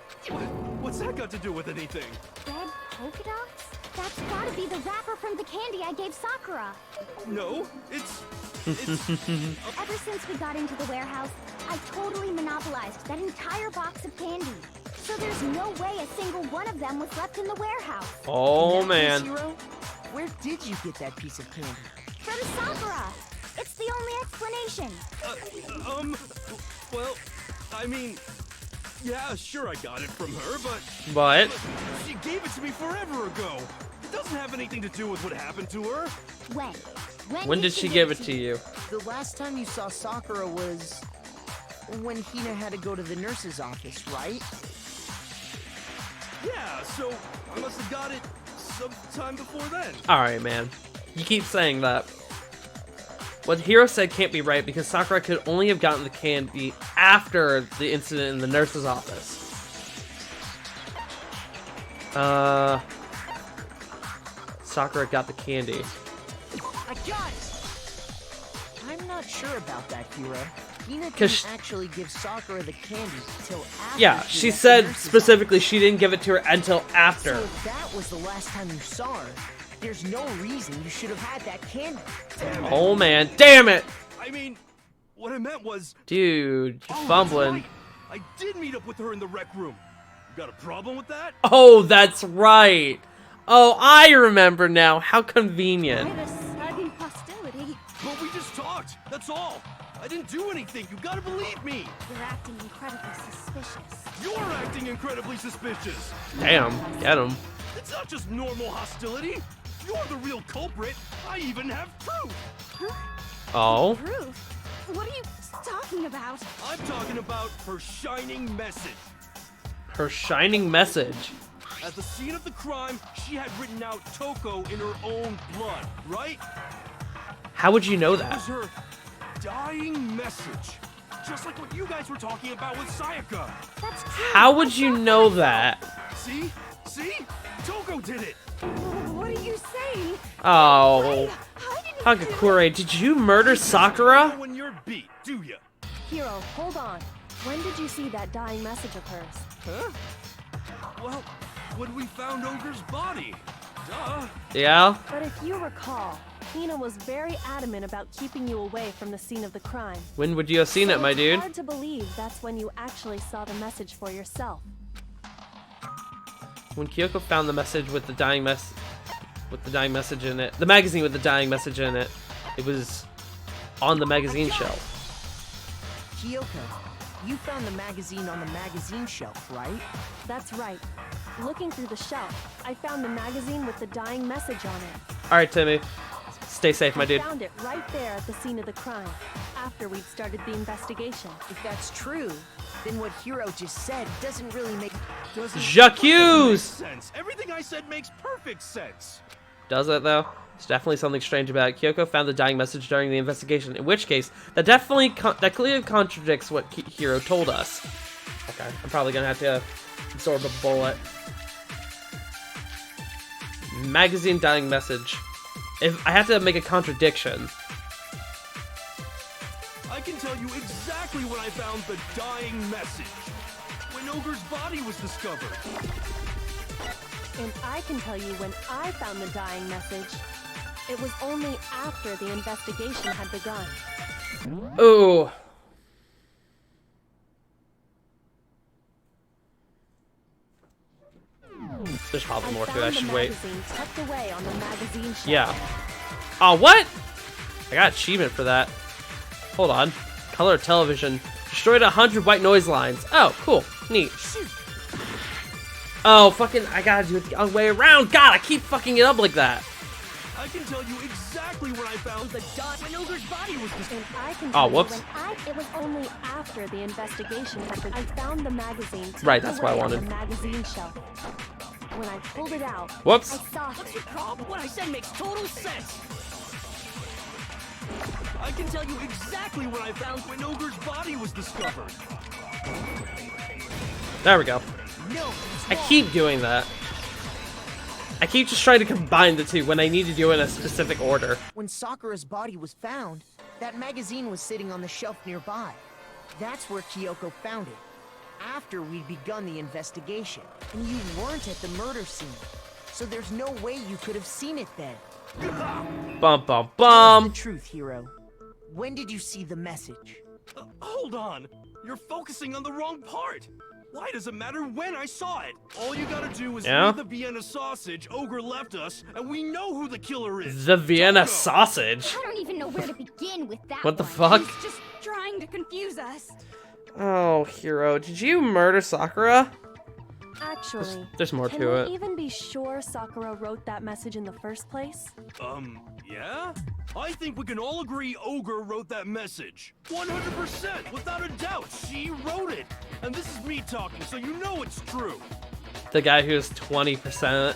What's that got to do with anything? Red polka dots? That's gotta be the wrapper from the candy I gave Sakura. No, it's... Ever since we got into the warehouse, I totally monopolized that entire box of candy. So there's no way a single one of them was left in the warehouse. Oh, In that case, man. Hiro, where did you get that piece of candy? From Sakura. It's the only explanation. well, I mean... Yeah, sure, I got it from her, but But she gave it to me forever ago. It doesn't have anything to do with what happened to her. when did she give it to you? The last time you saw Sakura was when Hina had to go to the nurse's office, right? Yeah, so I must have got it sometime before then. Alright, man. You keep saying that. What Hiro said can't be right because Sakura could only have gotten the candy after the incident in the nurse's office. Sakura got the candy. I got it! I'm not sure about that, Hiro. Hina 'Cause didn't actually give Sakura the candy till after. Yeah, she she left the said nurse's specifically she didn't give it to her until after. So if that was the last time you saw her, there's no reason you should have had that candy. Oh man, damn it! I mean, what I meant was... Dude, you're Oh, fumbling. that's right. I did meet up with her in the rec room. You got a problem with that? Oh, that's right. Oh, I remember now. How convenient. Quite a sudden hostility. But we just talked, that's all. I didn't do anything, you gotta believe me. You're acting incredibly suspicious. You're acting incredibly suspicious. Damn, get him. It's not just normal hostility. You're the real culprit. I even have proof. Oh, Proof? What are you talking about? I'm talking about her shining message. her shining message. At the scene of the crime, she had written out Toko in her own blood, right? How would you know That was that? her dying message. Just like what you guys were talking about with Sayaka. That's true. How would you know that? See? See? Toko did it. What are you saying? Oh, I didn't do Hagakure, did you murder Sakura? When you're beat, do ya? Hiro, hold on. When did you see that dying message of hers? Huh? Well, when we found Ogre's body. Duh. Yeah? But if you recall, Hina was very adamant about keeping you away from the scene of the crime. When would you have seen So it, my it's dude? hard to believe that's when you actually saw the message for yourself. When Kyoko found the message with the dying message in it, the magazine with the dying message in it, it was on the magazine shelf. Kyoko, you found the magazine on the magazine shelf, right? That's right. Looking through the shelf, I found the magazine with the dying message on it. All right, Timmy, stay safe, my I dude. found it right there at the scene of the crime, after we'd started the investigation. If that's true, then what Hiro just said doesn't really make... J'accuse! Sense. Everything I said makes perfect sense. Does it though? There's definitely something strange about it. Kyoko found the dying message during the investigation, in which case, that clearly contradicts what Hiro told us. Okay, I'm probably gonna have to absorb a bullet. Magazine dying message. If I have to make a contradiction. I can tell you exactly when I found the dying message. When Ogre's body was discovered. And I can tell you when I found the dying message. It was only after the investigation had begun. Ooh. There's probably more to it. I should wait. Magazine tucked away on the magazine shelf. Yeah. Oh, what? I got achievement for that. Hold on. Color television. Destroyed 100 white noise lines. Oh, cool. Neat. Oh, fucking, I gotta do it the other way around. God, I keep fucking it up like that. I can tell you exactly when I found the when Ogre's body was discovered. And I can Oh, tell you whoops. when it was only after the investigation had begun. I found the magazine tucked Right, that's what I away on wanted. the magazine shelf. When I pulled it out, Whoops. I saw it. What I said makes total sense. I can tell you exactly when I found when Ogre's body was discovered. There we go. No, I keep doing that. I keep just trying to combine the two when I need to do it in a specific order. when Sakura's body was found, that magazine was sitting on the shelf nearby. That's where Kyoko found it. After we'd begun the investigation, and you weren't at the murder scene. So there's no way you could have seen it then. Bum, bum, The bum. truth, Hiro. When did you see the message? Hold on. You're focusing on the wrong part. Why does it matter when I saw it? All you gotta do is Yeah? read the Vienna sausage Ogre left us, and we know who the killer is. The Vienna Toko. sausage. I don't even know where to begin with that What the one. fuck? He's just trying to confuse us. Oh, Hiro, did you murder Sakura? Actually, There's more can to we it. even be sure Sakura wrote that message in the first place? Yeah? I think we can all agree Ogre wrote that message. 100%, without a doubt, she wrote it. And this is me talking, so you know it's true. The guy who's 20%,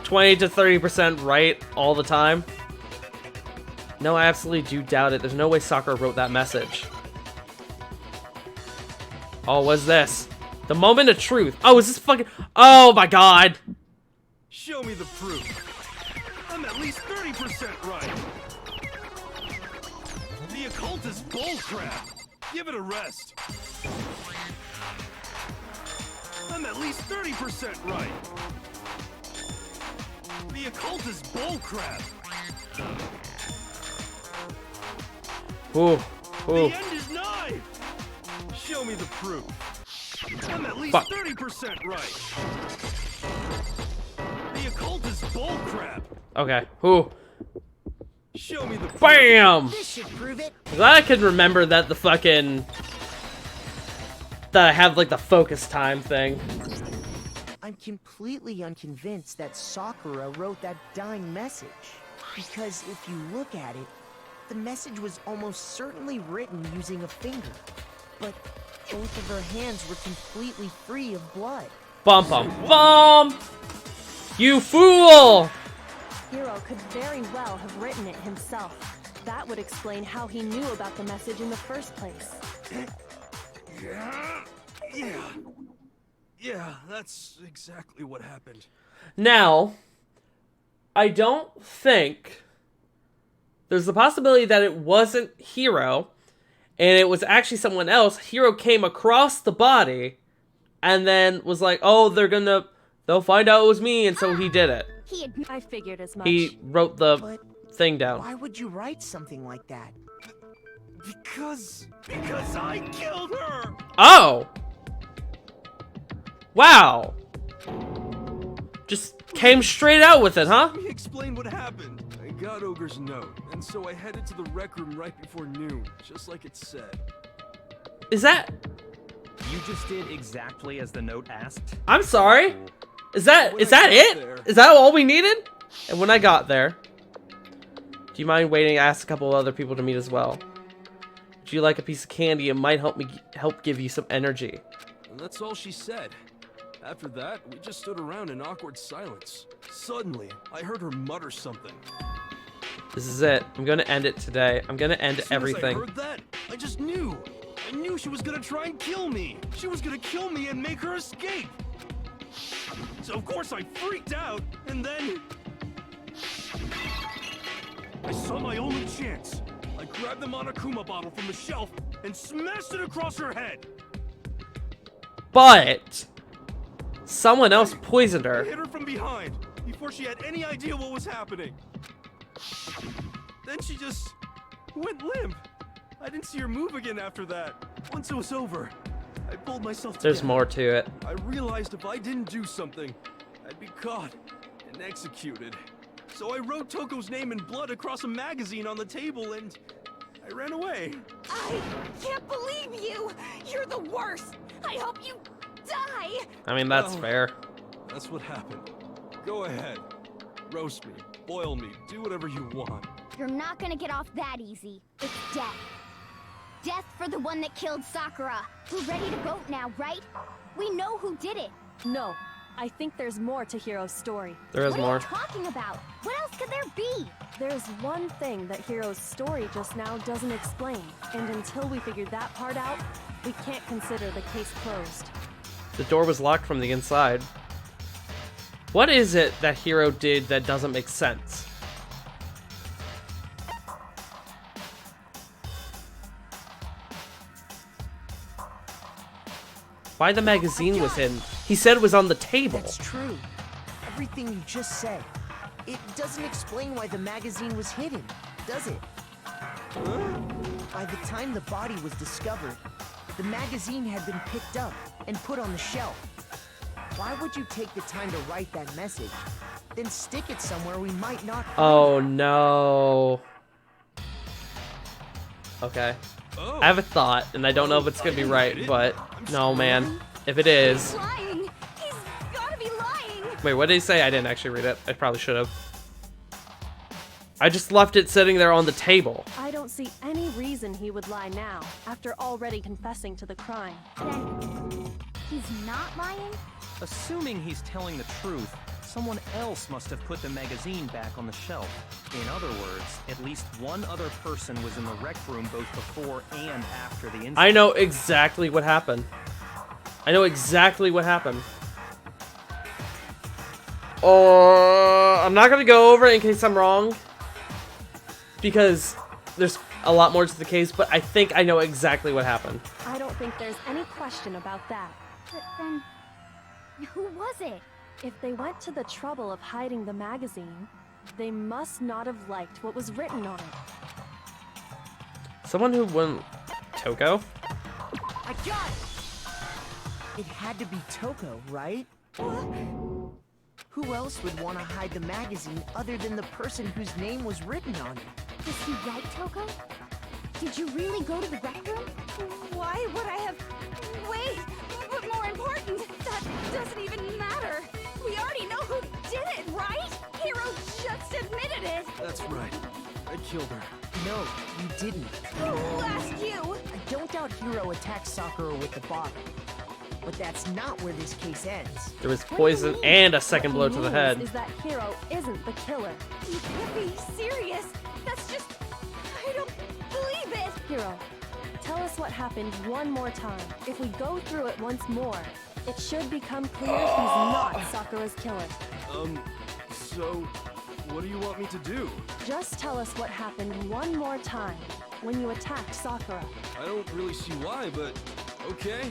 20 to 30% right all the time? No, I absolutely do doubt it. There's no way Sakura wrote that message. Oh, what's this? The moment of truth. Oh, is this fucking... Oh my god! Show me the proof. I'm at least 30% right. The occult is bullcrap. Give it a rest. I'm at least 30% right. The occult is bullcrap. Ooh, The ooh. end is nigh. Show me the proof. I'm at least Fuck. 30% right. The occult is bullcrap. Okay, ooh. Show me the proof. BAM! This should prove it. I'm glad I could remember that the fucking... That I have, like, the focus time thing. I'm completely unconvinced that Sakura wrote that dying message. Because if you look at it, the message was almost certainly written using a finger. But both of her hands were completely free of blood. Bum bum bum! You fool! Hiro could very well have written it himself. That would explain how he knew about the message in the first place. Yeah, that's exactly what happened. Now, I don't think... There's the possibility that it wasn't Hiro, and it was actually someone else. Hiro came across the body, and then was like, oh, they'll find out it was me, and so he did it. I figured as much. He wrote the But thing down. why would you write something like that? Because I killed her! Oh! Wow. Just came straight out with it, huh? Let me explain what happened. I got Ogre's note, and so I headed to the rec room right before noon, just like it said. Is that... You just did exactly as the note asked. I'm sorry? Is that When I it? got there- Is that all we needed? And when I got there... Do you mind waiting to ask a couple other people to meet as well? Would you like a piece of candy? It might help give you some energy. And that's all she said. After that, we just stood around in awkward silence. Suddenly, I heard her mutter something. This is it. I'm gonna end it today. I'm gonna end As soon everything. As I heard that, I just knew. I knew she was gonna try and kill me. She was gonna kill me and make her escape. So of course I freaked out, and then... I saw my only chance. I grabbed the Monokuma bottle from the shelf and smashed it across her head. But... someone else poisoned I her. hit her from behind, before she had any idea what was happening. Then she just went limp. I didn't see her move again after that. Once it was over, I pulled myself together. There's more to it. I realized if I didn't do something, I'd be caught and executed. So I wrote Toko's name in blood across a magazine on the table and I ran away. I can't believe you! You're the worst! I hope you die! I mean, that's Well, fair. That's what happened. Go ahead. Roast me, boil me, do whatever you want. You're not gonna get off that easy. It's death. Death for the one that killed Sakura. We're ready to vote now, right? We know who did it. No, I think there's more to Hiro's story. There is What are more. you talking about? What else could there be? There's one thing that Hiro's story just now doesn't explain, and until we figure that part out, we can't consider the case closed. The door was locked from the inside. What is it that Hiro did that doesn't make sense? Why the magazine was hidden? He said it was on the table. That's true. Everything you just said. It doesn't explain why the magazine was hidden, does it? By the time the body was discovered, the magazine had been picked up and put on the shelf. Why would you take the time to write that message, then stick it somewhere we might not find Oh it? no. Okay. I have a thought, and I don't know if it's gonna be right, but no, man. If it is, He's lying. He's gotta be lying. wait, what did he say? I didn't actually read it. I probably should have. I just left it sitting there on the table. I don't see any reason he would lie now, after already confessing to the crime. Then he's not lying? Assuming he's telling the truth, someone else must have put the magazine back on the shelf. In other words, at least one other person was in the rec room both before and after the incident. I know exactly what happened. I know exactly what happened. I'm not gonna go over it in case I'm wrong, because there's a lot more to the case, but I think I know exactly what happened. I don't think there's any question about that. But then, who was it? If they went to the trouble of hiding the magazine, they must not have liked what was written on it. Someone who wouldn't... Toko? I got it! It had to be Toko, right? Who else would want to hide the magazine other than the person whose name was written on it? Was he right, Toko? Did you really go to the rec room? Why would I have... Wait! But more important, that doesn't even matter. We already know who did it, right? Hiro just admitted it. That's right. I killed her. No, you didn't. Who asked you? I don't doubt Hiro attacked Sakura with the bottle. But that's not where this case ends. There was poison and a second blow to the head. Is that Hiro isn't the killer. You can't be serious. That's just... I don't believe it. Hiro, tell us what happened one more time. If we go through it once more, it should become clear he's not Sakura's killer. So, what do you want me to do? Just tell us what happened one more time when you attacked Sakura. I don't really see why, but okay.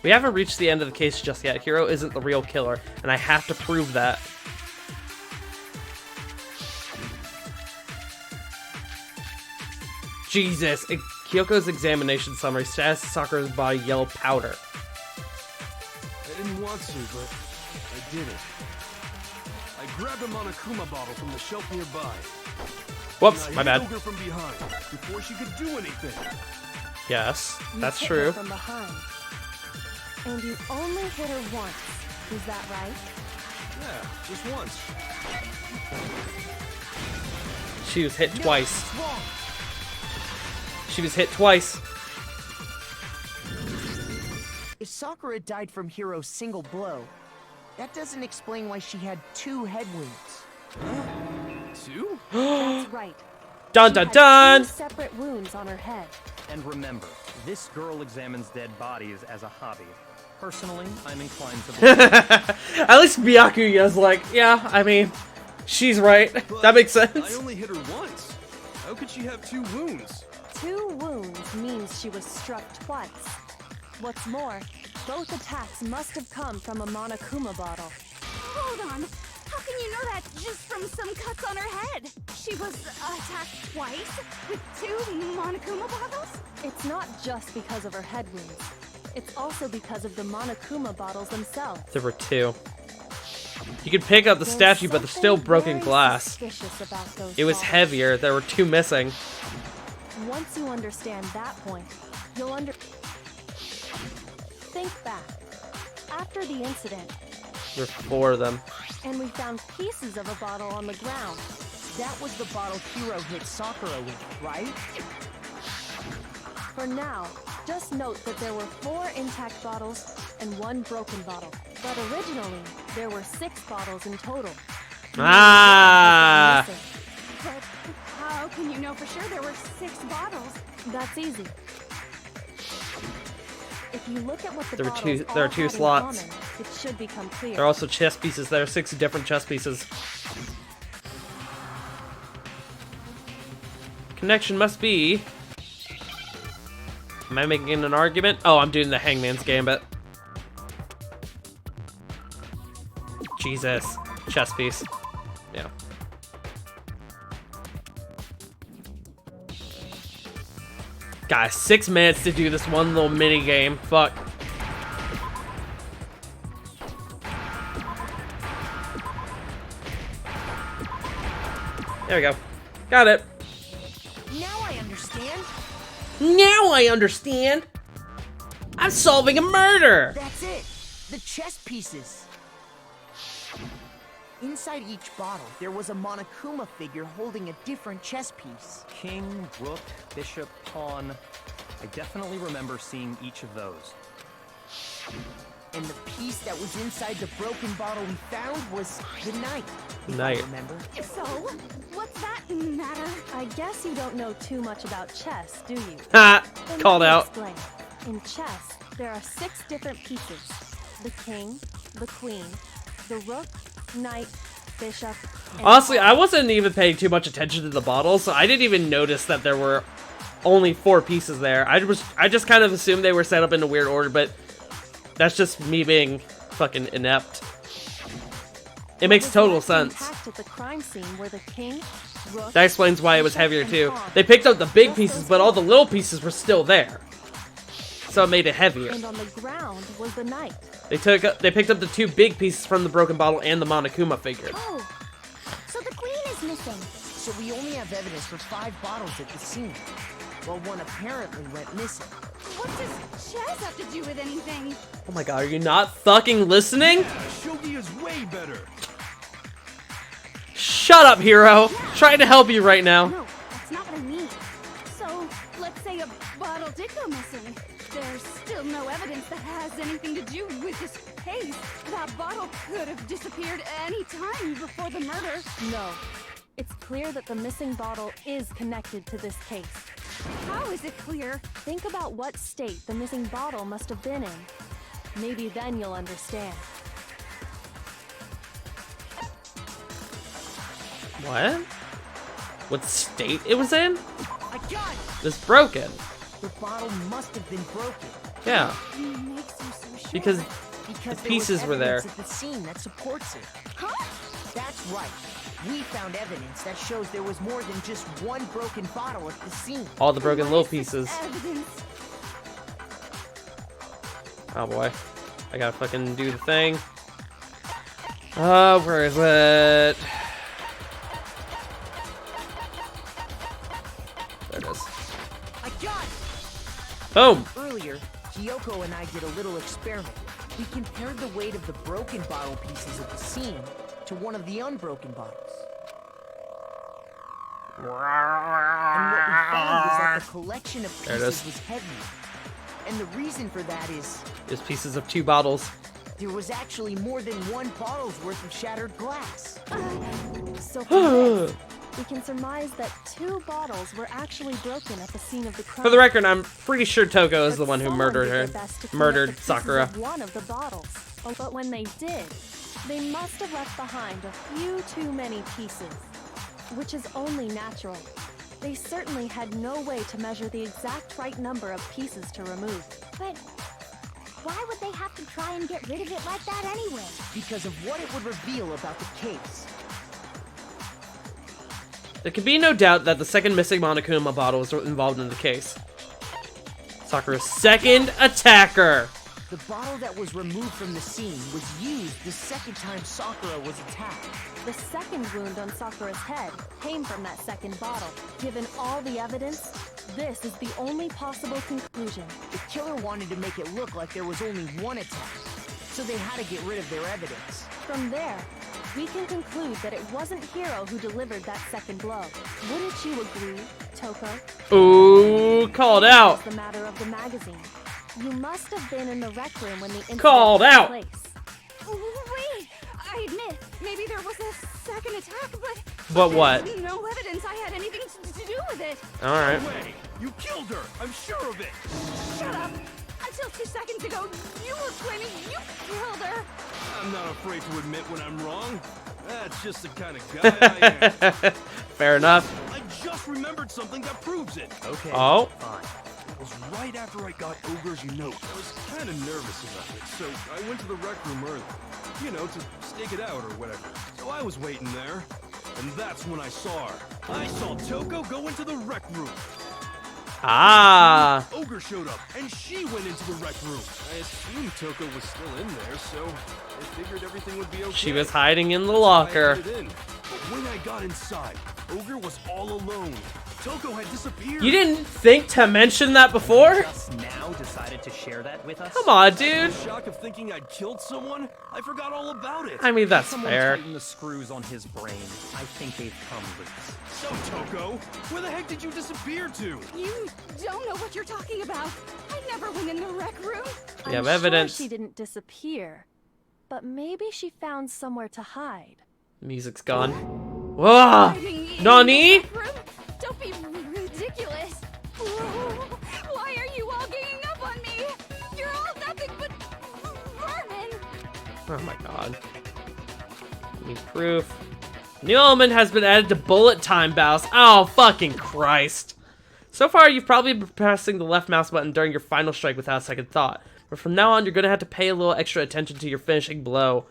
We haven't reached the end of the case just yet. Hiro isn't the real killer, and I have to prove that. Jesus. Kyoko's examination summary says Sakura's body yellow powder. I didn't want to, but I did it. I grabbed a Monokuma bottle from the shelf nearby. Whoops, And my I bad. hit her from behind before she could do anything. Yes, You that's hit her true. from behind. And you only hit her once. Is that right? Yeah, just once. She was hit twice. It's wrong. She was hit twice. If Sakura died from Hiro's single blow, that doesn't explain why she had 2 head wounds. 2? That's right. Dun She dun had dun! 2 separate wounds on her head. And remember, this girl examines dead bodies as a hobby. Personally, I'm inclined to believe At least Byakuya's like, yeah, I mean, she's right. That makes sense. I only hit her once. How could she have 2 wounds? 2 wounds means she was struck twice. What's more, both attacks must have come from a Monokuma bottle. Hold on. How can you know that just from some cuts on her head? She was attacked twice with 2 Monokuma bottles? It's not just because of her head wounds. It's also because of the Monokuma bottles themselves. There were 2. You could pick up the There's statue, but there's still something broken very glass. suspicious about those It was bottles. heavier. There were 2 missing. Once you understand that point, you'll Think back. After the incident, There were 4 of them. and we found pieces of a bottle on the ground. That was the bottle Hiro hit Sakura with, right? For now, just note that there were 4 intact bottles and 1 broken bottle. But originally, there were 6 bottles in total. Ah! Missing. But how can you know for sure there were 6 bottles? That's easy. If you look at what the There were bottles two- there are all two had in slots. common, it should become clear. There are also chess pieces. There are 6 different chess pieces. Connection must be... Am I making an argument? Oh, I'm doing the Hangman's Gambit. Jesus. Chess piece. Yeah. Guys, 6 minutes to do this one little mini game. Fuck. There we go. Got it. Now I understand. Now I understand. I'm solving a murder. That's it! The chess pieces! Inside each bottle, there was a Monokuma figure holding a different chess piece. King, rook, bishop, pawn. I definitely remember seeing each of those. And the piece that was inside the broken bottle we found was the knight. If Knight. I remember. So, what's that matter? I guess you don't know too much about chess, do you? Ha! Then Called let me out. explain. In chess, there are 6 different pieces. The king, the queen, the rook, knight, bishop, and Honestly, pawn. I wasn't even paying too much attention to the bottle, so I didn't even notice that there were only 4 pieces there. I just kind of assumed they were set up in a weird order, but that's just me being fucking inept. It makes total sense. Packed at the crime scene were the king, rook, That explains why it was bishop, heavier and too. pawn. They picked up the big Just pieces, those but all the four. little pieces were still there. So it made it heavier. And on the ground was the knight. They picked up the 2 big pieces from the broken bottle and the Monokuma figure. Oh, so the queen is missing. So we only have evidence for 5 bottles at the scene, while one apparently went missing. What does chess have to do with anything? Oh my god, are you not fucking listening? Yeah, shogi is way better. Shut up, hero. Trying to help you right now. No, that's not what I mean. So, let's say a bottle did go missing. There's still no evidence that has anything to do with this case. That bottle could have disappeared any time before the murder. No. It's clear that the missing bottle is connected to this case. How is it clear? Think about what state the missing bottle must have been in. Maybe then you'll understand. What? What state it was in? I got it! It's broken. The bottle must have been broken. Yeah, Makes you so sure. because Because The there pieces was were there. evidence at the scene that supports it. Huh? That's right. We found evidence that shows there was more than just one broken bottle at the scene. all the broken What little is this pieces. Evidence. Oh boy. I gotta fucking do the thing. Where is it? There it is. I got it! Boom! Earlier, Kyoko and I did a little experiment. We compared the weight of the broken bottle pieces at the scene to one of the unbroken bottles. And what we found was that the collection of There it pieces is. was heavier. And the reason for that is There's pieces of 2 bottles. there was actually more than one bottle's worth of shattered glass. So from this, we can surmise that 2 bottles were actually broken at the scene of the crime. For the record, I'm pretty sure Toko is But the one who someone murdered did her. their best to connect Murdered the pieces Sakura. of one of the bottles. Oh, but when they did, they must have left behind a few too many pieces, which is only natural. They certainly had no way to measure the exact right number of pieces to remove. But why would they have to try and get rid of it like that anyway? Because of what it would reveal about the case. There can be no doubt that the second missing Monokuma bottle was involved in the case. Sakura's second attacker! The bottle that was removed from the scene was used the second time Sakura was attacked. The second wound on Sakura's head came from that second bottle. Given all the evidence, this is the only possible conclusion. The killer wanted to make it look like there was only one attack, so they had to get rid of their evidence. From there, we can conclude that it wasn't Hiro who delivered that second blow. Wouldn't you agree, Toko? Ooh, called out! That's the matter of the magazine. You must have been in the rec room when the incident Called took out. place. Wait! I admit, maybe there was a second attack, but... But what? there's no evidence I had anything to do with it. Alright. Way, you killed her. I'm sure of it. Shut up! Until 2 seconds ago, you were claiming you killed her. I'm not afraid to admit when I'm wrong. That's just the kind of guy I am. Fair enough. I just remembered something that proves it. Okay. Oh. Fine. It was right after I got Ogre's note. I was kind of nervous about it, so I went to the rec room early. You know, to stake it out or whatever. So I was waiting there, and that's when I saw her. I saw Toko go into the rec room. Ah! Ogre showed up, and she went into the rec room. I assumed Toko was still in there, so I figured everything would be okay. She was hiding in the I locker. headed in. But when I got inside, Ogre was all alone. Toko had disappeared. You didn't think to mention that before? Just now decided to share that with us? Come on, dude. Shock of thinking I'd killed someone? I forgot all about it. I mean, that's Someone fair. tighten the screws on his brain. I think they've come loose. So, Toko, where the heck did you disappear to? You don't know what you're talking about. I never went in the rec room. We have I'm evidence. Sure she didn't disappear, but maybe she found somewhere to hide. Music's gone. Whoa! Hiding in Nani? the rec room? Don't be ridiculous. Whoa. Why are you all ganging up on me? You're all nothing but vermin. Oh my god. Give me proof. New element has been added to bullet time battles. Oh, fucking Christ. So far, you've probably been pressing the left mouse button during your final strike without a second thought. But from now on, you're going to have to pay a little extra attention to your finishing blow.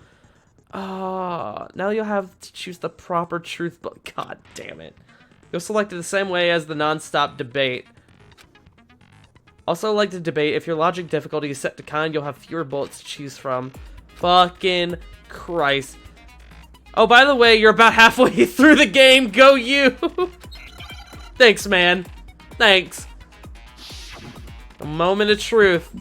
Oh, now you'll have to choose the proper truth, but god damn it. You'll select it the same way as the non-stop debate. Also, like the debate, if your logic difficulty is set to kind, you'll have fewer bullets to choose from. Fucking Christ. Oh, by the way, you're about halfway through the game. Go you! Thanks, man. Thanks. A moment of truth.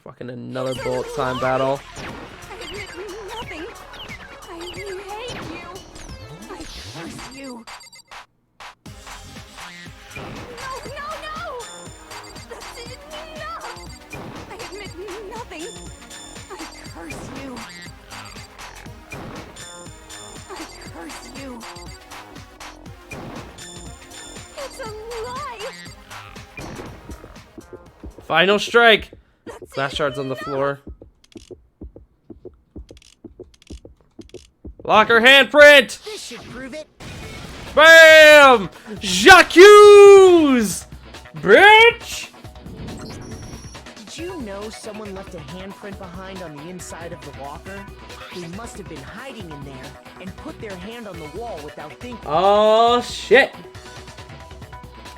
Fucking another bullet time battle. I admit nothing. I hate you. I curse you. No! That's enough! I admit nothing. I curse you. I curse you. It's a lie! Final strike. Flashcards on the floor. Locker handprint. This should prove it. Bam! J'accuse! Bitch! Did you know someone left a handprint behind on the inside of the locker? They must have been hiding in there and put their hand on the wall without thinking. Oh, shit.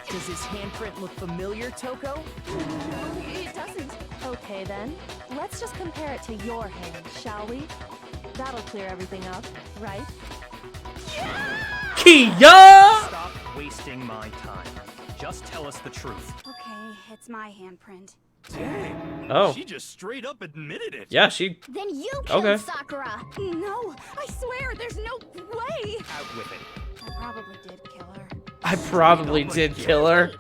Does this handprint look familiar, Toko? No, it doesn't. Okay then, let's just compare it to your hand, shall we? That'll clear everything up, right? Kia! Stop wasting my time. Just tell us the truth. Okay, it's my handprint. Dang. Oh. She just straight up admitted it. Yeah, she... Then you killed Okay. Sakura. No, I swear, there's no way. Out with it. I probably did kill her. I probably did kill her.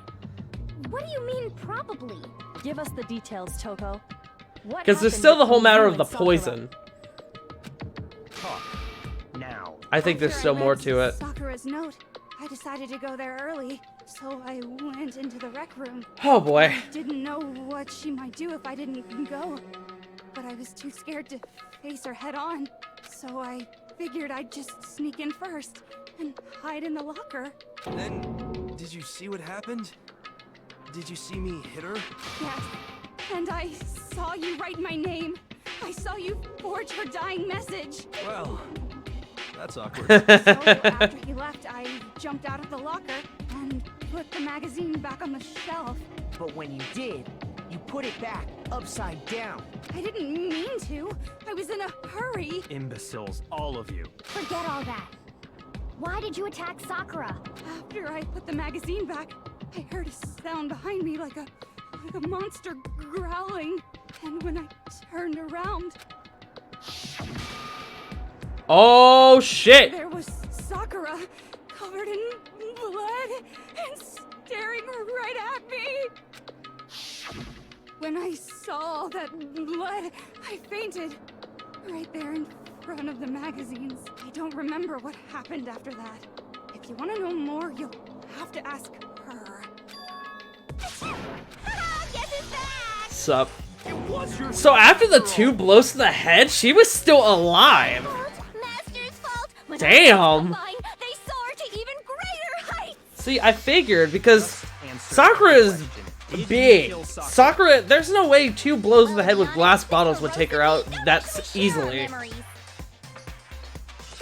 What do you mean, probably? Give us the details, Toko. What Because there's happened still the whole between matter you of the and Sakura? poison. Talk. Now. I think there's After still I more read to it. Sakura's note, I decided to go there early, so I went into the rec room. Oh boy. Didn't know what she might do if I didn't go, but I was too scared to face her head on, so I figured I'd just sneak in first and hide in the locker. Then, did you see what happened? Did you see me hit her? Yes, and I saw you write my name. I saw you forge her dying message. Well, that's awkward. So after he left, I jumped out of the locker and put the magazine back on the shelf. But when you did, you put it back upside down. I didn't mean to. I was in a hurry. Imbeciles, all of you. Forget all that. Why did you attack Sakura? After I put the magazine back, I heard a sound behind me like a monster growling. And when I turned around, Oh shit. there was Sakura, covered in blood and staring right at me. When I saw all that blood, I fainted right there in front of the magazines. I don't remember what happened after that. If you want to know more, you'll have to ask her. Guess it's back! Sup. It was your So after the 2 blows to the head, she was still alive. Master's fault. When Damn. I was they soar to even greater heights. See, I figured because Answer Sakura my is question. Did you big. kill Sakura? Sakura, there's no way 2 blows to the head with glass bottles would take her out that easily. So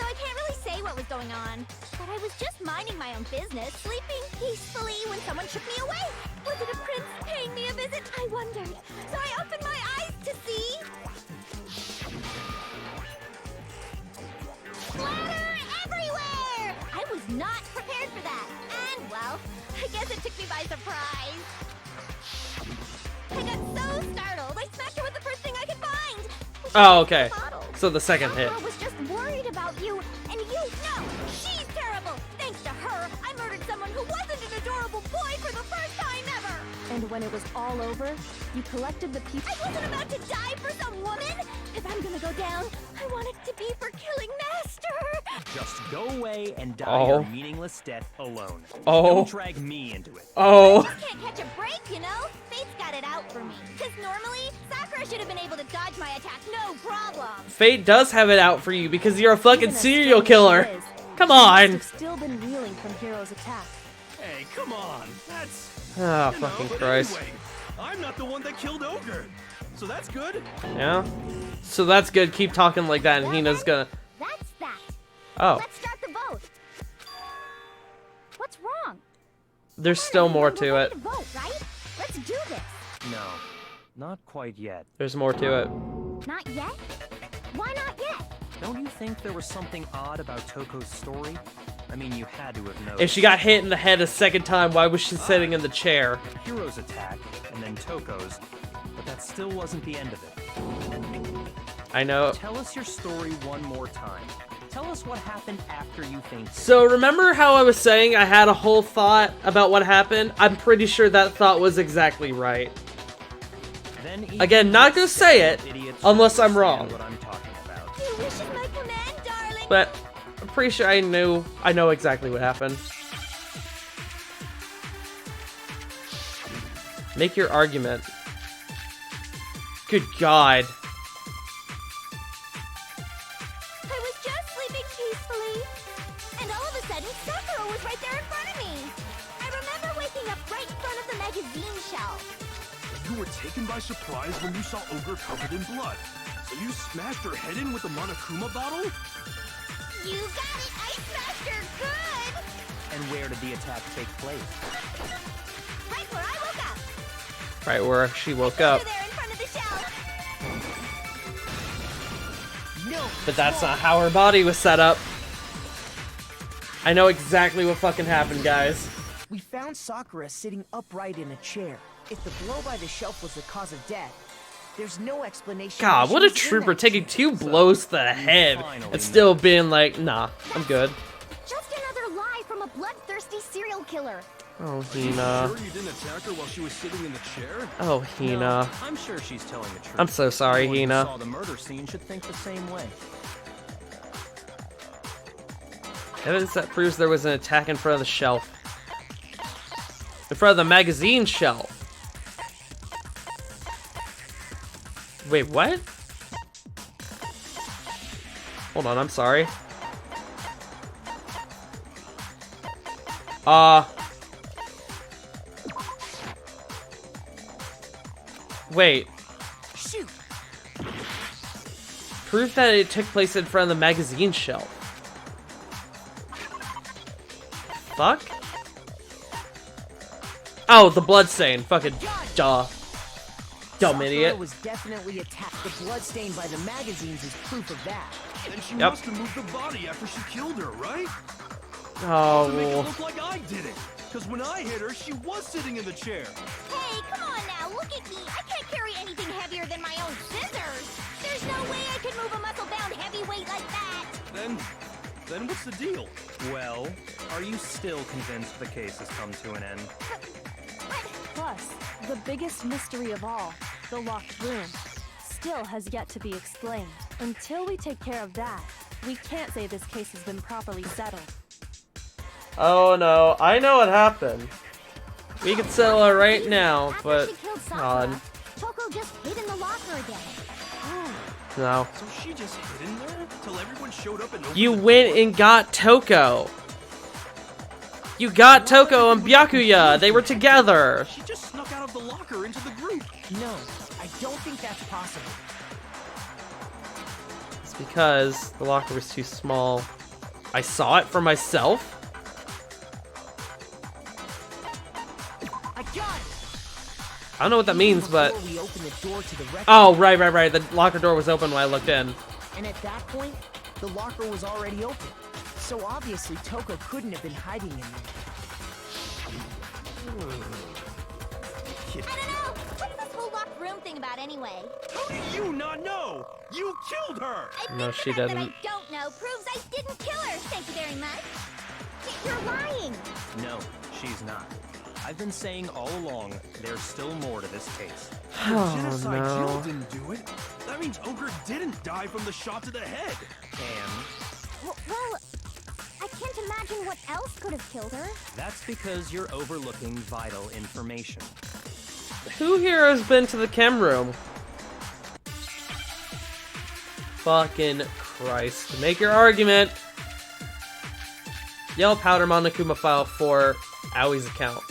I can't really say what was going on, but I was just minding my own business, sleeping peacefully when someone shook me awake. Was it a prince paying me a visit? I wondered. So I opened my eyes to see... splatter everywhere! I was not prepared for that. I guess it took me by surprise. I got so startled, I smacked her with the first thing I could find. Which Oh, was okay. the bottle. So the second hit. Sakura was just worried about you, and you know she's terrible. Thanks to her, I murdered someone who wasn't an adorable boy for the first time ever. And when it was all over, you collected the pieces. I wasn't about to die for some woman. If I'm gonna go down, I want it to be for killing Master. Just go away and die Oh. your meaningless death alone. Oh. Don't drag me into it. Oh. I just can't catch a break, you know? Fate's got it out for me. Because normally, Sakura should have been able to dodge my attack, no problem. Fate does have it out for you because you're a fucking Even as serial strong as killer. she is, Come she must on. have still been reeling from Hero's attack. Hey, come on. That's... Oh, you know, fucking but Christ. Anyway, I'm not the one that killed Ogre. So that's good. Yeah? So that's good. Keep talking like that and Hina's gonna... That's that. Oh. Let's start the vote. What's wrong? There's still more to We're it. ready to vote, right? Let's do this. No, not quite yet. There's more to it. Not yet? Why not yet? Don't you think there was something odd about Toko's story? I mean, you had to have noticed. If she got hit in the head a second time, why was she sitting in the chair? Hero's attack, and then Toko's, but that still wasn't the end of it. I know. Tell us your story one more time. Tell us what happened after you fainted. So remember how I was saying I had a whole thought about what happened? I'm pretty sure that thought was exactly right. Then Again, not gonna say it idiots unless I'm understand wrong. What I'm talking about. Your wish is my command, darling. But I'm pretty sure I know exactly what happened. Make your argument. Good God. I was just sleeping peacefully, and all of a sudden, Sakura was right there in front of me. I remember waking up right in front of the magazine shelf. You were taken by surprise when you saw Ogre covered in blood. So you smashed her head in with the Monokuma bottle? You got it! I smashed her good! And where did the attack take place? Right where I woke up. Right where she woke up. Over there in front of the shelf. No. But that's not how her body was set up. I know exactly what fucking happened, guys. We found Sakura sitting upright in a chair. If the blow by the shelf was the cause of death, there's no explanation. why God, she what a was in trooper that taking chair. 2 blows to the head and still being like, nah, I'm good. Just another lie from a bloodthirsty serial killer. Oh, Sure Hina. you didn't attack her while she was sitting in the chair? Oh, Hina. No, I'm sure she's telling the truth. I'm so sorry, Anyone who Hina. saw the murder scene should think the same way. Evidence that proves there was an attack in front of the shelf. In front of the magazine shelf. Wait, what? Hold on, I'm sorry. Wait. Shoot. Proof that it took place in front of the magazine shelf. Fuck? Oh, the bloodstain. Fucking duh. Dumb Sakura idiot. was definitely attacked. The blood stain by the magazines is proof of that. Then she Yep. must have moved the body after she killed her, right? Oh, To make it well. look like I did it. Because when I hit her, she was sitting in the chair. Hey, come on now, look at me. I can't carry anything heavier than my own scissors. There's no way I could move a muscle-bound heavyweight like that. Then what's the deal? Well, are you still convinced the case has come to an end? Plus, the biggest mystery of all, the locked room, still has yet to be explained. Until we take care of that, we can't say this case has been properly settled. Oh no, I know what happened. We can settle it right now, After but she killed Sakura, God, Toko just hid in the locker again. no. So she just hid in there till everyone showed up and opened You the went door? and got Toko. You got Toko and Byakuya. They were together. She just snuck out of the locker into the group. No, I don't think that's possible. It's because the locker was too small. I saw it for myself. I got it. I don't know what that means, but Before we opened the door to the rec oh, right. The locker door was open when I looked in. and at that point, the locker was already open. So obviously Toko couldn't have been hiding in there. I don't know. What's this whole locked room thing about anyway? How do you not know? You killed her! I No, think she the fact didn't. that I don't know proves I didn't kill her. Thank you very much. You're lying. No, she's not. I've been saying all along, there's still more to this case. Oh Genocide Jill no. didn't do it. That means Ogre didn't die from the shot to the head. And Well, I can't imagine what else could have killed her. that's because you're overlooking vital information. Who here has been to the chem room? Fucking Christ. Make your argument. Yellow powder Monokuma file for Awie's account.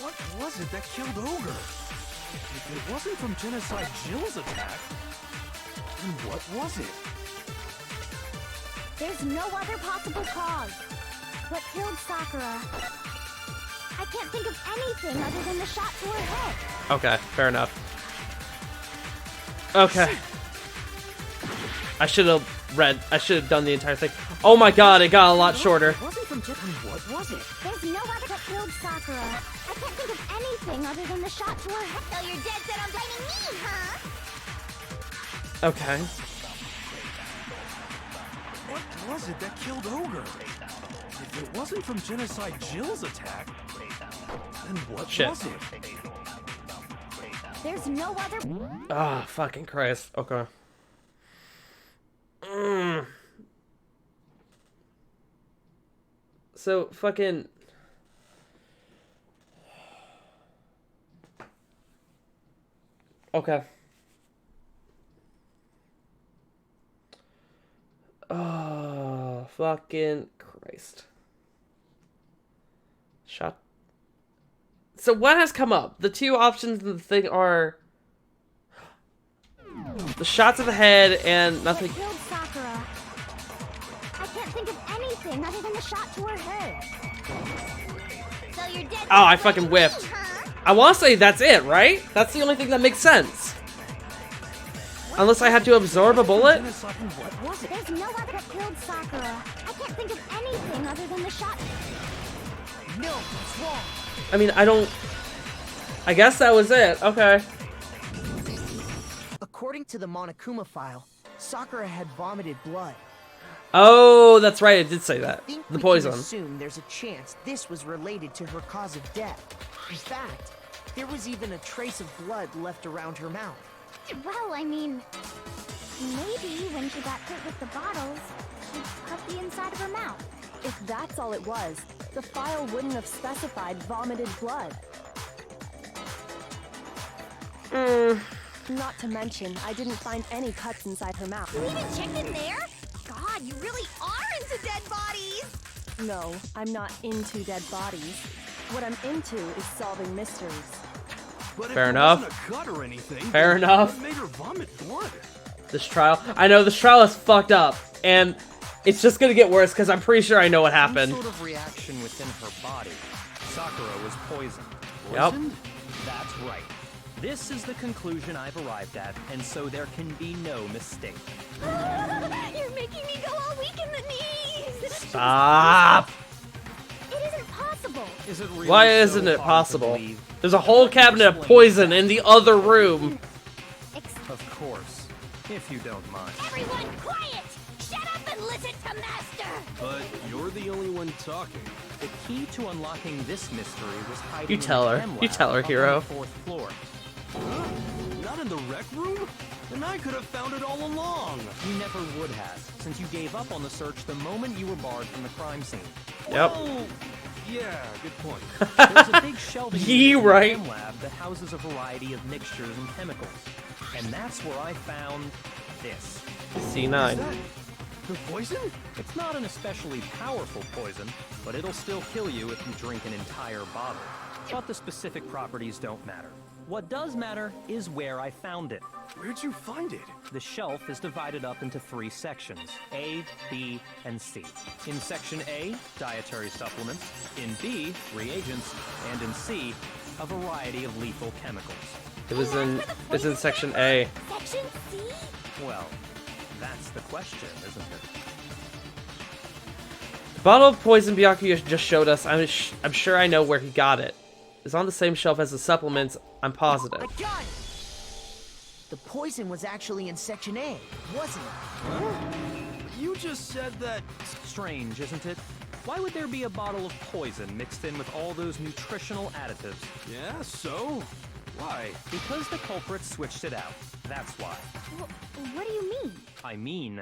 What was it that killed Ogre? If it wasn't from Genocide Jill's attack, then what was it? There's no other possible cause. What killed Sakura? I can't think of anything other than the shot to her head. Okay, fair enough. Okay. I should have done the entire thing. Oh my god, it got a lot shorter. It wasn't from Jip. What was it? There's no other that killed Sakura. I can't think of anything other than the shot to her head. So you're dead set on blaming me, huh? Okay. What was it that killed Ogre? If it wasn't from Genocide Jill's attack, then what Shit. was it? There's no other. Ah, fucking Christ. Okay. So, fucking... Okay. Oh, fucking Christ. Shot. So what has come up? The two options in the thing are... the shot to the head and nothing... What killed Sakura? I can't think of anything other than the shot to her head. So you're dead. Oh, I fucking whiffed. Huh? I want to say that's it, right? That's the only thing that makes sense. Unless I had to absorb a bullet? Genocide, what was it? There's no other that killed Sakura. I can't think of anything other than the shot. No, it's wrong. I mean, I don't... I guess that was it. Okay. According to the Monokuma file, Sakura had vomited blood. Oh, that's right. It did say that. I think The we poison. can assume there's a chance this was related to her cause of death. In fact, there was even a trace of blood left around her mouth. Well, I mean, maybe when she got hit with the bottles, she cut the inside of her mouth. If that's all it was, the file wouldn't have specified vomited blood. Not to mention, I didn't find any cuts inside her mouth. You even checked in there? God, you really are into dead bodies! No, I'm not into dead bodies. What I'm into is solving mysteries. But Fair if enough. It wasn't a cut or anything, Fair then enough. What made her vomit blood? This trial. I know this trial is fucked up. And it's just gonna get worse because I'm pretty sure I know what happened. Some sort of reaction within her body. Sakura was poisoned. Yep. Poisoned? That's right. This is the conclusion I've arrived at, and so there can be no mistake. You're making me go all weak in the knees! Stop! It isn't possible! Is it really Why so isn't it hard to possible? believe? There's a whole cabinet of poison in the other room. Of course, if you don't mind. Everyone quiet! Shut up and listen to Master! But you're the only one talking. The key to unlocking this mystery was hiding You tell in the her. chem You tell her, lab up hero. on the 4th floor. Not in the rec room? Then I could have found it all along. You never would have, since you gave up on the search the moment you were barred from the crime scene. Yep. Oh, yeah, good point. There's a big shelving Ye unit in the right. chem lab that houses a variety of mixtures and chemicals. And that's where I found this. C9. Is that the poison? It's not an especially powerful poison, but it'll still kill you if you drink an entire bottle. But the specific properties don't matter. What does matter is where I found it. Where'd you find it? The shelf is divided up into 3 sections, A, B, and C. In section A, dietary supplements. In B, reagents. And in C, a variety of lethal chemicals. It was in section A. Section C? Well, that's the question, isn't it? Bottle of poison Byakuya just showed us. I'm sure I know where he got it. It's on the same shelf as the supplements. I'm positive. I got it! The poison was actually in Section A, wasn't it? You just said that... Strange, isn't it? Why would there be a bottle of poison mixed in with all those nutritional additives? Yeah, so? Why? Because the culprit switched it out. That's why. What do you mean? I mean,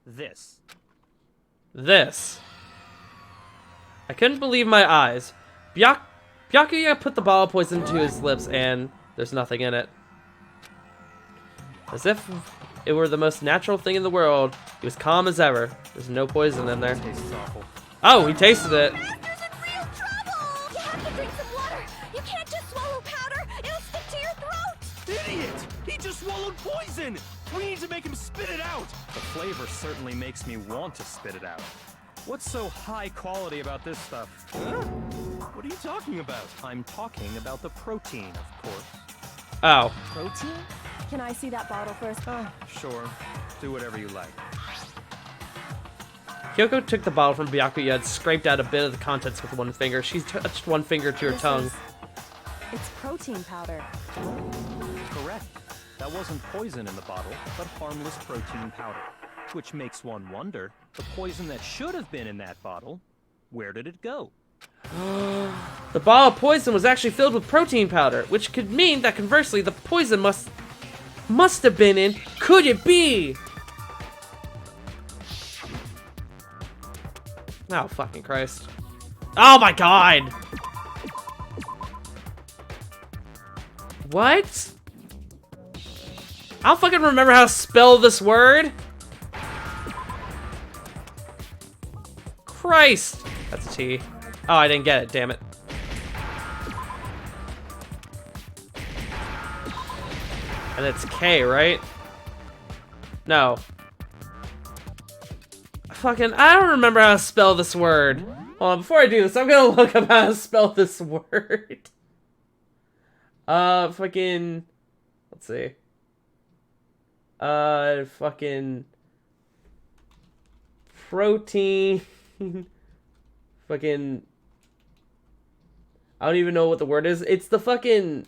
this. This. I couldn't believe my eyes. Byakuya put the bottle of poison to his lips and there's nothing in it. As if it were the most natural thing in the world, he was calm as ever. There's no poison in there. Tastes awful. Oh, he tasted it. Master's in real trouble! You have to drink some water. You can't just swallow powder. It'll stick to your throat. Idiot! He just swallowed poison! We need to make him spit it out! The flavor certainly makes me want to spit it out. What's so high quality about this stuff? Huh? What are you talking about? I'm talking about the protein, of course. Oh. Protein? Can I see that bottle first? Sure. Do whatever you like. Kyoko took the bottle from Byakuya and scraped out a bit of the contents with one finger. She touched one finger to her tongue. It's protein powder. Correct. That wasn't poison in the bottle, but harmless protein powder. Which makes one wonder, the poison that should have been in that bottle, where did it go? The bottle of poison was actually filled with protein powder, which could mean that conversely the poison must have been in. Could it be? Oh, fucking Christ. Oh my god! What? I don't fucking remember how to spell this word. Christ! That's a T. Oh, I didn't get it, damn it. And it's K, right? No. Fucking, I don't remember how to spell this word. Hold on, before I do this, I'm gonna look up how to spell this word. Fucking, let's see. Fucking protein. Fucking, I don't even know what the word is. It's the fucking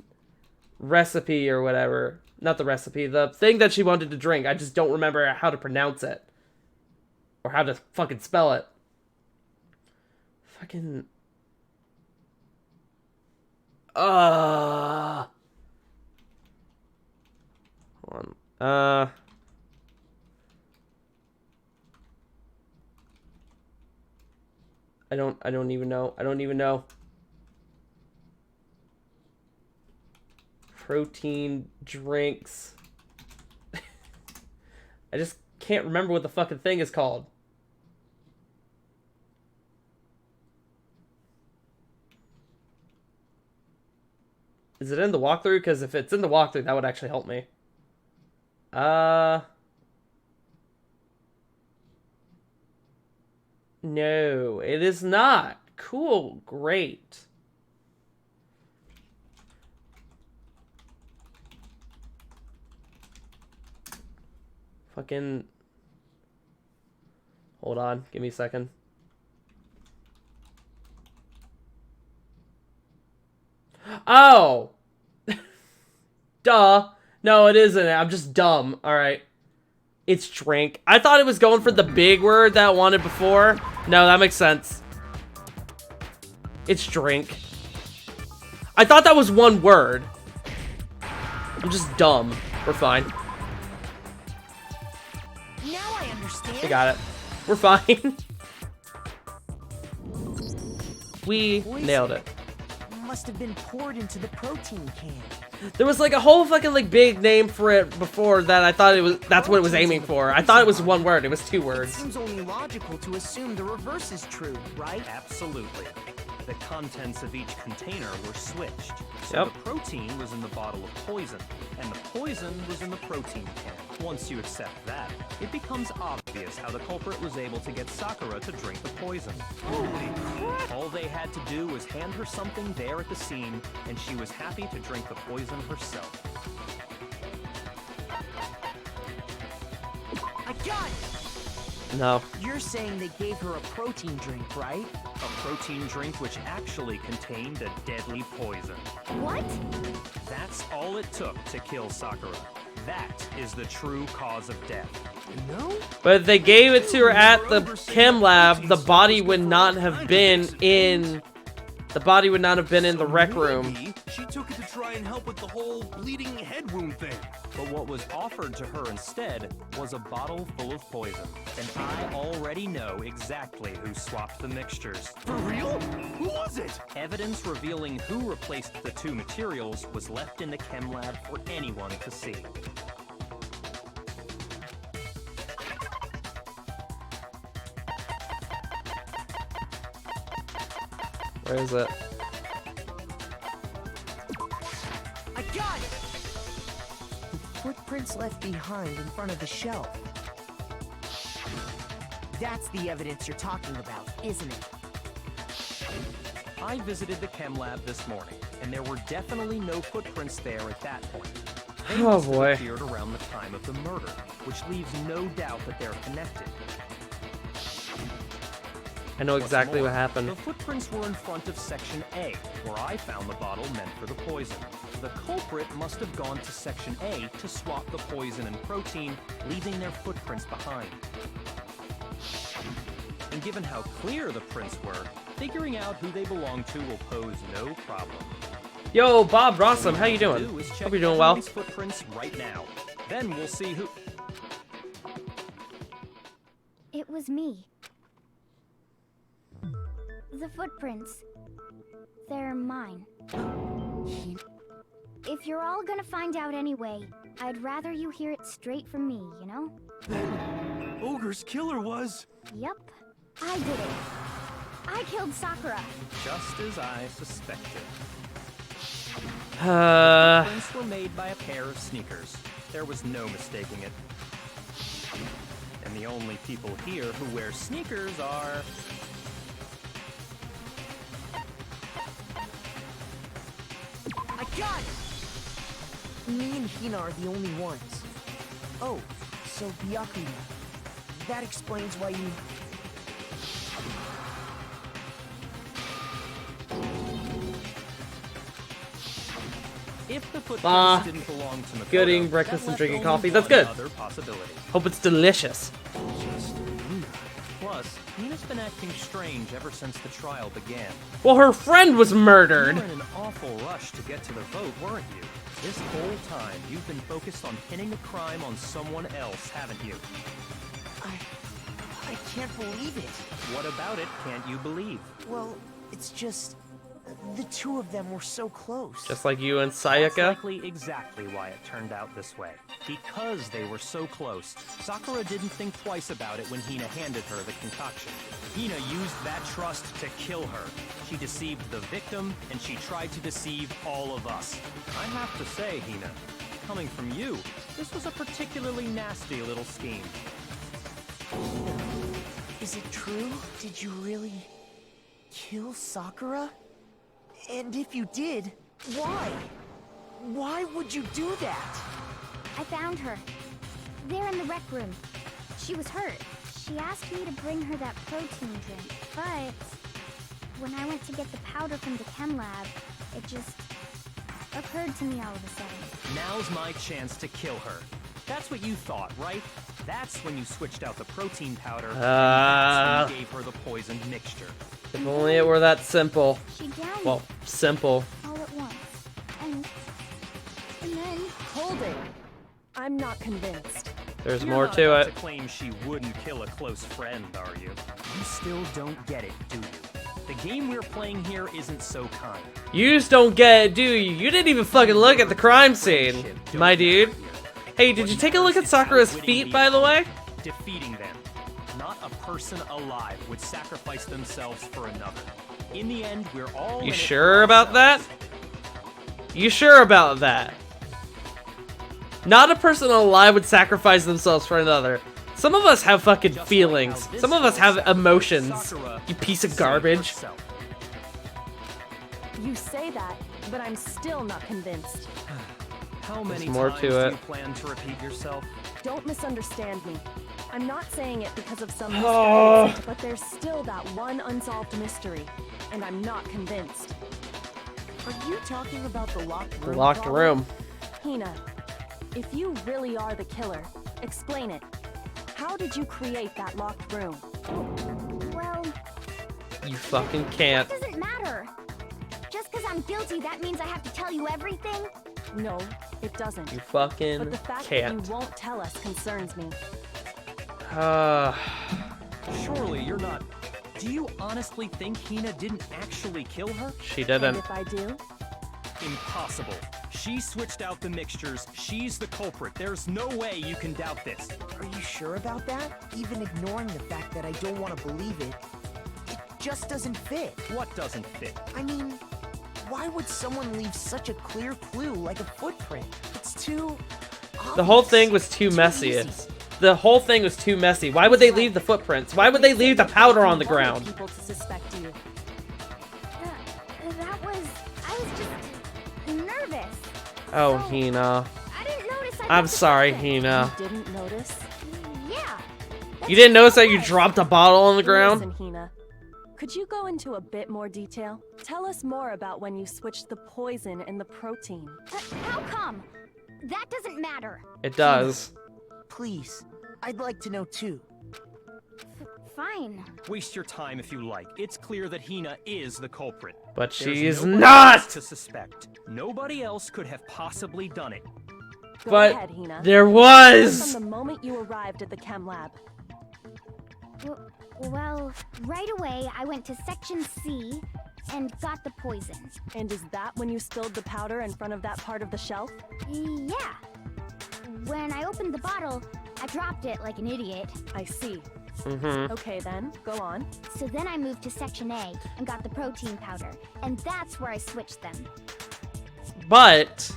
recipe or whatever. Not the recipe, the thing that she wanted to drink. I just don't remember how to pronounce it. Or how to fucking spell it. Fucking... Hold on. I don't even know. I don't even know. Protein drinks. I just can't remember what the fucking thing is called. Is it in the walkthrough? Because if it's in the walkthrough, that would actually help me. No, it is not. Cool, great. Fucking... Hold on, give me a second. Oh! Duh. No, it isn't. I'm just dumb. Alright. It's drink. I thought it was going for the big word that I wanted before. No, that makes sense. It's drink. I thought that was one word. I'm just dumb. We're fine. Now I understand. We got it. We're fine. We nailed it. Must have been poured into the protein can. There was like a whole fucking like big name for it before that I thought it was, that's what it was aiming for. I thought it was one word. It was two It words. seems only logical to assume the reverse is true, right? Absolutely. The contents of each container were switched. So Yep. the protein was in the bottle of poison, and the poison was in the protein can. Once you accept that, it becomes obvious how the culprit was able to get Sakura to drink the poison. Holy crap! All they had to do was hand her something there at the scene, and she was happy to drink the poison herself. I got it! No. You're saying they gave her a protein drink, right? A protein drink which actually contained a deadly poison. What? That's all it took to kill Sakura. That is the true cause of death. No? But if they gave it to her at the chem lab, the body would not have been in... The body would not have been in the rec room. Maybe she took it to try and help with the whole bleeding head wound thing. But what was offered to her instead was a bottle full of poison. And I already know exactly who swapped the mixtures. For real? Who was it? Evidence revealing who replaced the two materials was left in the chem lab for anyone to see. Where is it? I got it! The footprints left behind in front of the shelf. That's the evidence you're talking about, isn't it? I visited the chem lab this morning, and there were definitely no footprints there at that point. They Oh, must have boy. appeared around the time of the murder, which leaves no doubt that they're connected. I know What's exactly more, what happened. The footprints were in front of Section A, where I found the bottle meant for the poison. The culprit must have gone to Section A to swap the poison and protein, leaving their footprints behind. And given how clear the prints were, figuring out who they belong to will pose no problem. Yo, Bob Rossum, how you All we doing? do is check Hope you're doing well. everybody's footprints right now. Then we'll see who... It was me. The footprints. They're mine. If you're all gonna find out anyway, I'd rather you hear it straight from me, you know? Then Ogre's killer was... Yep, I did it. I killed Sakura. Just as I suspected. Uh, Prints were made by a pair of sneakers. There was no mistaking it. And the only people here who wear sneakers are... I got it! Me and Hina are the only ones. Oh, so Byakuya. That explains why you... If the footprints Ah, didn't belong to Makoto, good eating breakfast that and left drinking only coffee. That's one good. Other possibility. hope it's delicious. Plus, Hina's been acting strange ever since the trial began. Well, her friend was You were murdered. in an awful rush to get to the vote, weren't you? This whole time, you've been focused on pinning the crime on someone else, haven't you? I can't believe it. What about it can't you believe? Well, it's just... The two of them were so close. Just like you and That's Sayaka. likely exactly why it turned out this way. Because they were so close, Sakura didn't think twice about it when Hina handed her the concoction. Hina used that trust to kill her. She deceived the victim, and she tried to deceive all of us. I have to say, Hina, coming from you, this was a particularly nasty little scheme. Is it true? Did you really... kill Sakura? And if you did, why? Why would you do that? I found her. There in the rec room. She was hurt. She asked me to bring her that protein drink, but when I went to get the powder from the chem lab, it just occurred to me all of a sudden. Now's my chance to kill her. That's what you thought, right? That's when you switched out the protein powder, and that's when you gave her the poisoned mixture. If only it were that simple. She downed Well, simple. it all at once. And then... Hold it. I'm not convinced. There's You're more not to about it. to claim she wouldn't kill a close friend, are you? You still don't get it, do you? The game we're playing here isn't so kind. You just don't get it, do you? You didn't even fucking look at the crime scene, my dude. Hey, did you take a look at Sakura's feet, by the way? Defeating them. Not a person alive would sacrifice themselves for another. In the end, we're all in You it sure for about that? ourselves. You sure about that? Not a person alive would sacrifice themselves for another. Some of us have fucking Just feelings. like how this Some of us have girl emotions. Sakura You piece of saved garbage. herself. You say that, but I'm still not convinced. How many more times to do it. you plan to repeat yourself? Don't misunderstand me. I'm not saying it because of some Oh. misguidance, but there's still that one unsolved mystery, and I'm not convinced. Are you talking about the locked The room? locked problem? room. Hina, if you really are the killer, explain it. How did you create that locked room? Well, You fucking can't. that doesn't matter. Just because I'm guilty, that means I have to tell you everything? No, it doesn't. You fucking But the fact that can't. you won't tell us concerns me. Surely you're not... Do you honestly think Hina didn't actually kill her? She And didn't. if I do, Impossible. She switched out the mixtures. She's the culprit. There's no way you can doubt this. Are you sure about that? Even ignoring the fact that I don't want to believe it, it just doesn't fit. What doesn't fit? I mean, why would someone leave such a clear clue like a footprint? It's too The whole obvious, thing was too messy. easy. The whole thing was too messy. Why would they leave the footprints? Why would they leave the powder on the you wanted ground? people to suspect you. I was just nervous. Oh, Hina. I didn't notice I I'm left the sorry, footprint. Hina. You didn't notice? Yeah. You didn't notice that you dropped a bottle on the ground? Listen, Hina. Could you go into a bit more detail? Tell us more about when you switched the poison and the protein. How come? That doesn't matter. It does. Please, I'd like to know too. Fine. Waste your time if you like. It's clear that Hina is the culprit. But There's she's nobody not! else to suspect. Nobody else could have possibly done it. Go But ahead, Hina. there From was! the moment you arrived at the chem lab. Well, right away I went to section C and got the poison. And is that when you spilled the powder in front of that part of the shelf? Yeah. When I opened the bottle, I dropped it like an idiot. I see. Mm-hmm. Okay then, go on. So then I moved to section A and got the protein powder. And that's where I switched them. But,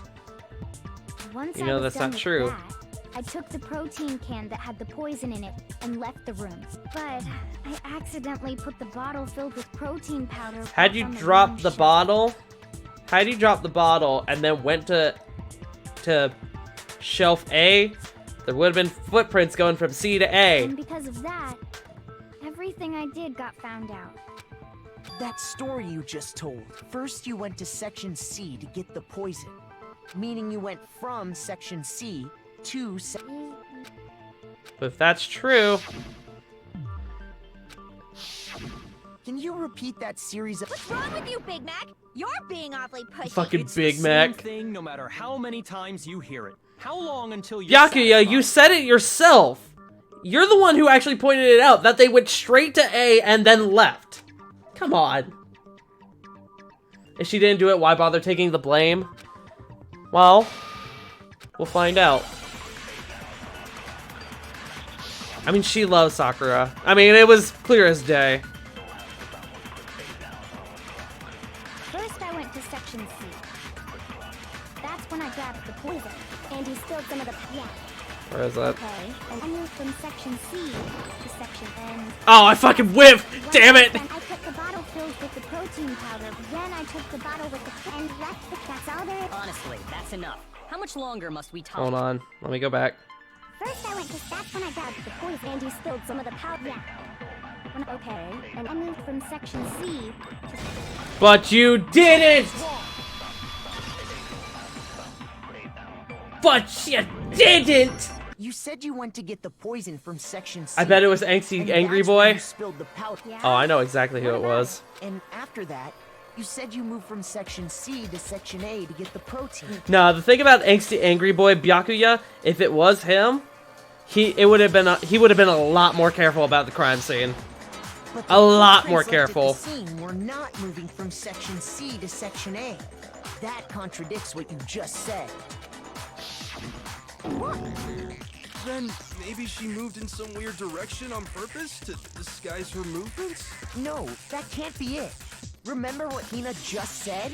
Once You I know, was that's done not with true. that, I took the protein can that had the poison in it and left the room. But I accidentally put the bottle filled with protein powder. had back you on the dropped wrong the shelf. bottle, had you dropped the bottle and then went to shelf A, there would have been footprints going from C to A. And because of that, everything I did got found out. That story you just told. First you went to section C to get the poison. Meaning you went from section C to But if that's true, Can you repeat that series of What's wrong with you, Big Mac? You're being awfully pushy. fucking It's Big the Mac. same thing no matter how many times you hear it. How long until you're Byakuya, you satisfied? said it yourself. You're the one who actually pointed it out, that they went straight to A and then left. Come on. If she didn't do it, why bother taking the blame? Well, we'll find out. I mean, she loves Sakura. I mean, it was clear as day. First, I went to section C. That's when I grabbed the poison. And he spilled some of the... Yeah. Where is that? Okay. And I moved from section C to section N. Oh, I fucking whiffed! Damn it! Then I took the bottle filled with the protein powder. Then I took the bottle with the... And that's all there is. Honestly, that's enough. How much longer must we talk? Hold on. Let me go back. First, I went to... That's when I grabbed the poison. And he spilled some of the powder. Yeah. Okay. And I moved from section C to... But you didn't! But you didn't! You said you went to get the poison from section C. I bet it was Angsty and Angry that's where Boy. You spilled the powder. Yeah. Oh, I know exactly who it was. And after that, you said you moved from section C to section A to get the protein. No, the thing about Angsty Angry Boy Byakuya, if it was him, he would have been a lot more careful about the crime scene. But A lot more footprints left careful. at the scene were not moving from section C to section A. That contradicts what you just said. Then maybe she moved in some weird direction on purpose to disguise her movements? No, that can't be it. Remember what Hina just said?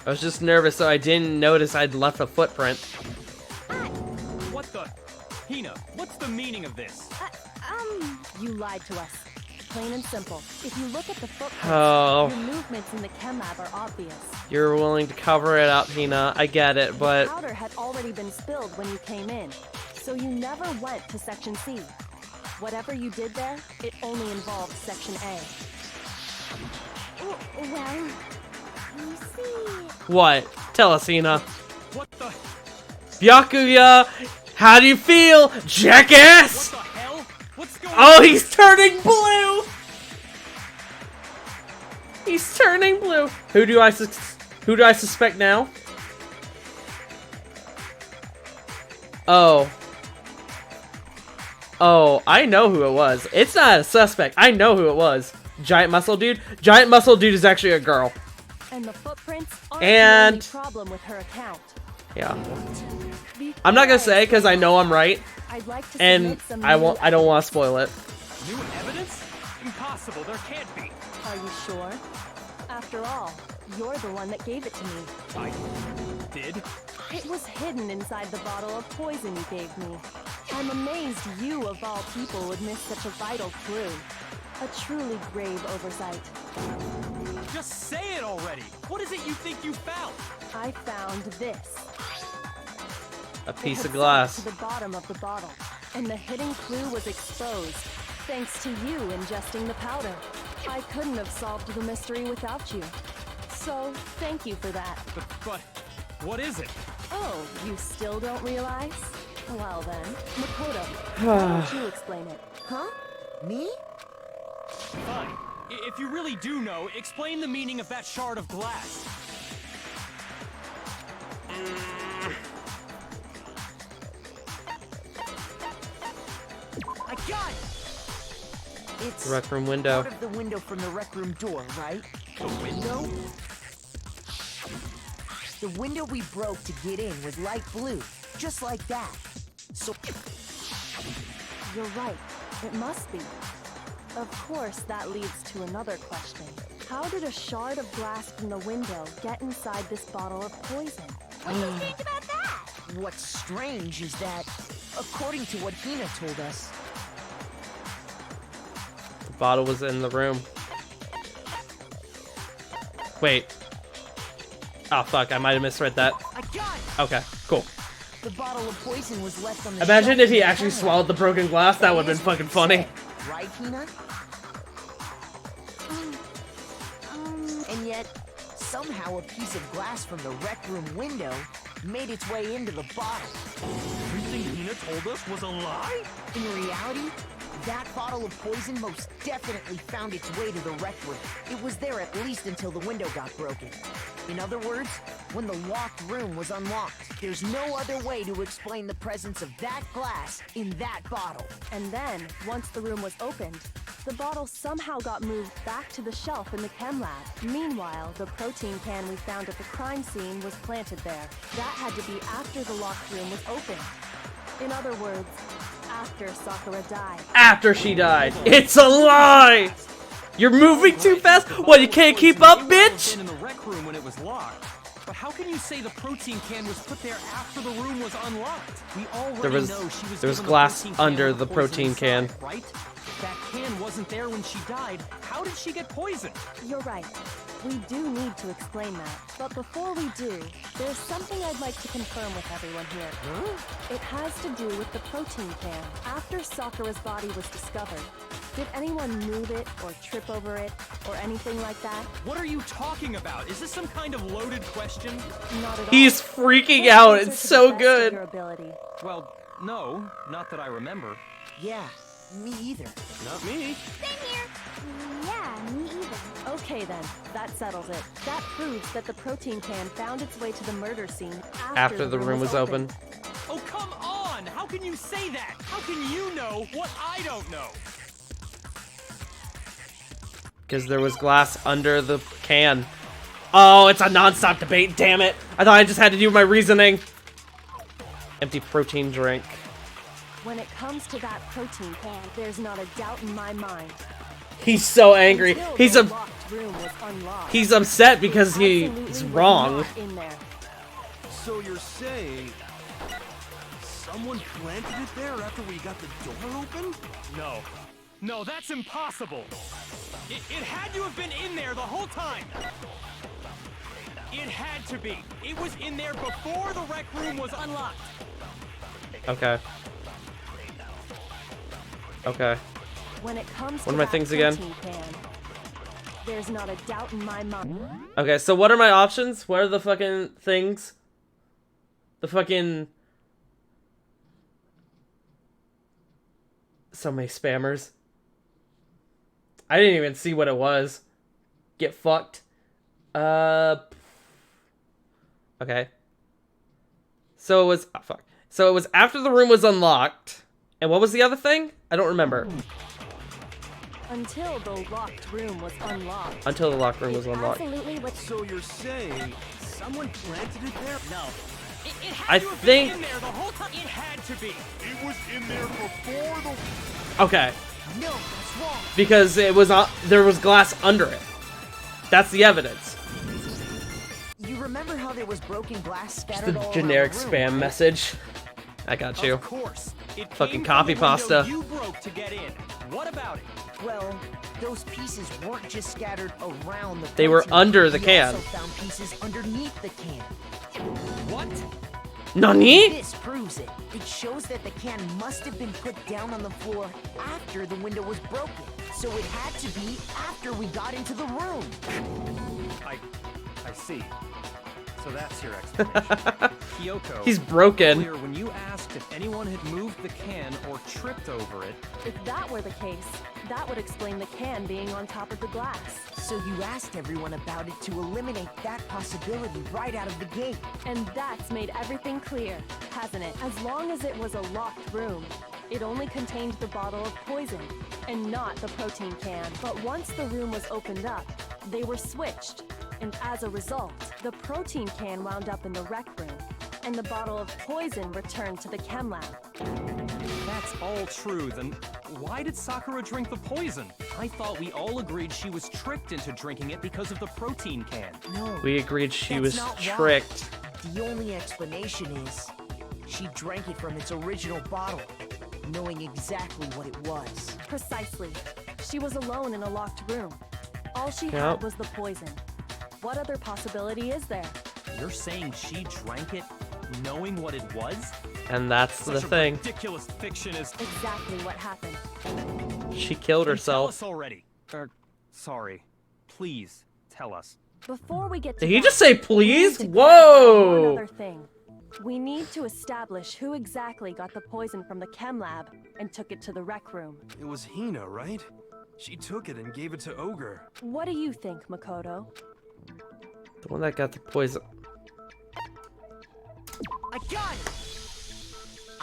I was just nervous, so I didn't notice I'd left a footprint. What the? Hina, what's the meaning of this? You lied to us. plain and simple. If you look at the footprints, Oh. your movements in the chem lab are obvious. You're willing to cover it up, Hina. I get it, The but powder had already been spilled when you came in, so you never went to Section C. Whatever you did there, it only involved Section A. Well, you see... what? Tell us, Hina. What the? Byakuya, how do you feel, jackass? What the hell? What's going Oh, on? he's turning blue. He's turning blue. Who do I suspect now? Oh. Oh, I know who it was. It's not a suspect. I know who it was. Giant muscle dude. Giant muscle dude is actually a girl. And the footprints aren't And- the only problem with her account. Yeah. I'm not gonna say because I know I'm right, I'd like to and submit some I new won't. I don't want to spoil it. New evidence? Impossible. There can't be. Are you sure? After all, you're the one that gave it to me. I did. It was hidden inside the bottle of poison you gave me. I'm amazed you, of all people, would miss such a vital clue. A truly grave oversight. Just say it already. What is it you think you found? I found this. A It piece had of glass. sunk to the bottom of the bottle, and the hidden clue was exposed, thanks to you ingesting the powder. I couldn't have solved the mystery without you. So, thank you for that. But what is it? Oh, you still don't realize? Well then, Makoto, why don't you explain it? Huh? Me? Fine. If you really do know, explain the meaning of that shard of glass. I got it! It's Rec room window. part of the window from the rec room door, right? The window? The window we broke to get in was light blue, just like that. So You're right. It must be. Of course, that leads to another question. How did a shard of glass from the window get inside this bottle of poison? What's so strange about that? what's strange is that, according to what Hina told us, The bottle was in the room. Wait. Oh fuck, I might have misread that. I got it! Okay, cool. The bottle of poison was left on the Imagine shelf if he in the actually corner. swallowed the broken glass, that would have is been what fucking he funny. said, right, Hina? And yet, somehow a piece of glass from the rec room window made its way into the bottle. Everything Hina told us was a lie? In reality, that bottle of poison most definitely found its way to the rec room. It was there at least until the window got broken. In other words, when the locked room was unlocked. There's no other way to explain the presence of that glass in that bottle. And then, once the room was opened, the bottle somehow got moved back to the shelf in the chem lab. Meanwhile, the protein can we found at the crime scene was planted there. That had to be after the locked room was opened. In other words, after Sakura died. After she died. It's a lie! You're moving too fast? What, you can't keep up, bitch? In the rec room when it was locked. But how can you say the protein can was put there after the room was unlocked? We already There was- know she was there was given glass the protein can under with the poison protein can. inside, right? That can wasn't there when she died. How did she get poisoned? You're right. We do need to explain that. But before we do, there's something I'd like to confirm with everyone here. It has to do with the protein can. After Sakura's body was discovered, did anyone move it or trip over it or anything like that? What are you talking about? Is this some kind of loaded question? Not at all. He's freaking Just out. answer It's to the so best of good. your ability. Well, no, not that I remember. Yeah, me either. Not me. Same here. Yeah, me either. Okay then, that settles it. That proves that the protein can found its way to the murder scene After the room was open. Oh, come on! How can you say that? How can you know what I don't know? Because there was glass under the can. Oh, it's a non-stop debate, damn it. I thought I just had to do my reasoning. Empty protein drink. When it comes to that protein can, there's not a doubt in my mind. He's so angry. Until He's the a locked room was unlocked, he's upset because absolutely he's was wrong. not in there. So you're saying someone planted it there after we got the door open? No. No, that's impossible. It had to have been in there the whole time. It had to be. It was in there before the rec room was unlocked. Okay. Okay. When it comes What to are my that things again? protein can, there's not a doubt in my mind. Okay, so what are my options? What are the fucking things? The fucking... So many spammers. I didn't even see what it was. Get fucked. Okay. So it was... Oh, fuck. So it was after the room was unlocked. And what was the other thing? I don't remember. Until the locked room was unlocked. Until the locked room was unlocked. Absolutely what... So you're saying someone planted it there? No. It had I to have think... been in there the whole time. It had to be. It was in there before the... Okay. No, that's wrong. Because it was there was glass under it. That's the evidence. You remember how there was broken glass Just scattered a all generic around the room, spam right? message. I got you. Of course. It Fucking came copy from the window pasta. you broke to get in. What about it? Well, those pieces weren't just scattered around the They were protein. under the We can. also found pieces underneath the can. What? Nani? This proves it. It shows that the can must have been put down on the floor after the window was broken. So it had to be after we got into the room. I see. So that's your explanation. Kyoko. He's broken. Earlier, when you asked if anyone had moved the can or tripped over it, If that were the case, that would explain the can being on top of the glass. So you asked everyone about it to eliminate that possibility right out of the gate. And that's made everything clear, hasn't it? As long as it was a locked room, it only contained the bottle of poison, and not the protein can. But once the room was opened up, they were switched. And as a result, the protein can wound up in the rec room, and the bottle of poison returned to the chem lab. that's all true, then why did Sakura drink the poison? I thought we all agreed she was tricked into drinking it because of the protein can. No, We agreed she that's was not why. tricked. The only explanation is she drank it from its original bottle, knowing exactly what it was. Precisely. She was alone in a locked room. All she Yep. had was the poison. What other possibility is there? You're saying she drank it knowing what it was? And that's the Such a thing. ridiculous fiction is... Exactly what happened. She killed Tell herself. us already. Sorry. Please, tell us. Before we get to Did he that, just say we please? need to clarify Whoa! One other thing. We need to establish who exactly got the poison from the chem lab and took it to the rec room. It was Hina, right? She took it and gave it to Ogre. What do you think, Makoto? The one that got the poison. I got it!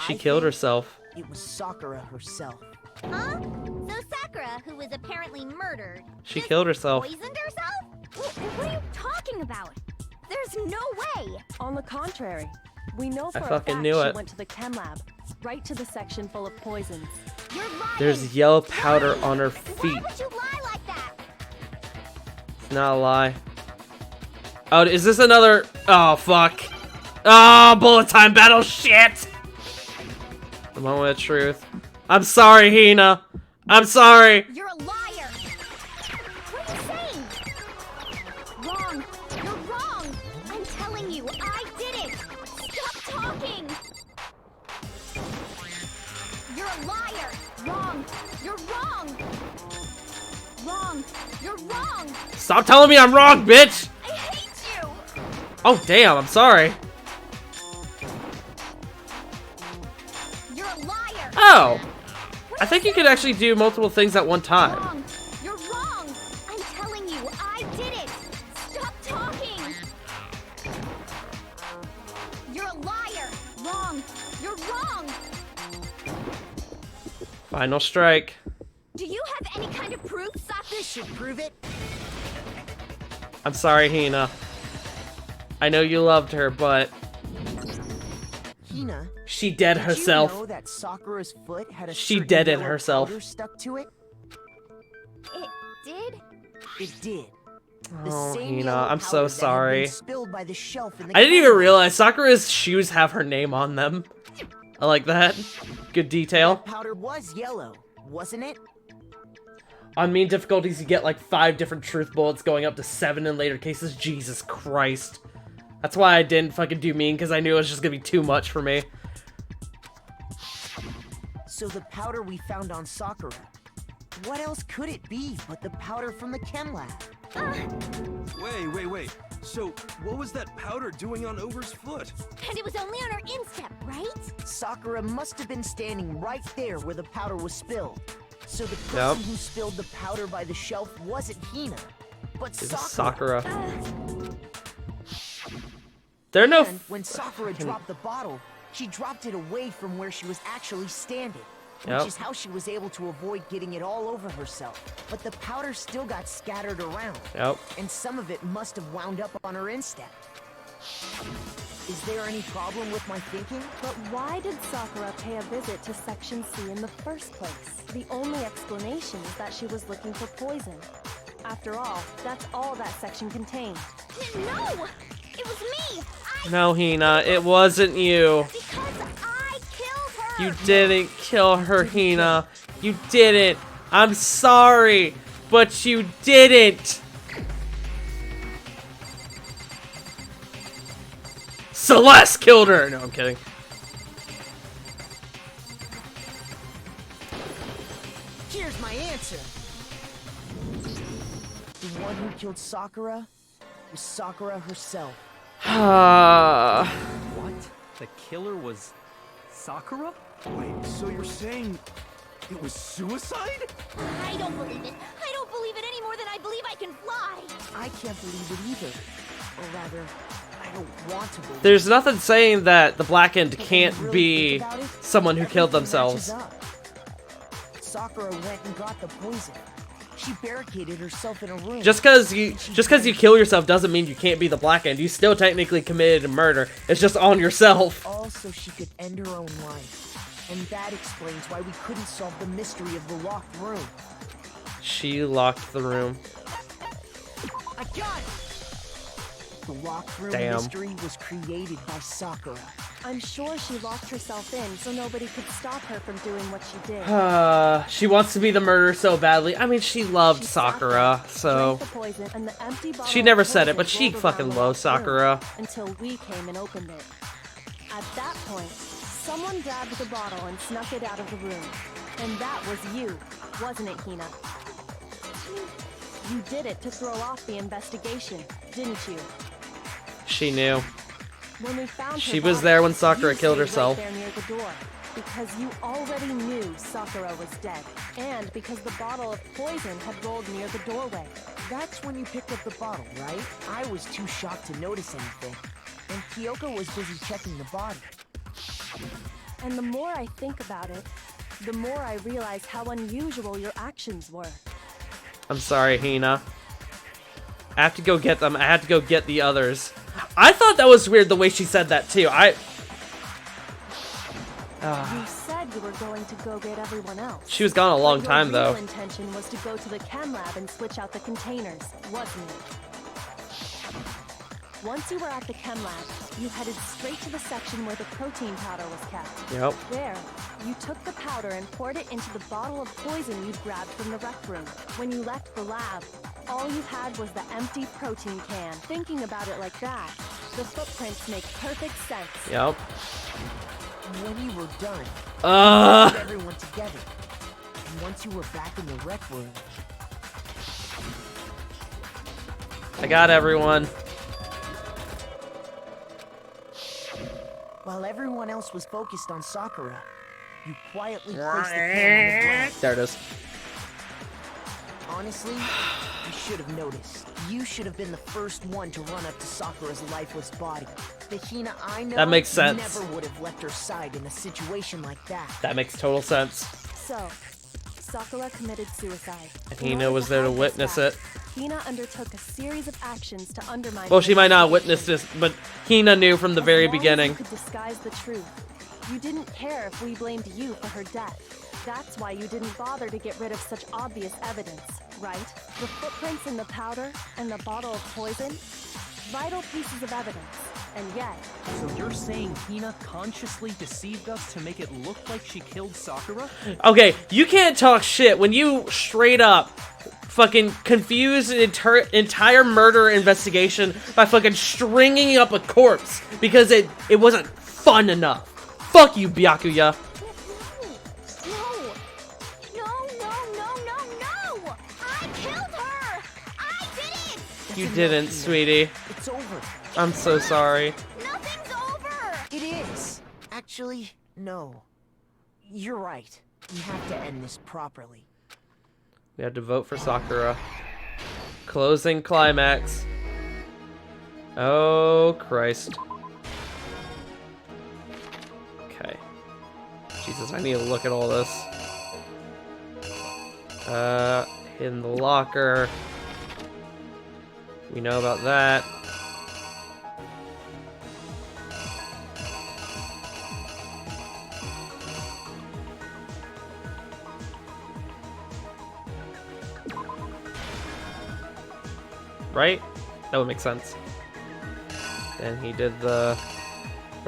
She I killed think herself. It was Sakura herself. Huh? So Sakura, who was apparently murdered, She just killed herself. poisoned herself? What are you talking about? There's no way! On the contrary, we know for a fucking fact knew she it. went to the chem lab, right to the section full of poisons. You're lying! There's yellow powder Lying! on her Why feet. would you lie like that? It's not a lie. Oh, is this another... Oh, fuck. Oh, bullet time battle shit! The moment of truth. I'm sorry, Hina. I'm sorry. You're a liar! What are you saying? Wrong! You're wrong! I'm telling you, I did it! Stop talking! You're a liar! Wrong! You're wrong! Wrong! You're wrong! Stop telling me I'm wrong, bitch! I hate you! Oh, damn, I'm sorry. You're a liar! Oh. I think you could actually do multiple things at one time. Wrong! You're wrong! I'm telling you, I did it! Stop talking! You're a liar! Wrong! You're wrong! Final strike. Do you have any kind of proof, This Sakura? should prove it. I'm sorry, Hina. I know you loved her, but Hina, she dead did herself. you know that Sakura's foot had a She certain deaded yellow herself. powder stuck to it? It did? It did. The Oh, same Hina, yellow I'm so powder that had sorry. been spilled by the shelf in the I didn't even cabinet. realize Sakura's shoes have her name on them. I like that. Good detail. Powder was yellow, wasn't it? On mean difficulties, you get like 5 different truth bullets, going up to 7 in later cases. Jesus Christ. That's why I didn't fucking do mean, because I knew it was just gonna be too much for me. So the powder we found on Sakura, what else could it be but the powder from the chem lab? Wait. So, what was that powder doing on Over's foot? And it was only on her instep, right? Sakura must have been standing right there where the powder was spilled. So the person who spilled the powder by the shelf wasn't Hina, but Sakura. There are no. And when Sakura dropped the bottle, she dropped it away from where she was actually standing, which is how she was able to avoid getting it all over herself. But the powder still got scattered around, and some of it must have wound up on her instep. Is there any problem with my thinking? But why did Sakura pay a visit to Section C in the first place? The only explanation is that she was looking for poison. After all, that's all that section contained. No! It was me! No, Hina, it wasn't you. Because I killed her! You didn't kill her, Hina. You didn't. I'm sorry, but you didn't. Celeste killed her! No, I'm kidding. Here's my answer. The one who killed Sakura was Sakura herself. What? The killer was Sakura? Wait, so you're saying it was suicide? I don't believe it. I don't believe it any more than I believe I can fly. I can't believe it either. Or rather, I don't want to believe. There's nothing saying that the Black End can't be someone who killed themselves. Sakura went and got the poison. She barricaded herself in a room. Just because you kill yourself doesn't mean you can't be the Black End. You still technically committed a murder. It's just on yourself. All so she could end her own life. And that explains why we couldn't solve the mystery of the locked room. She locked the room. I got it! The locked room mystery was created by Sakura. I'm sure she locked herself in so nobody could stop her from doing what she did. She wants to be the murderer so badly. I mean, she loved Sakura, so... She never said it, but she fucking loves Sakura. Until we came and opened it. At that point, someone grabbed the bottle and snuck it out of the room. And that was you, wasn't it, Hina? You did it to throw off the investigation, didn't you? She knew. When we found she was there when Sakura killed herself. Right there near the door, because you already knew Sakura was dead, and because the bottle of poison had rolled near the doorway. That's when you picked up the bottle, right? I was too shocked to notice anything, and Kyoko was busy checking the body. And the more I think about it, the more I realize how unusual your actions were. I'm sorry, Hina. I have to go get them. I had to go get the others. I thought that was weird the way she said that too. You said you were going to go get everyone else. She was gone a long time though. Your real intention was to go to the chem lab and switch out the containers, wasn't it? Once you were at the chem lab, you headed straight to the section where the protein powder was kept. Yep. There, you took the powder and poured it into the bottle of poison you'd grabbed from the rec room. When you left the lab, all you had was the empty protein can. Thinking about it like that, the footprints make perfect sense. Yep. When you were done, you put everyone together. And once you were back in the rec room, I got everyone. While everyone else was focused on Sakura, you quietly placed the can on the ground. There it is. Honestly, you should have noticed. You should have been the first one to run up to Sakura's lifeless body. The Hina I know that makes sense. Never would have left her side in a situation like that. That makes total sense. So, Sakura committed suicide. And Hina was there to witness it. Hina undertook a series of actions to undermine. Well, she might not have witnessed this, but Hina knew from the very beginning. You could disguise the truth. You didn't care if we blamed you for her death. That's why you didn't bother to get rid of such obvious evidence, right? The footprints in the powder and the bottle of poison? Vital pieces of evidence. And yet, So you're saying Hina consciously deceived us to make it look like she killed Sakura? Okay, you can't talk shit when you straight up fucking confuse an entire murder investigation by fucking stringing up a corpse because it wasn't fun enough. Fuck you, Byakuya. No! I killed her! I did it! You didn't, sweetie. It's over. I'm so sorry. Nothing's over! It is. Actually, no. You're right. We have to end this properly. We had to vote for Sakura. Closing climax. Oh, Christ. Okay. Jesus, I need to look at all this. In the locker. We know about that. Right? That would make sense. Then he did the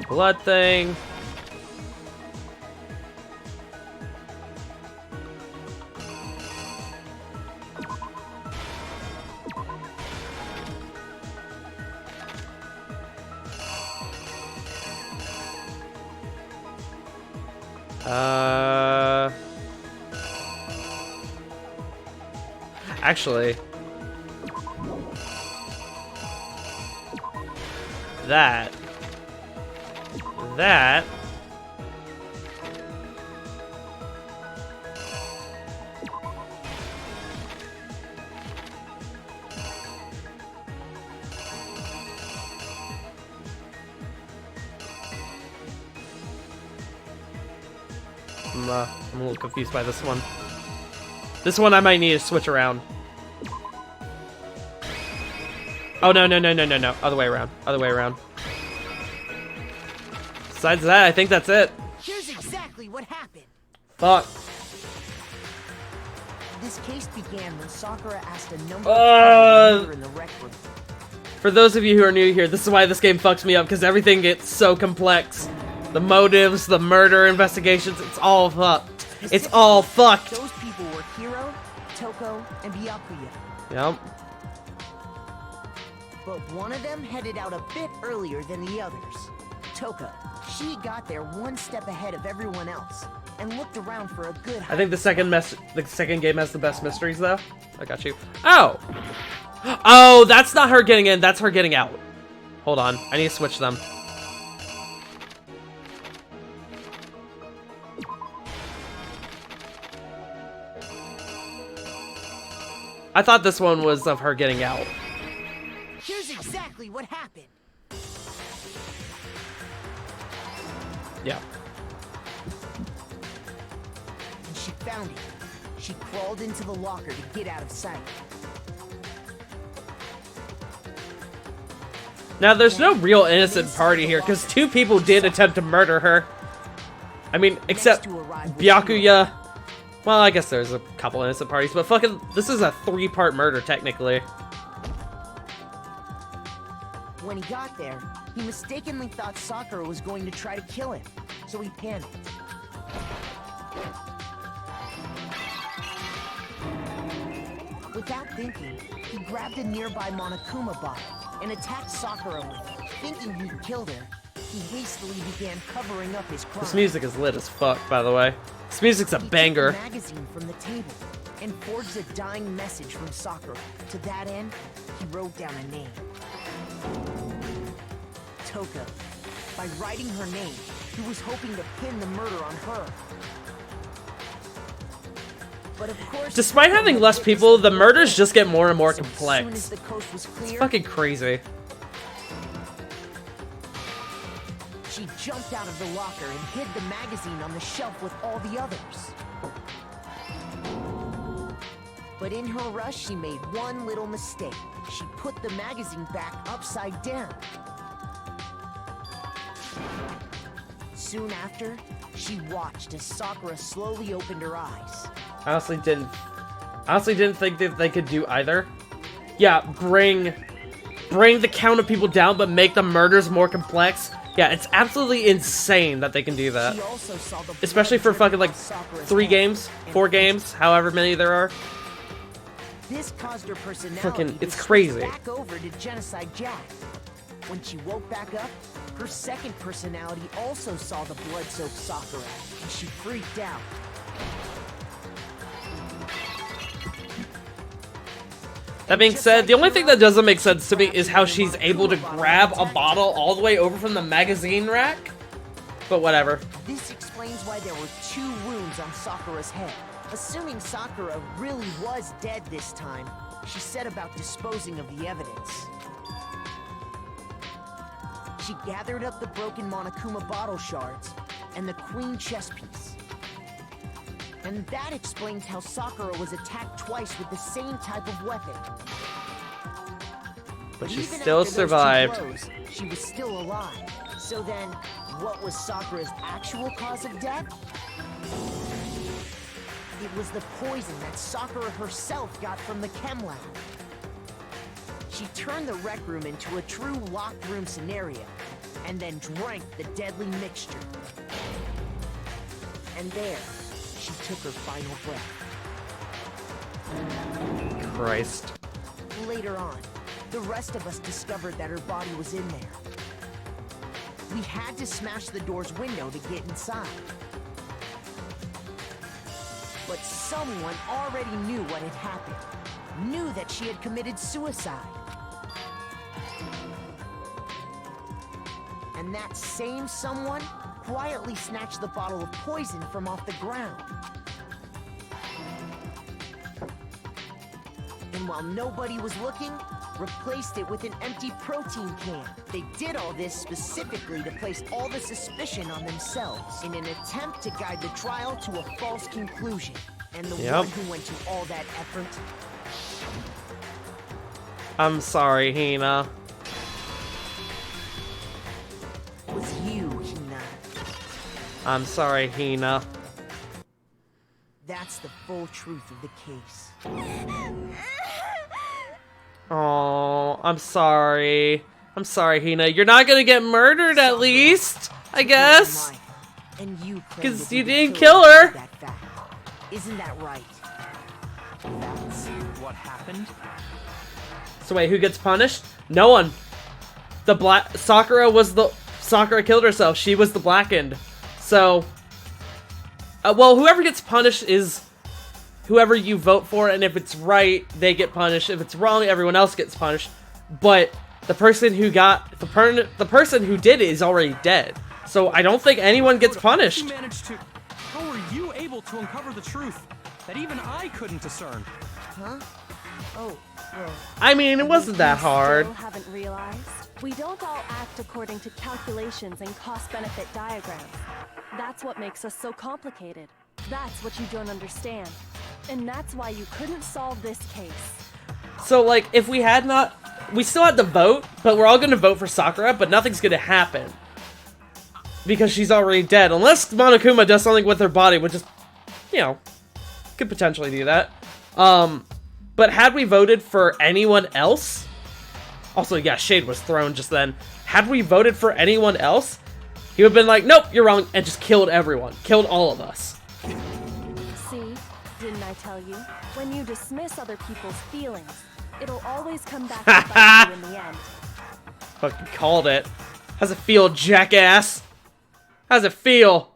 blood thing. Actually, that I'm a little confused by this one. This one I might need to switch around. Oh, no. Other way around. Besides that, I think that's it. Here's exactly what happened. Fuck. This case began when Sakura asked a number of people in the rec room. For those of you who are new here, this is why this game fucks me up, because everything gets so complex. The motives, the murder investigations, it's all fucked. It's all fucked. Those people were Hiro, Toko, and Byakuya. Yep. But one of them headed out a bit earlier than the others. Toka. She got there one step ahead of everyone else and looked around for a good I think the second game has the best mysteries, though. I got you. Oh! Oh, that's not her getting in. That's her getting out. Hold on. I need to switch them. I thought this one was of her getting out. Here's exactly what happened. Yeah. And she found it. She crawled into the locker to get out of sight. Now, there's no real innocent party here, because 2 people did attempt to murder her. I mean, except Byakuya. Well, I guess there's a couple innocent parties, but fucking, this is a 3-part murder, technically. When he got there, he mistakenly thought Sakura was going to try to kill him, so he panicked. Without thinking, he grabbed a nearby Monokuma bottle and attacked Sakura with it. Thinking he'd killed her, he hastily began covering up his crime. This music is lit as fuck, by the way. This music's a banger. He took a magazine from the table and forged a dying message from Sakura. To that end, he wrote down a name. Toka. By writing her name, he was hoping to pin the murder on her. But of course, despite having less people, the murders just get more and more complex. As soon as the coast was clear, it's fucking crazy. She jumped out of the locker and hid the magazine on the shelf with all the others. But in her rush, she made one little mistake. She put the magazine back upside down. Soon after, she watched as Sakura slowly opened her eyes. I honestly didn't think that they could do either. Yeah, bring bring the count of people down but make the murders more complex. Yeah, it's absolutely insane that they can do that. She also saw the Especially for fucking like Sakura's 3 head games, 4 games, however many there are. This caused her personality Fucking, to it's switch crazy. back over to Genocide Jack. When she woke back up, her second personality also saw the blood-soaked Sakura, and she freaked out. That being said, the only thing that doesn't make sense to me is how she's able to grab a bottle all the way over from the magazine rack. But whatever. This explains why there were 2 wounds on Sakura's head. Assuming Sakura really was dead this time, she set about disposing of the evidence. She gathered up the broken Monokuma bottle shards and the queen chess piece. And that explains how Sakura was attacked twice with the same type of weapon. But she even still after those 2 survived. blows, she was still alive. So then, what was Sakura's actual cause of death? It was the poison that Sakura herself got from the chem lab. She turned the rec room into a true locked room scenario, and then drank the deadly mixture. And there, she took her final breath. Christ. Later on, the rest of us discovered that her body was in there. We had to smash the door's window to get inside. But someone already knew what had happened. Knew that she had committed suicide. And that same someone quietly snatched the bottle of poison from off the ground. And while nobody was looking, replaced it with an empty protein can. They did all this specifically to place all the suspicion on themselves in an attempt to guide the trial to a false conclusion. And the one who went to all that effort... I'm sorry, Hina. was you, Hina. I'm sorry, Hina. That's the full truth of the case. Oh, I'm sorry. I'm sorry, Hina. You're not gonna get murdered at least, I guess. And you because you didn't kill her. That fact. Isn't that right? That's what happened? So wait, who gets punished? No one. The black Sakura killed herself. She was the blackened. So, well, whoever gets punished is whoever you vote for, and if it's right, they get punished. If it's wrong, everyone else gets punished. But the person who the person who did it is already dead. So I don't think anyone gets punished. How were you able to uncover the truth that even I couldn't discern? Huh? Oh, well. I mean, it wasn't that hard. Still haven't realized? We don't all act according to calculations and cost-benefit diagrams. That's what makes us so complicated. That's what you don't understand. And that's why you couldn't solve this case. So, like, if we had not... We still had to vote, but we're all going to vote for Sakura, but nothing's going to happen. Because she's already dead. Unless Monokuma does something with her body, which is, you know, could potentially do that. But had we voted for anyone else... Also, yeah, Shade was thrown just then. Had we voted for anyone else, he would have been like, nope, you're wrong, and just killed everyone. Killed all of us. See? Didn't I tell you? When you dismiss other people's feelings, it'll always come back to bite you in the end. Fucking called it. How's it feel, jackass? How's it feel?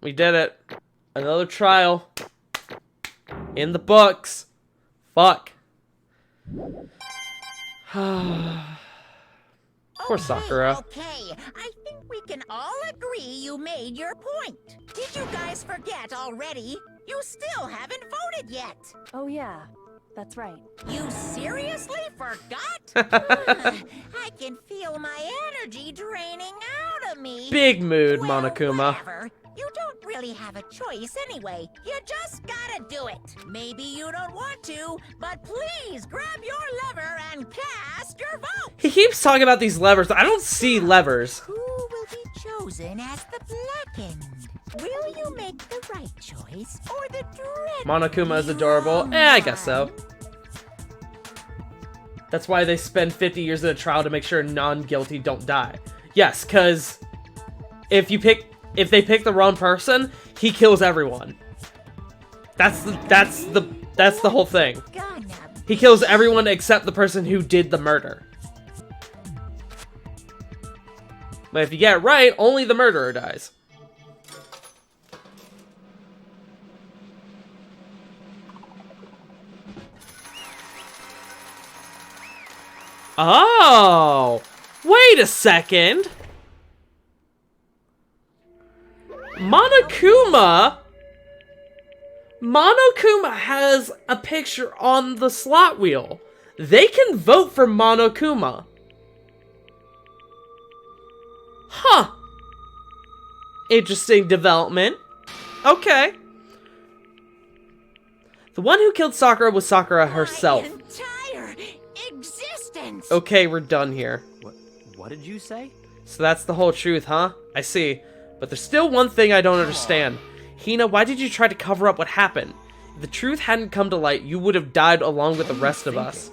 We did it. Another trial. In the books. Fuck. Poor Sakura. Okay, I think we can all agree you made your point. Did you guys forget already? You still haven't voted yet. Oh yeah, that's right. You seriously forgot? I can feel my energy draining out of me. Big mood, Well, Monokuma. whatever. You don't really have a choice anyway. You just gotta do it. Maybe you don't want to, but please grab your lever and cast your vote. He keeps talking about these levers. I don't see levers. Who will be chosen as the blackened? Will you make the right choice or the dreaded Monokuma is adorable. I guess so. That's why they spend 50 years in a trial to make sure non-guilty don't die. Yes, because if they pick the wrong person, he kills everyone. That's the whole thing. He kills everyone except the person who did the murder. But if you get it right, only the murderer dies. Oh! Wait a second! Monokuma has a picture on the slot wheel. They can vote for Monokuma. Huh. Interesting development. Okay. The one who killed Sakura was Sakura herself. My entire existence. Okay, we're done here. What did you say? So that's the whole truth, huh? I see. But there's still one thing I don't understand. Hina, why did you try to cover up what happened? If the truth hadn't come to light, you would have died along with the rest of us.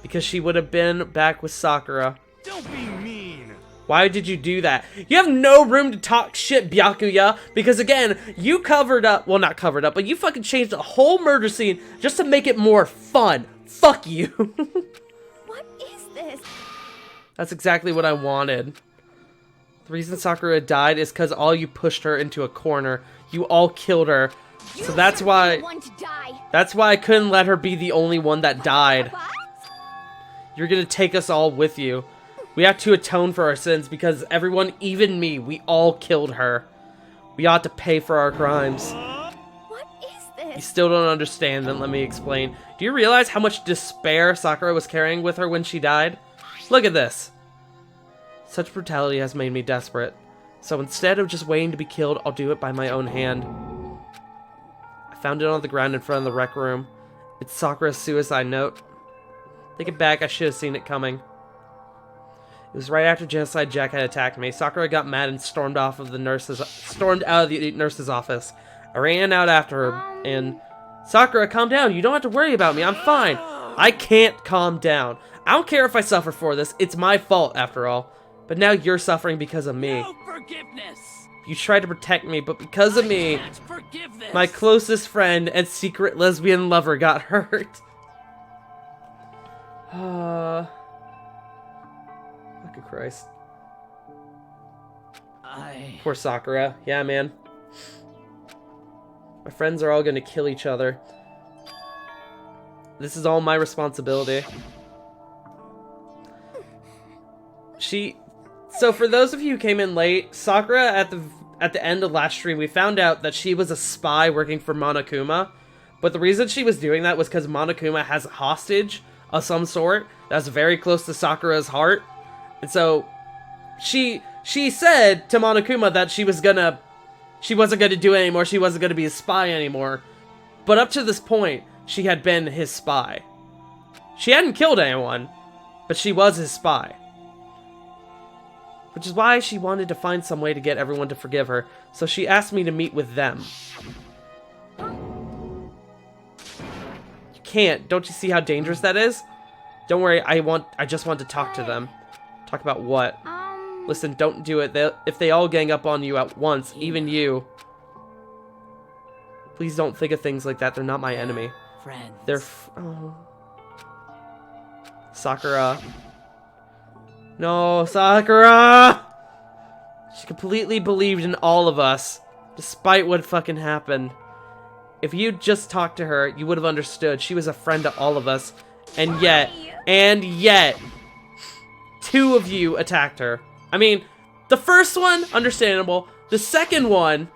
Because she would have been back with Sakura. Don't be mean. Why did you do that? You have no room to talk shit, Byakuya. Because again, you covered up, well not covered up, but you fucking changed the whole murder scene just to make it more fun. Fuck you. What is this? That's exactly what I wanted. The reason Sakura died is because all you pushed her into a corner. You all killed her. So that's why... That's why I couldn't let her be the only one that died. You're gonna take us all with you. We have to atone for our sins because everyone, even me, we all killed her. We ought to pay for our crimes. What is this? You still don't understand, then let me explain. Do you realize how much despair Sakura was carrying with her when she died? Look at this. Such brutality has made me desperate. So instead of just waiting to be killed, I'll do it by my own hand. I found it on the ground in front of the rec room. It's Sakura's suicide note. Thinking back, I should have seen it coming. It was right after Genocide Jack had attacked me. Sakura got mad and stormed out of the nurse's office. I ran out after her and... Sakura, calm down. You don't have to worry about me. I'm fine. I can't calm down. I don't care if I suffer for this. It's my fault, after all. But now you're suffering because of me. No forgiveness. You tried to protect me, but because of me, my closest friend and secret lesbian lover got hurt. Fucking Christ. Poor Sakura. Yeah, man. My friends are all gonna kill each other. This is all my responsibility. So for those of you who came in late, Sakura at the end of last stream, we found out that she was a spy working for Monokuma. But the reason she was doing that was because Monokuma has a hostage of some sort that's very close to Sakura's heart. And so she said to Monokuma that she wasn't gonna do it anymore, she wasn't gonna be a spy anymore. But up to this point, she had been his spy. She hadn't killed anyone, but she was his spy. Which is why she wanted to find some way to get everyone to forgive her, so she asked me to meet with them. You can't. Don't you see how dangerous that is? Don't worry, I just want to talk to them. Talk about what? Listen, don't do it. If they all gang up on you at once, even you. Please don't think of things like that. They're not my enemy. Friends. They're Sakura. No, Sakura! She completely believed in all of us, despite what fucking happened. If you'd just talked to her, you would have understood. She was a friend to all of us. And yet, two of you attacked her. I mean, the first one, understandable. The second one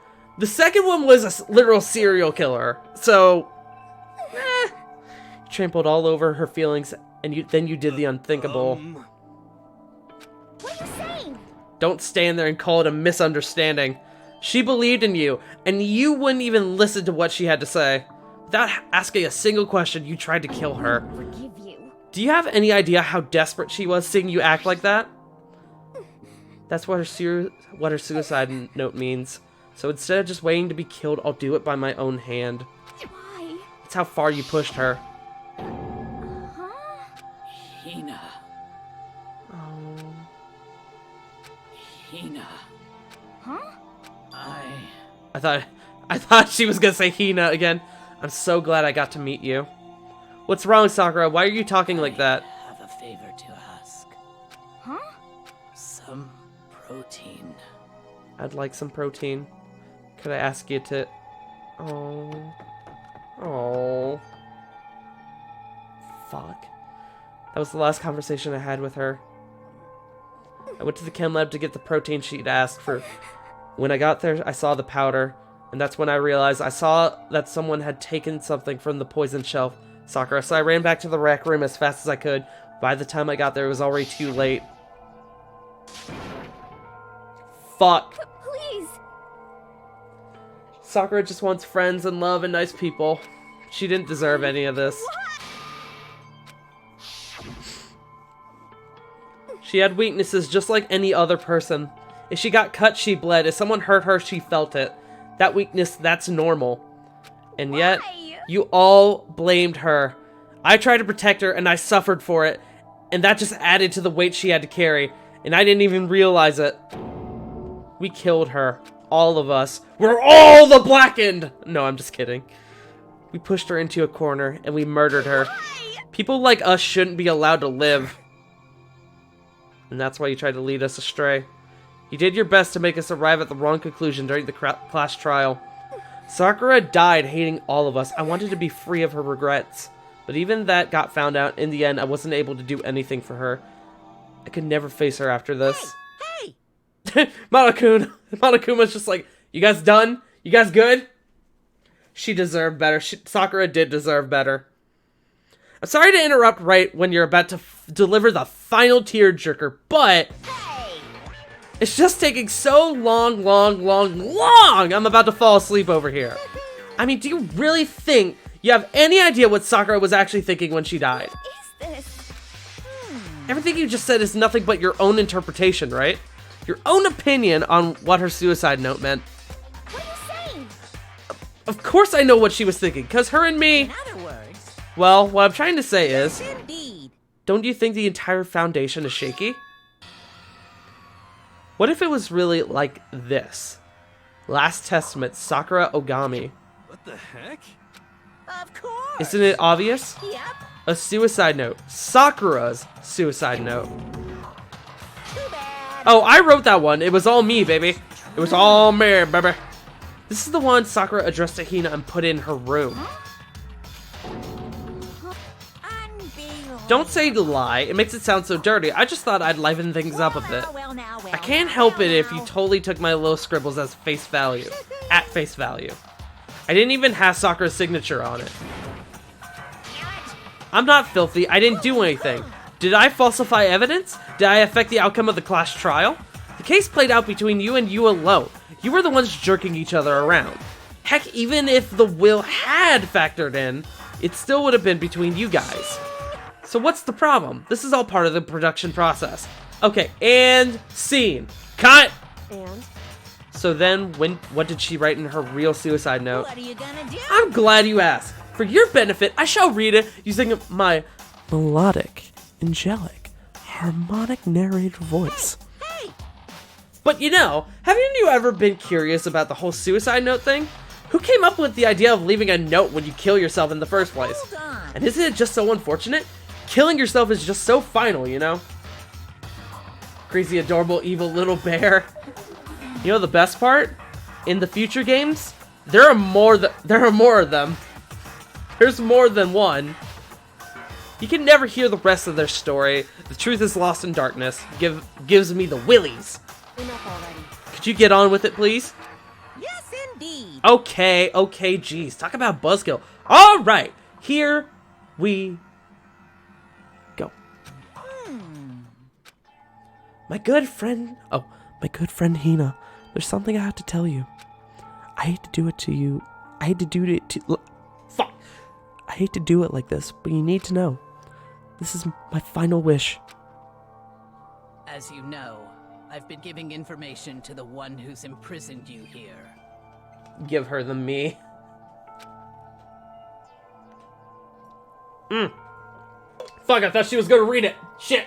was a literal serial killer. So, you trampled all over her feelings, and then you did the unthinkable. What are you saying? Don't stand there and call it a misunderstanding. She believed in you, and you wouldn't even listen to what she had to say. Without asking a single question, you tried to kill her. Forgive you. Do you have any idea how desperate she was seeing you act like that? That's what her suicide note means. So instead of just waiting to be killed, I'll do it by my own hand. Why? That's how far you pushed her. Hina. Huh? I thought she was gonna say Hina again. I'm so glad I got to meet you. What's wrong, Sakura? Why are you talking like that? I have a favor to ask. Huh? Some protein. I'd like some protein. Could I ask you to... Oh. Oh. Fuck. That was the last conversation I had with her. I went to the chem lab to get the protein she'd asked for. When I got there, I saw the powder. And that's when I realized I saw that someone had taken something from the poison shelf, Sakura. So I ran back to the rec room as fast as I could. By the time I got there, it was already too late. Fuck. Please. Sakura just wants friends and love and nice people. She didn't deserve any of this. She had weaknesses just like any other person. If she got cut, she bled. If someone hurt her, she felt it. That weakness, that's normal. And yet, you all blamed her. I tried to protect her, and I suffered for it. And that just added to the weight she had to carry. And I didn't even realize it. We killed her. All of us. We're all the Blackened! No, I'm just kidding. We pushed her into a corner, and we murdered her. People like us shouldn't be allowed to live. And that's why you tried to lead us astray. You did your best to make us arrive at the wrong conclusion during the class trial. Sakura died hating all of us. I wanted to be free of her regrets. But even that got found out. In the end, I wasn't able to do anything for her. I could never face her after this. Hey! Monokuma's just like, you guys done? You guys good? She deserved better. Sakura did deserve better. I'm sorry to interrupt right when you're about to deliver the final tearjerker, but it's just taking so long. I'm about to fall asleep over here. I mean, do you really think you have any idea what Sakura was actually thinking when she died? What is this? Everything you just said is nothing but your own interpretation, right? Your own opinion on what her suicide note meant. What are you saying? Of course I know what she was thinking, because her and me... In other words... Well, what I'm trying to say is... Yes, indeed. Don't you think the entire foundation is shaky? What if it was really like this? Last Testament, Sakura Ogami. What the heck? Of course. Isn't it obvious? Yep. A suicide note. Sakura's suicide note. Too bad. Oh, I wrote that one. It was all me, baby. It was all me, baby. This is the one Sakura addressed to Hina and put in her room. Don't say the lie. It makes it sound so dirty. I just thought I'd liven things up a bit. I can't help it if you totally took my little scribbles as face value. At face value. I didn't even have Sakura's signature on it. I'm not filthy. I didn't do anything. Did I falsify evidence? Did I affect the outcome of the class trial? The case played out between you and you alone. You were the ones jerking each other around. Heck, even if the will had factored in, it still would have been between you guys. So what's the problem? This is all part of the production process. Okay, and scene. Cut! And? So then, what did she write in her real suicide note? What are you gonna do? I'm glad you asked. For your benefit, I shall read it using my melodic, angelic, harmonic narrator voice. Hey! But you know, haven't you ever been curious about the whole suicide note thing? Who came up with the idea of leaving a note when you kill yourself in the first place? Hold on. And isn't it just so unfortunate? Killing yourself is just so final, you know? Crazy, adorable, evil little bear. You know the best part? In the future games, there are more of them. There's more than one. You can never hear the rest of their story. The truth is lost in darkness. Gives me the willies. Enough already. Could you get on with it, please? Yes, indeed. Okay, geez. Talk about buzzkill. All right, here we go. My good friend Hina, there's something I have to tell you. I hate to do it to you. I hate to do it like this, but you need to know. This is my final wish. As you know, I've been giving information to the one who's imprisoned you here. Give her the me. Fuck, I thought she was gonna read it. Shit.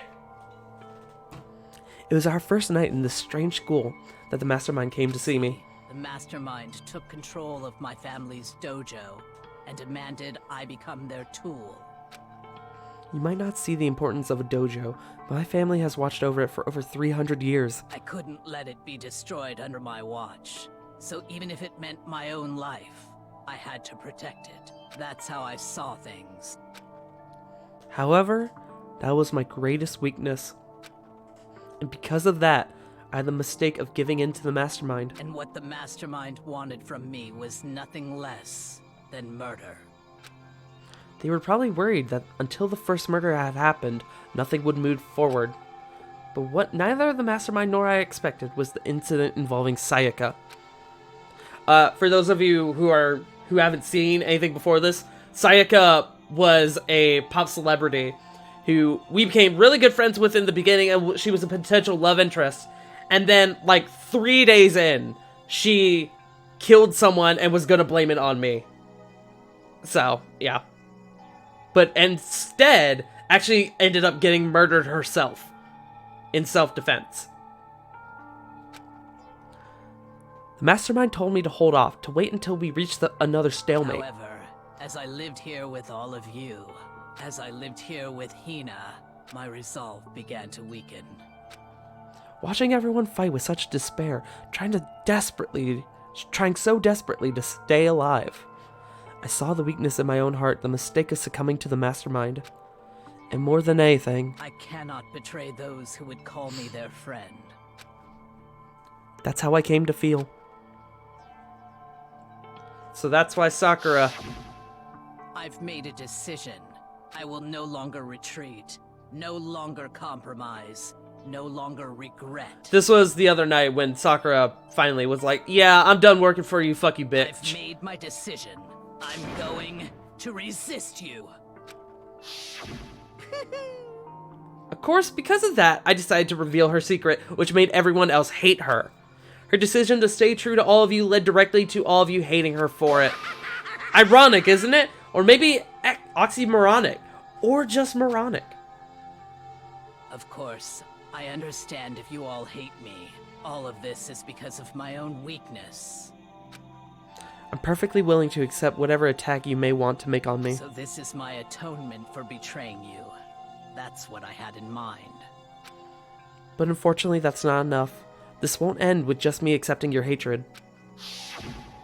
It was our first night in this strange school that the mastermind came to see me. The mastermind took control of my family's dojo and demanded I become their tool. You might not see the importance of a dojo, but my family has watched over it for over 300 years. I couldn't let it be destroyed under my watch. So even if it meant my own life, I had to protect it. That's how I saw things. However, that was my greatest weakness. And because of that, I had the mistake of giving in to the mastermind. And what the mastermind wanted from me was nothing less than murder. They were probably worried that until the first murder had happened, nothing would move forward. But what neither the mastermind nor I expected was the incident involving Sayaka. For those of you who haven't seen anything before this, Sayaka was a pop celebrity who we became really good friends with in the beginning, and she was a potential love interest. And then, like, 3 days in, she killed someone and was gonna blame it on me. So, yeah. But instead, actually ended up getting murdered herself in self-defense. The mastermind told me to hold off, to wait until we reached another stalemate. However, as I lived here with all of you, as I lived here with Hina, my resolve began to weaken. Watching everyone fight with such despair, trying so desperately to stay alive, I saw the weakness in my own heart, the mistake of succumbing to the mastermind. And more than anything, I cannot betray those who would call me their friend. That's how I came to feel. So that's why Sakura... I've made a decision. I will no longer retreat, no longer compromise, no longer regret. This was the other night when Sakura finally was like, yeah, I'm done working for you, fuck you, bitch. I've made my decision. I'm going to resist you. Of course, because of that, I decided to reveal her secret, which made everyone else hate her. Her decision to stay true to all of you led directly to all of you hating her for it. Ironic, isn't it? Or maybe oxymoronic. Or just moronic. Of course, I understand if you all hate me. All of this is because of my own weakness. I'm perfectly willing to accept whatever attack you may want to make on me. So this is my atonement for betraying you. That's what I had in mind. But unfortunately, that's not enough. This won't end with just me accepting your hatred.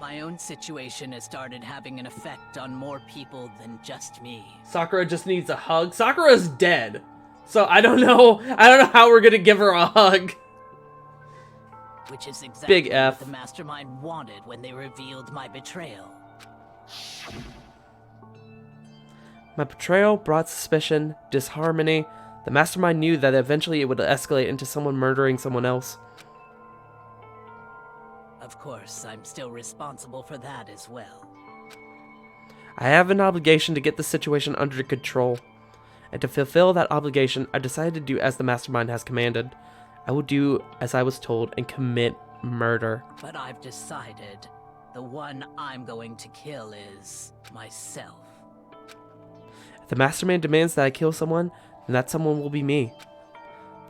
My own situation has started having an effect on more people than just me. Sakura just needs a hug. Sakura's dead. So I don't know how we're gonna give her a hug. Which is exactly Big F. what the mastermind wanted when they revealed my betrayal. My betrayal brought suspicion, disharmony. The mastermind knew that eventually it would escalate into someone murdering someone else. Of course, I'm still responsible for that as well. I have an obligation to get the situation under control. And to fulfill that obligation, I decided to do as the mastermind has commanded. I will do as I was told and commit murder. But I've decided the one I'm going to kill is myself. If the mastermind demands that I kill someone, then that someone will be me.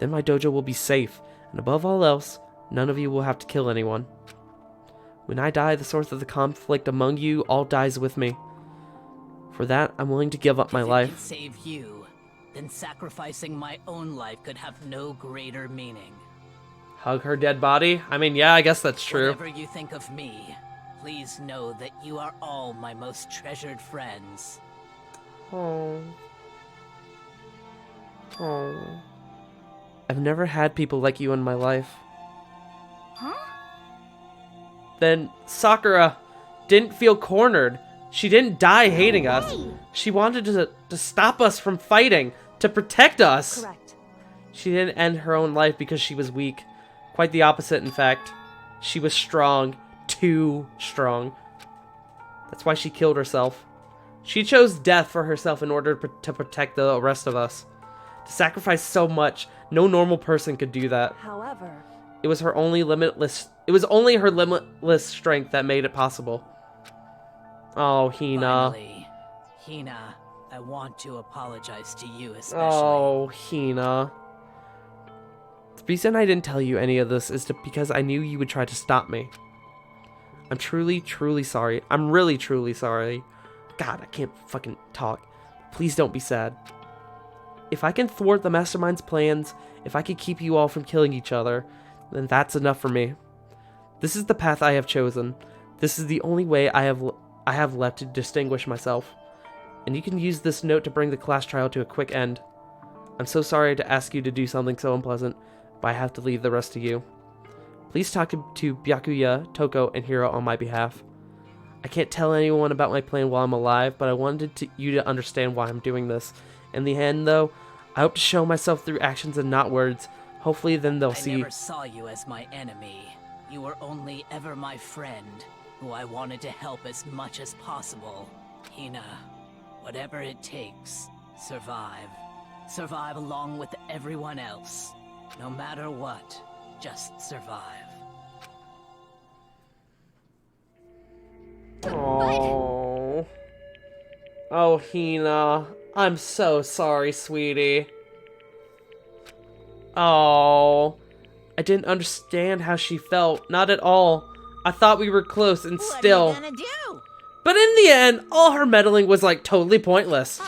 Then my dojo will be safe, and above all else, none of you will have to kill anyone. When I die, the source of the conflict among you all dies with me. For that, I'm willing to give up my If it life. can save you, then sacrificing my own life could have no greater meaning. Hug her dead body? I mean, yeah, I guess that's true. Whatever you think of me, please know that you are all my most treasured friends. Oh. Oh. I've never had people like you in my life. Huh? Then Sakura didn't feel cornered. She didn't die hating us. She wanted to stop us from fighting, to protect us. Correct. She didn't end her own life because she was weak. Quite the opposite, in fact. She was strong. Too strong. That's why she killed herself. She chose death for herself in order to protect the rest of us. To sacrifice so much, no normal person could do that. However, It was only her limitless strength that made it possible. Oh, Hina. Finally, Hina, I want to apologize to you especially. Oh, Hina. reason I didn't tell you any of this is because I knew you would try to stop me. I'm truly, truly sorry. I'm really, truly sorry. God, I can't fucking talk. Please don't be sad. If I can thwart the Mastermind's plans, if I can keep you all from killing each other, then that's enough for me. This is the path I have chosen. This is the only way I have left to distinguish myself. And you can use this note to bring the class trial to a quick end. I'm so sorry to ask you to do something so unpleasant, but I have to leave the rest to you. Please talk to Byakuya, Toko, and Hiro on my behalf. I can't tell anyone about my plan while I'm alive, but I wanted you to understand why I'm doing this. In the end, though, I hope to show myself through actions and not words. Hopefully then they'll see... I never saw you as my enemy. You were only ever my friend, who I wanted to help as much as possible. Hina, whatever it takes, survive. Survive along with everyone else. No matter what, just survive. Oh. Oh, Hina. I'm so sorry, sweetie. Oh. I didn't understand how she felt. Not at all. I thought we were close and still. What are you gonna do? But in the end, all her meddling was like totally pointless.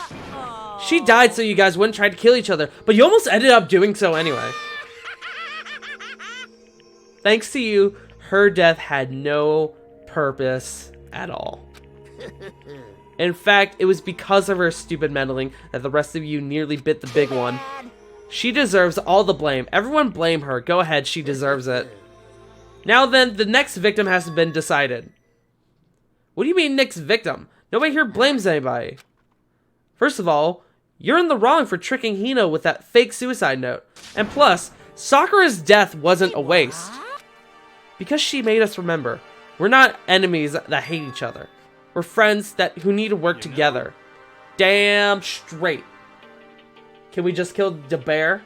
She died so you guys wouldn't try to kill each other, but you almost ended up doing so anyway. Thanks to you, her death had no purpose at all. In fact, it was because of her stupid meddling that the rest of you nearly bit the big one. She deserves all the blame. Everyone blame her. Go ahead, she deserves it. Now then, the next victim has been decided. What do you mean, next victim? Nobody here blames anybody. First of all, you're in the wrong for tricking Hina with that fake suicide note. And plus, Sakura's death wasn't a waste. Because she made us remember, we're not enemies that hate each other. We're friends who need to work together. Damn straight. Can we just kill the bear?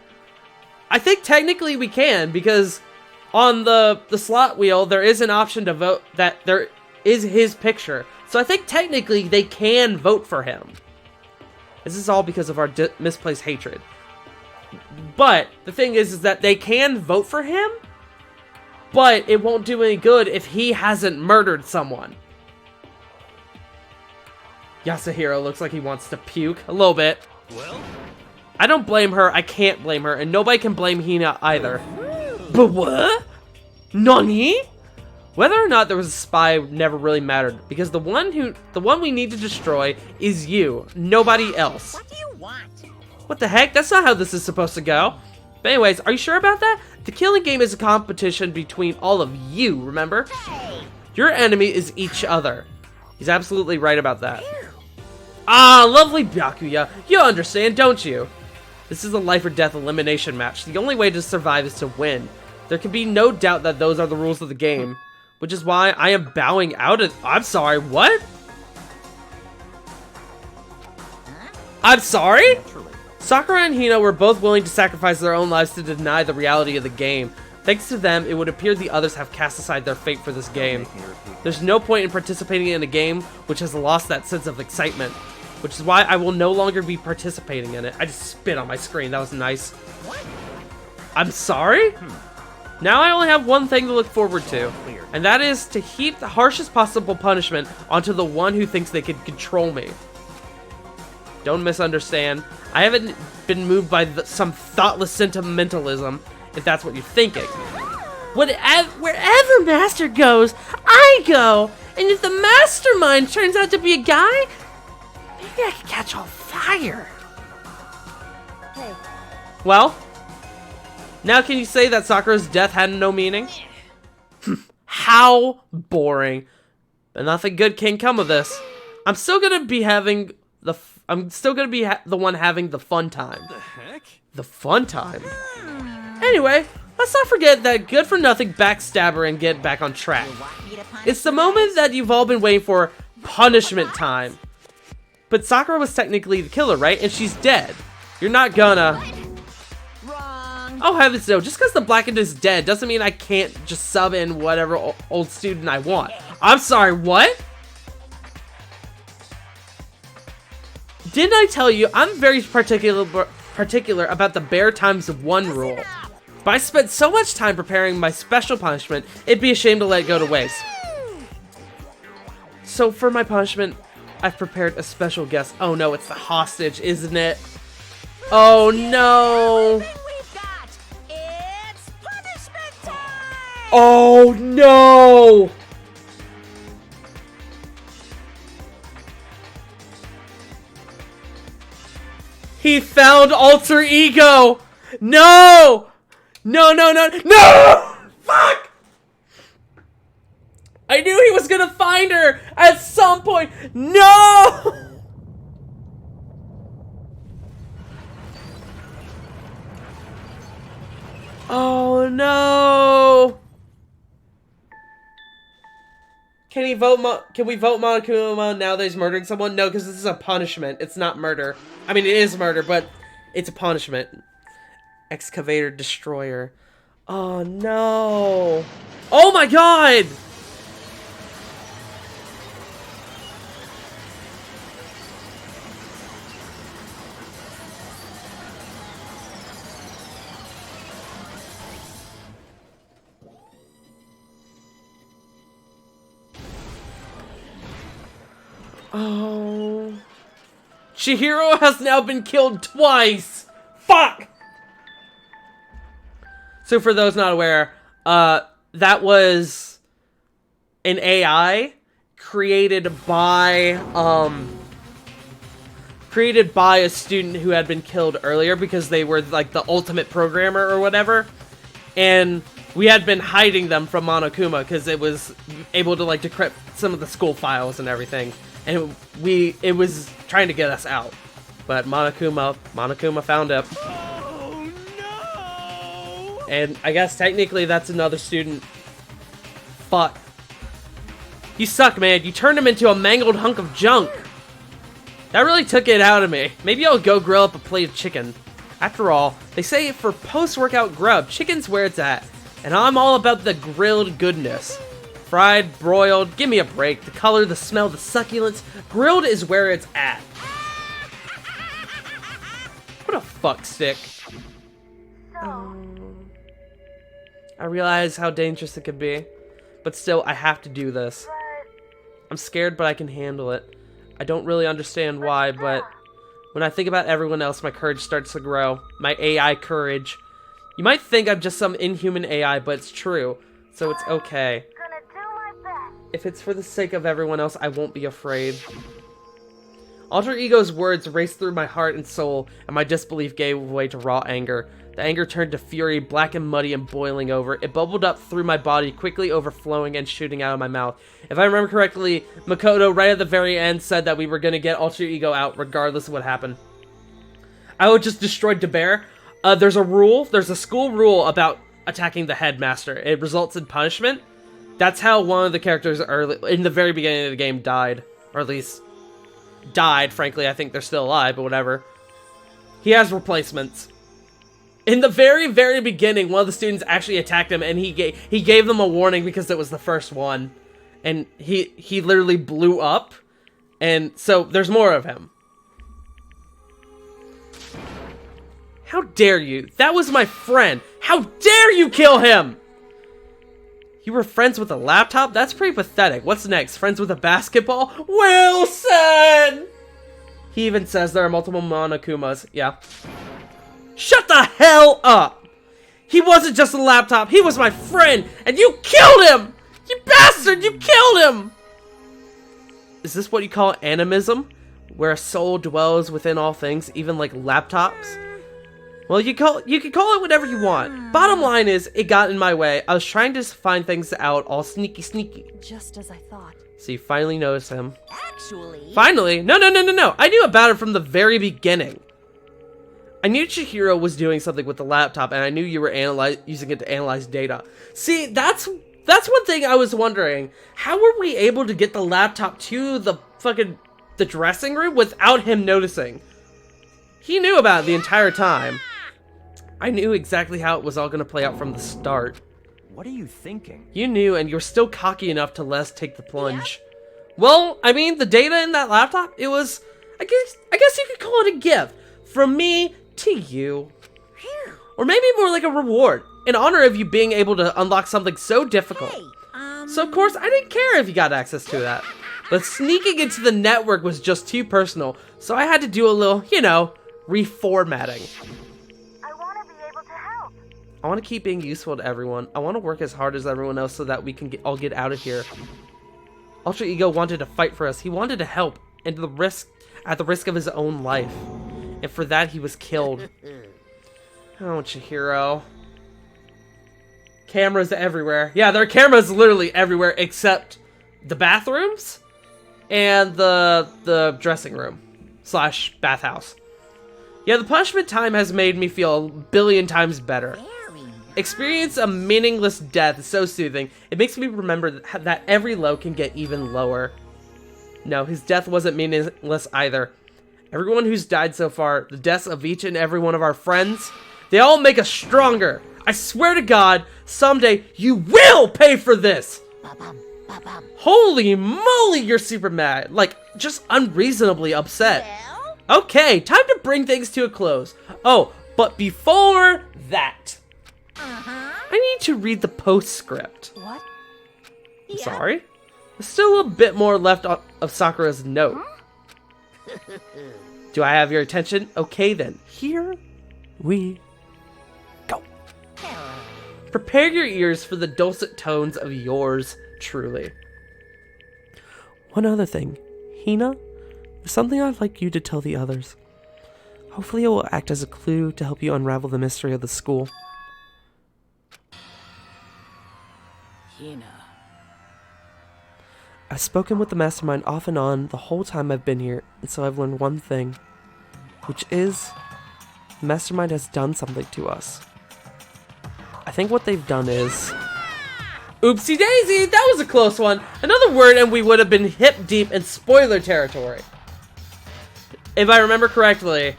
I think technically we can, because on the slot wheel, there is an option to vote that there is his picture. So I think technically they can vote for him. This is all because of our misplaced hatred. But the thing is that they can vote for him, but it won't do any good if he hasn't murdered someone. Yasuhiro looks like he wants to puke a little bit. Well, I don't blame her, I can't blame her, and nobody can blame Hina either. But what? Nani? Whether or not there was a spy never really mattered, because the one we need to destroy is you, nobody else. What do you want? What the heck? That's not how this is supposed to go. But anyways, are you sure about that? The killing game is a competition between all of you, remember? Hey! Your enemy is each other. He's absolutely right about that. Ah, lovely Byakuya. You understand, don't you? This is a life or death elimination match. The only way to survive is to win. There can be no doubt that those are the rules of the game. Which is why I am bowing out of— I'm sorry, what? I'm sorry? Sakura and Hina were both willing to sacrifice their own lives to deny the reality of the game. Thanks to them, it would appear the others have cast aside their fate for this game. There's no point in participating in a game which has lost that sense of excitement. Which is why I will no longer be participating in it. I just spit on my screen, that was nice. I'm sorry? Now I only have one thing to look forward to, and that is to heap the harshest possible punishment onto the one who thinks they can control me. Don't misunderstand. I haven't been moved by some thoughtless sentimentalism, if that's what you're thinking. Wherever Master goes, I go! And if the mastermind turns out to be a guy, maybe I can catch on fire. Hey. Well? Now can you say that Sakura's death had no meaning? How boring. But nothing good can come of this. I'm still gonna be having the the one having the fun time. what the heck? The fun time? Anyway, let's not forget that good for nothing backstabber and get back on track. It's the moment that you've all been waiting for, punishment time. But Sakura was technically the killer, right? And she's dead. You're not gonna... Oh heavens no, just because the Blackened is dead doesn't mean I can't just sub in whatever old student I want. I'm sorry, what? Didn't I tell you I'm very particular about the bear times one rule? But I spent so much time preparing my special punishment, it'd be a shame to let it go to waste. So for my punishment, I've prepared a special guest. Oh no, it's the hostage, isn't it? Oh no! It's punishment time! Oh no! He found alter ego! No! No, no, no, no! Fuck! I knew he was gonna find her at some point. No! Oh no! Can we vote Monokuma now that he's murdering someone? No, because this is a punishment. It's not murder. I mean, it is murder, but it's a punishment. Excavator Destroyer. Oh no! Oh my god! Oh. Chihiro has now been killed twice! Fuck! So for those not aware, that was an AI created by a student who had been killed earlier because they were like the ultimate programmer or whatever. And we had been hiding them from Monokuma because it was able to like decrypt some of the school files and everything. And it was trying to get us out. But Monokuma found it. Oh no! And I guess technically that's another student. Fuck. You suck, man. You turned him into a mangled hunk of junk. That really took it out of me. Maybe I'll go grill up a plate of chicken. After all, they say for post-workout grub, chicken's where it's at. And I'm all about the grilled goodness. Fried, broiled, give me a break. The color, the smell, the succulence. Grilled is where it's at. What a fuck stick. I realize how dangerous it could be. But still, I have to do this. I'm scared, but I can handle it. I don't really understand why, but when I think about everyone else, my courage starts to grow. My AI courage. You might think I'm just some inhuman AI, but it's true. So it's okay. If it's for the sake of everyone else, I won't be afraid. Alter Ego's words raced through my heart and soul, and my disbelief gave way to raw anger. The anger turned to fury, black and muddy and boiling over. It bubbled up through my body, quickly overflowing and shooting out of my mouth. If I remember correctly, Makoto, right at the very end, said that we were going to get Alter Ego out, regardless of what happened. I would just destroy DeBear. There's a school rule about attacking the headmaster. It results in punishment. That's how one of the characters in the very beginning of the game died. Or at least died, frankly. I think they're still alive, but whatever. He has replacements. In the very, very beginning, one of the students actually attacked him, and he gave them a warning because it was the first one. And he literally blew up. And so, there's more of him. How dare you? That was my friend. How dare you kill him? You were friends with a laptop? That's pretty pathetic. What's next? Friends with a basketball? Wilson! He even says there are multiple Monokumas. Yeah. Shut the hell up! He wasn't just a laptop. He was my friend. And you killed him! You bastard! You killed him! Is this what you call animism? Where a soul dwells within all things, even like laptops? Well, you can call it whatever you want. Bottom line is, it got in my way. I was trying to find things out all sneaky. Just as I thought. So you finally noticed him. Actually... Finally? No. I knew about it from the very beginning. I knew Chihiro was doing something with the laptop, and I knew you were using it to analyze data. See, that's one thing I was wondering. How were we able to get the laptop to the dressing room without him noticing? He knew about it the entire time. I knew exactly how it was all going to play out from the start. What are you thinking? You knew, and you're still cocky enough to let us take the plunge. Yeah? Well, I mean, the data in that laptop, it was... I guess you could call it a gift. From me to you. Or maybe more like a reward. in honor of you being able to unlock something so difficult. Hey, So of course, I didn't care if you got access to that. But sneaking into the network was just too personal, so I had to do a little, you know, reformatting. I want to be able to help. I want to keep being useful to everyone. I want to work as hard as everyone else so that we can all get out of here. Ultra Ego wanted to fight for us. He wanted to help, and at the risk of his own life. And for that, he was killed. Oh, Chihiro. Cameras everywhere. Yeah, there are cameras literally everywhere except the bathrooms and the dressing room / bathhouse. Yeah, the punishment time has made me feel a billion times better. Experience a meaningless death is so soothing. It makes me remember that every low can get even lower. No, his death wasn't meaningless either. Everyone who's died so far, the deaths of each and every one of our friends, they all make us stronger. I swear to God, someday you will pay for this! Holy moly, you're super mad. Like, just unreasonably upset. Okay, time to bring things to a close. Oh, but before that, I need to read the postscript. What? Sorry? There's still a bit more left of Sakura's note. Do I have your attention? Okay then, here we go. Prepare your ears for the dulcet tones of yours truly. One other thing, Hina, there's something I'd like you to tell the others. Hopefully it will act as a clue to help you unravel the mystery of the school. Hina. I've spoken with the mastermind off and on the whole time I've been here, and so I've learned one thing, which is the mastermind has done something to us. I think what they've done is... Oopsie daisy, that was a close one. Another word and we would have been hip deep in spoiler territory. If I remember correctly,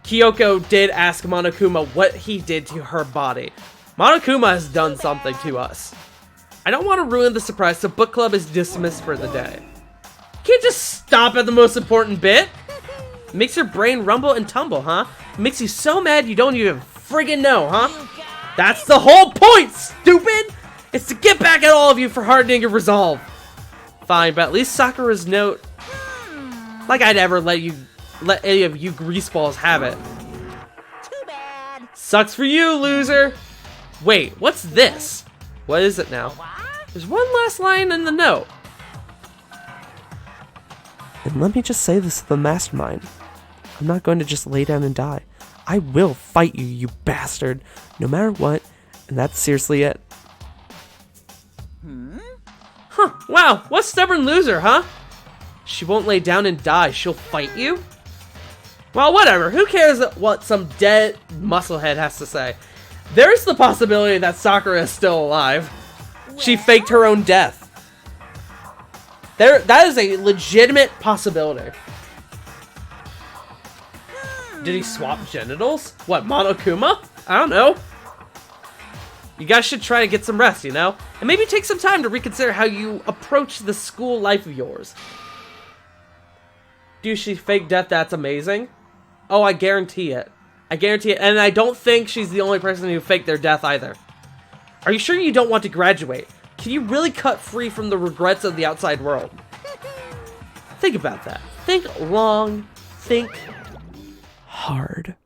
Kyoko did ask Monokuma what he did to her body. Monokuma has done something to us. I don't want to ruin the surprise, so book club is dismissed for the day. You can't just stop at the most important bit. It makes your brain rumble and tumble, huh? It makes you so mad you don't even friggin' know, huh? That's the whole point, stupid! It's to get back at all of you for hardening your resolve. Fine, but at least Sakura's note... Like I'd ever let any of you greaseballs have it. Too bad. Sucks for you, loser! Wait, what's this? What is it now? There's one last line in the note. And let me just say this to the mastermind. I'm not going to just lay down and die. I will fight you, you bastard, no matter what, and that's seriously it. Huh, wow, what stubborn loser, huh? She won't lay down and die, she'll fight you? Well, whatever, who cares what some dead musclehead has to say? There's the possibility that Sakura is still alive. She faked her own death. That is a legitimate possibility. Did he swap genitals? What, Monokuma? I don't know. You guys should try to get some rest, you know? And maybe take some time to reconsider how you approach the school life of yours. Do she fake death? That's amazing. Oh, I guarantee it. I guarantee it. And I don't think she's the only person who faked their death either. Are you sure you don't want to graduate? Can you really cut free from the regrets of the outside world? Think about that. Think long. Think hard.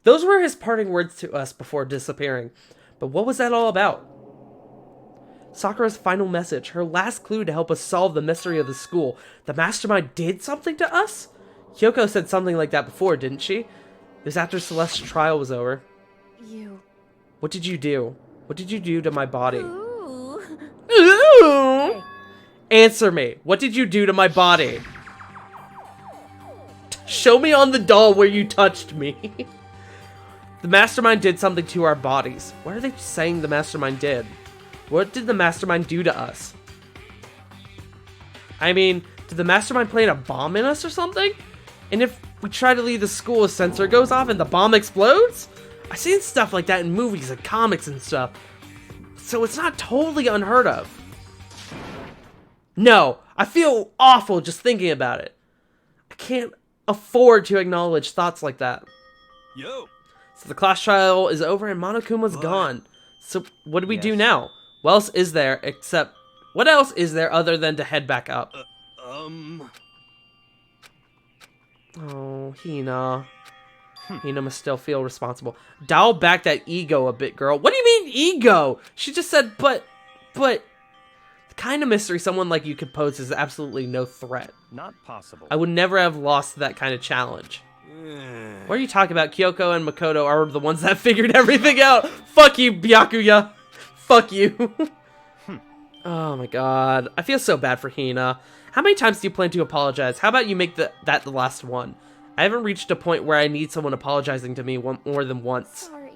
Those were his parting words to us before disappearing. But what was that all about? Sakura's final message, her last clue to help us solve the mystery of the school. The mastermind did something to us? Kyoko said something like that before, didn't she? It was after Celeste's trial was over. You... What did you do? What did you do to my body? Ooh. Ooh! Answer me. What did you do to my body? Show me on the doll where you touched me. The mastermind did something to our bodies. What are they saying the mastermind did? What did the mastermind do to us? I mean, did the mastermind plant a bomb in us or something? And if we try to leave the school, a sensor goes off and the bomb explodes? I've seen stuff like that in movies and comics and stuff. So it's not totally unheard of. No, I feel awful just thinking about it. I can't afford to acknowledge thoughts like that. Yo. So the class trial is over and Monokuma's gone. So what do we do Yes. now? What else is there except... What else is there other than to head back up? Oh, Hina. Hina must still feel responsible. Dial back that ego a bit, girl. What do you mean, ego? She just said, but... The kind of mystery someone like you could pose is absolutely no threat. Not possible. I would never have lost that kind of challenge. What are you talking about? Kyoko and Makoto are the ones that figured everything out. Fuck you, Byakuya. Fuck you. Oh my god. I feel so bad for Hina. How many times do you plan to apologize? How about you make that the last one? I haven't reached a point where I need someone apologizing to me more than once. Sorry.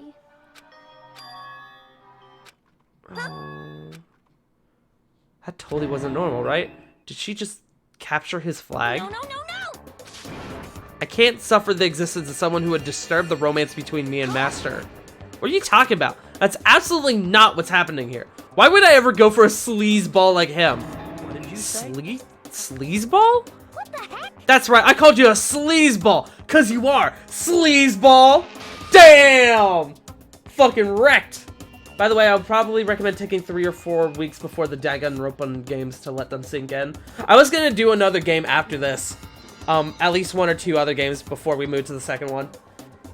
Oh. That totally wasn't normal, right? Did she just capture his flag? No, no, no, no! I can't suffer the existence of someone who would disturb the romance between me and Master. What are you talking about? That's absolutely not what's happening here. Why would I ever go for a sleazeball like him? What did you say? Sleazeball? What the heck? That's right, I called you a sleazeball, cause you are sleazeball. Damn! Fucking wrecked. By the way, I would probably recommend taking 3 or 4 weeks before the Danganronpa games to let them sink in. I was gonna do another game after this. At least 1 or 2 other games before we move to the second one.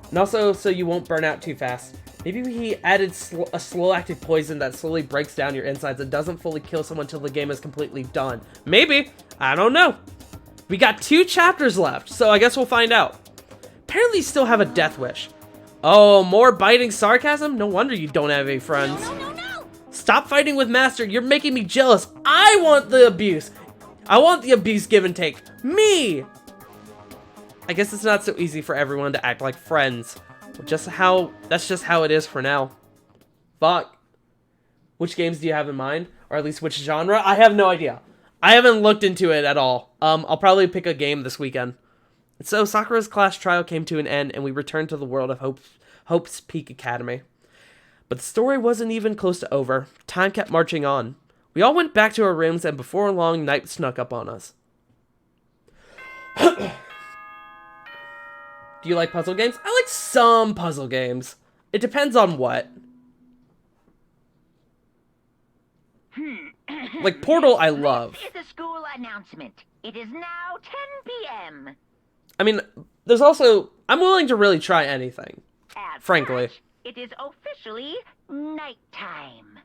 And also, so you won't burn out too fast. Maybe he added a slow-active poison that slowly breaks down your insides and doesn't fully kill someone until the game is completely done. Maybe. I don't know. We got 2 chapters left, so I guess we'll find out. Apparently you still have a death wish. Oh, more biting sarcasm? No wonder you don't have any friends. No, no, no, no! Stop fighting with Master. You're making me jealous. I want the abuse. I want the abuse give and take. Me! I guess it's not so easy for everyone to act like friends. That's just how it is for now. Fuck. Which games do you have in mind? Or at least which genre? I have no idea. I haven't looked into it at all. I'll probably pick a game this weekend. And so Sakura's class trial came to an end and we returned to the world of Hope's Peak Academy. But the story wasn't even close to over. Time kept marching on. We all went back to our rooms and before long night snuck up on us. Do you like puzzle games? I like some puzzle games. It depends on what. Like Portal, I love. This is a school announcement. It is now 10 p.m. I mean, there's also... I'm willing to really try anything. Frankly. Such, it is officially nighttime.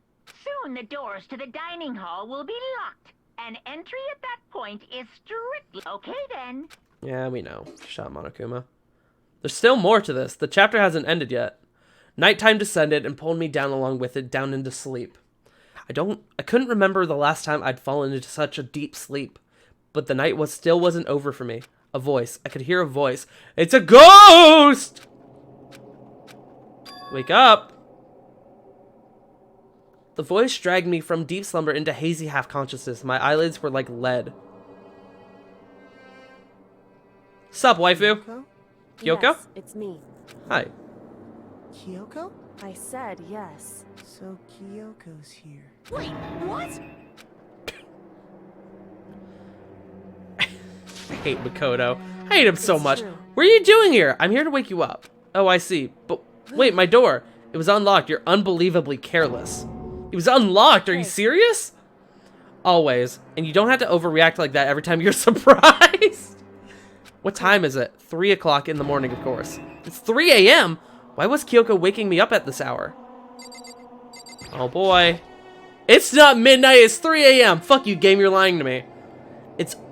Soon the doors to the dining hall will be locked, and entry at that point is strictly... Okay then. Yeah, we know. Shut up, Monokuma. There's still more to this. The chapter hasn't ended yet. Nighttime descended and pulled me down along with it, down into sleep. I couldn't remember the last time I'd fallen into such a deep sleep. But the night still wasn't over for me. A voice. I could hear a voice. It's a ghost! Wake up! The voice dragged me from deep slumber into hazy half-consciousness. My eyelids were like lead. Sup, waifu? Kyoko? Yes, it's me. Hi. Kyoko? I said yes. So Kyoko's here. Wait, what? I hate Makoto. I hate him so It's much. true. What are you doing here? I'm here to wake you up. Oh, I see. But wait, my door. It was unlocked. You're unbelievably careless. It was unlocked. Are you serious? Always. And you don't have to overreact like that every time you're surprised. What time is it? 3 o'clock in the morning, of course. It's 3 a.m.? Why was Kyoko waking me up at this hour? Oh boy. It's not midnight, it's 3 a.m. Fuck you, game, you're lying to me.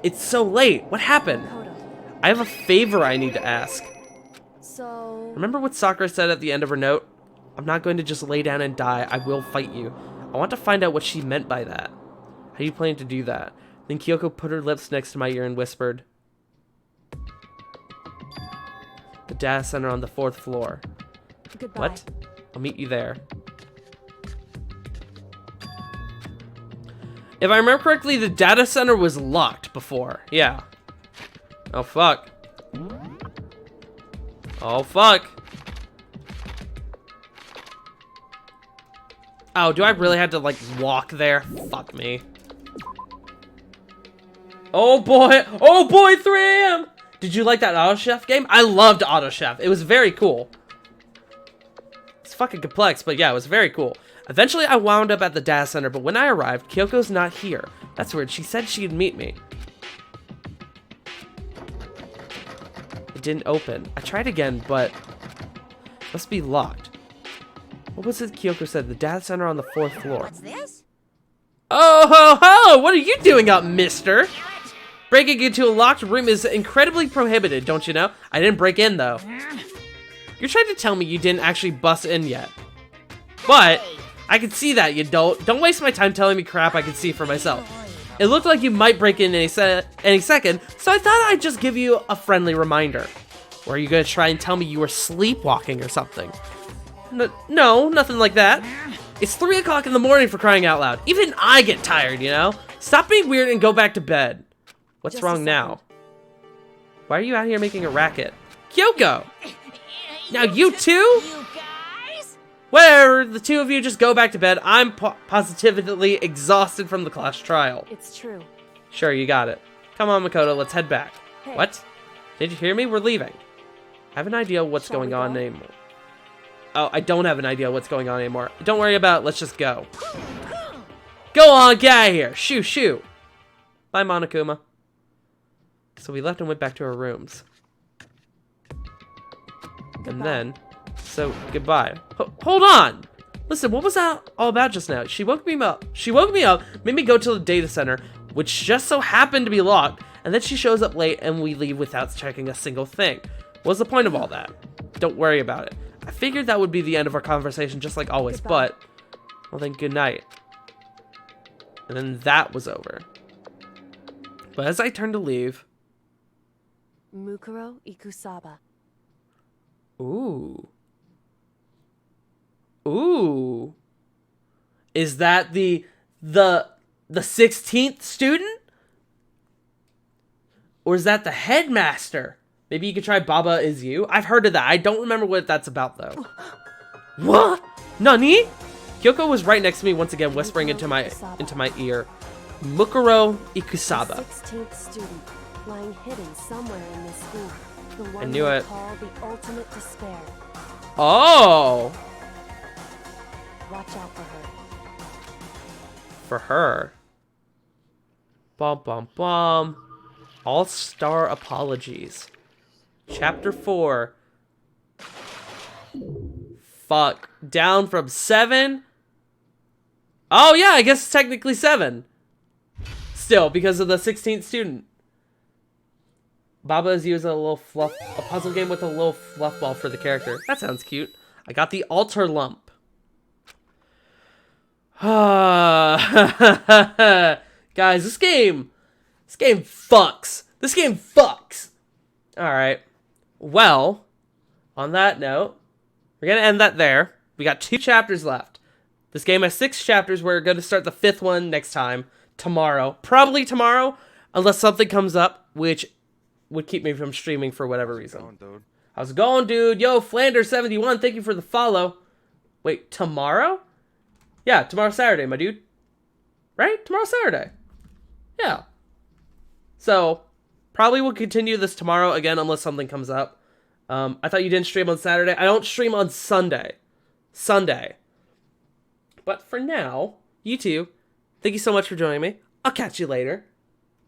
It's so late. What happened? Makoto. I have a favor I need to ask. So... Remember what Sakura said at the end of her note? I'm not going to just lay down and die. I will fight you. I want to find out what she meant by that. How do you plan to do that? Then Kyoko put her lips next to my ear and whispered. The data center on the 4th floor. Goodbye. What? I'll meet you there. If I remember correctly, the data center was locked before. Yeah. Oh, fuck. Oh, fuck. Oh, do I really have to, like, walk there? Fuck me. Oh, boy. Oh, boy, 3 a.m. Did you like that Auto Chef game? I loved Auto Chef. It was very cool. fucking complex, but yeah, it was very cool. Eventually, I wound up at the data center, but when I arrived, Kyoko's not here. That's weird. She said she'd meet me. It didn't open. I tried again, but it must be locked. What was it Kyoko said? The data center on the 4th floor. What's this? Oh ho ho! What are you doing up, mister? Breaking into a locked room is incredibly prohibited, don't you know? I didn't break in, though. You're trying to tell me you didn't actually bust in yet. But I can see that you don't. Don't waste my time telling me crap I can see for myself. It looked like you might break in any second, so I thought I'd just give you a friendly reminder. Or are you gonna try and tell me you were sleepwalking or something? No, nothing like that. It's 3 o'clock in the morning, for crying out loud. Even I get tired, you know? Stop being weird and go back to bed. What's Just wrong now? Why are you out here making a racket? Kyoko! Now you too? You guys? Where the two of you just go back to bed. I'm positively exhausted from the class trial. It's true. Sure, you got it. Come on, Makoto, let's head back. Hey. What? Did you hear me? We're leaving. I have an idea what's Shall going we on go? anymore. Oh, I don't have an idea what's going on anymore. Don't worry about it. Let's just go. Go on, get out of here. Shoo, shoo. Bye, Monokuma. So we left and went back to our rooms. And then, so goodbye. Hold on. Listen, what was that all about just now? She woke me up. She woke me up, made me go to the data center, which just so happened to be locked, and then she shows up late and we leave without checking a single thing. What's the point of all that? Don't worry about it. I figured that would be the end of our conversation, just like always, Goodbye. but, well then, good night. And then that was over. But as I turned to leave, Mukuro Ikusaba. ooh. Ooh. Is that the 16th student? Or is that the headmaster? Maybe you could try Baba Is You. I've heard of that. I don't remember what that's about, though. What? Nani? Kyoko was right next to me once again, whispering into my ear. Mukuro Ikusaba. The 16th student, lying hidden somewhere in this school. The one I knew they it. call the ultimate despair. Oh! Watch out for her. For her. Bum bum bum. All-Star Apologies. Chapter 4. Fuck. Down from 7? Oh yeah, I guess it's technically 7. Still, because of the 16th student. Baba Is You is a puzzle game with a little fluff ball for the character. That sounds cute. I got the altar lump. Guys, this game fucks. This game fucks. Alright. Well, on that note, we're going to end that there. We got 2 chapters left. This game has 6 chapters. We're going to start the 5th one next time. Tomorrow. Probably tomorrow. Unless something comes up, which would keep me from streaming for whatever reason. How's it going, dude? Yo, Flanders71, thank you for the follow. Wait, tomorrow? Yeah, tomorrow's Saturday, my dude. Right? Tomorrow's Saturday. Yeah. So, probably we'll continue this tomorrow again unless something comes up. I thought you didn't stream on Saturday. I don't stream on Sunday. But for now, you two, thank you so much for joining me. I'll catch you later.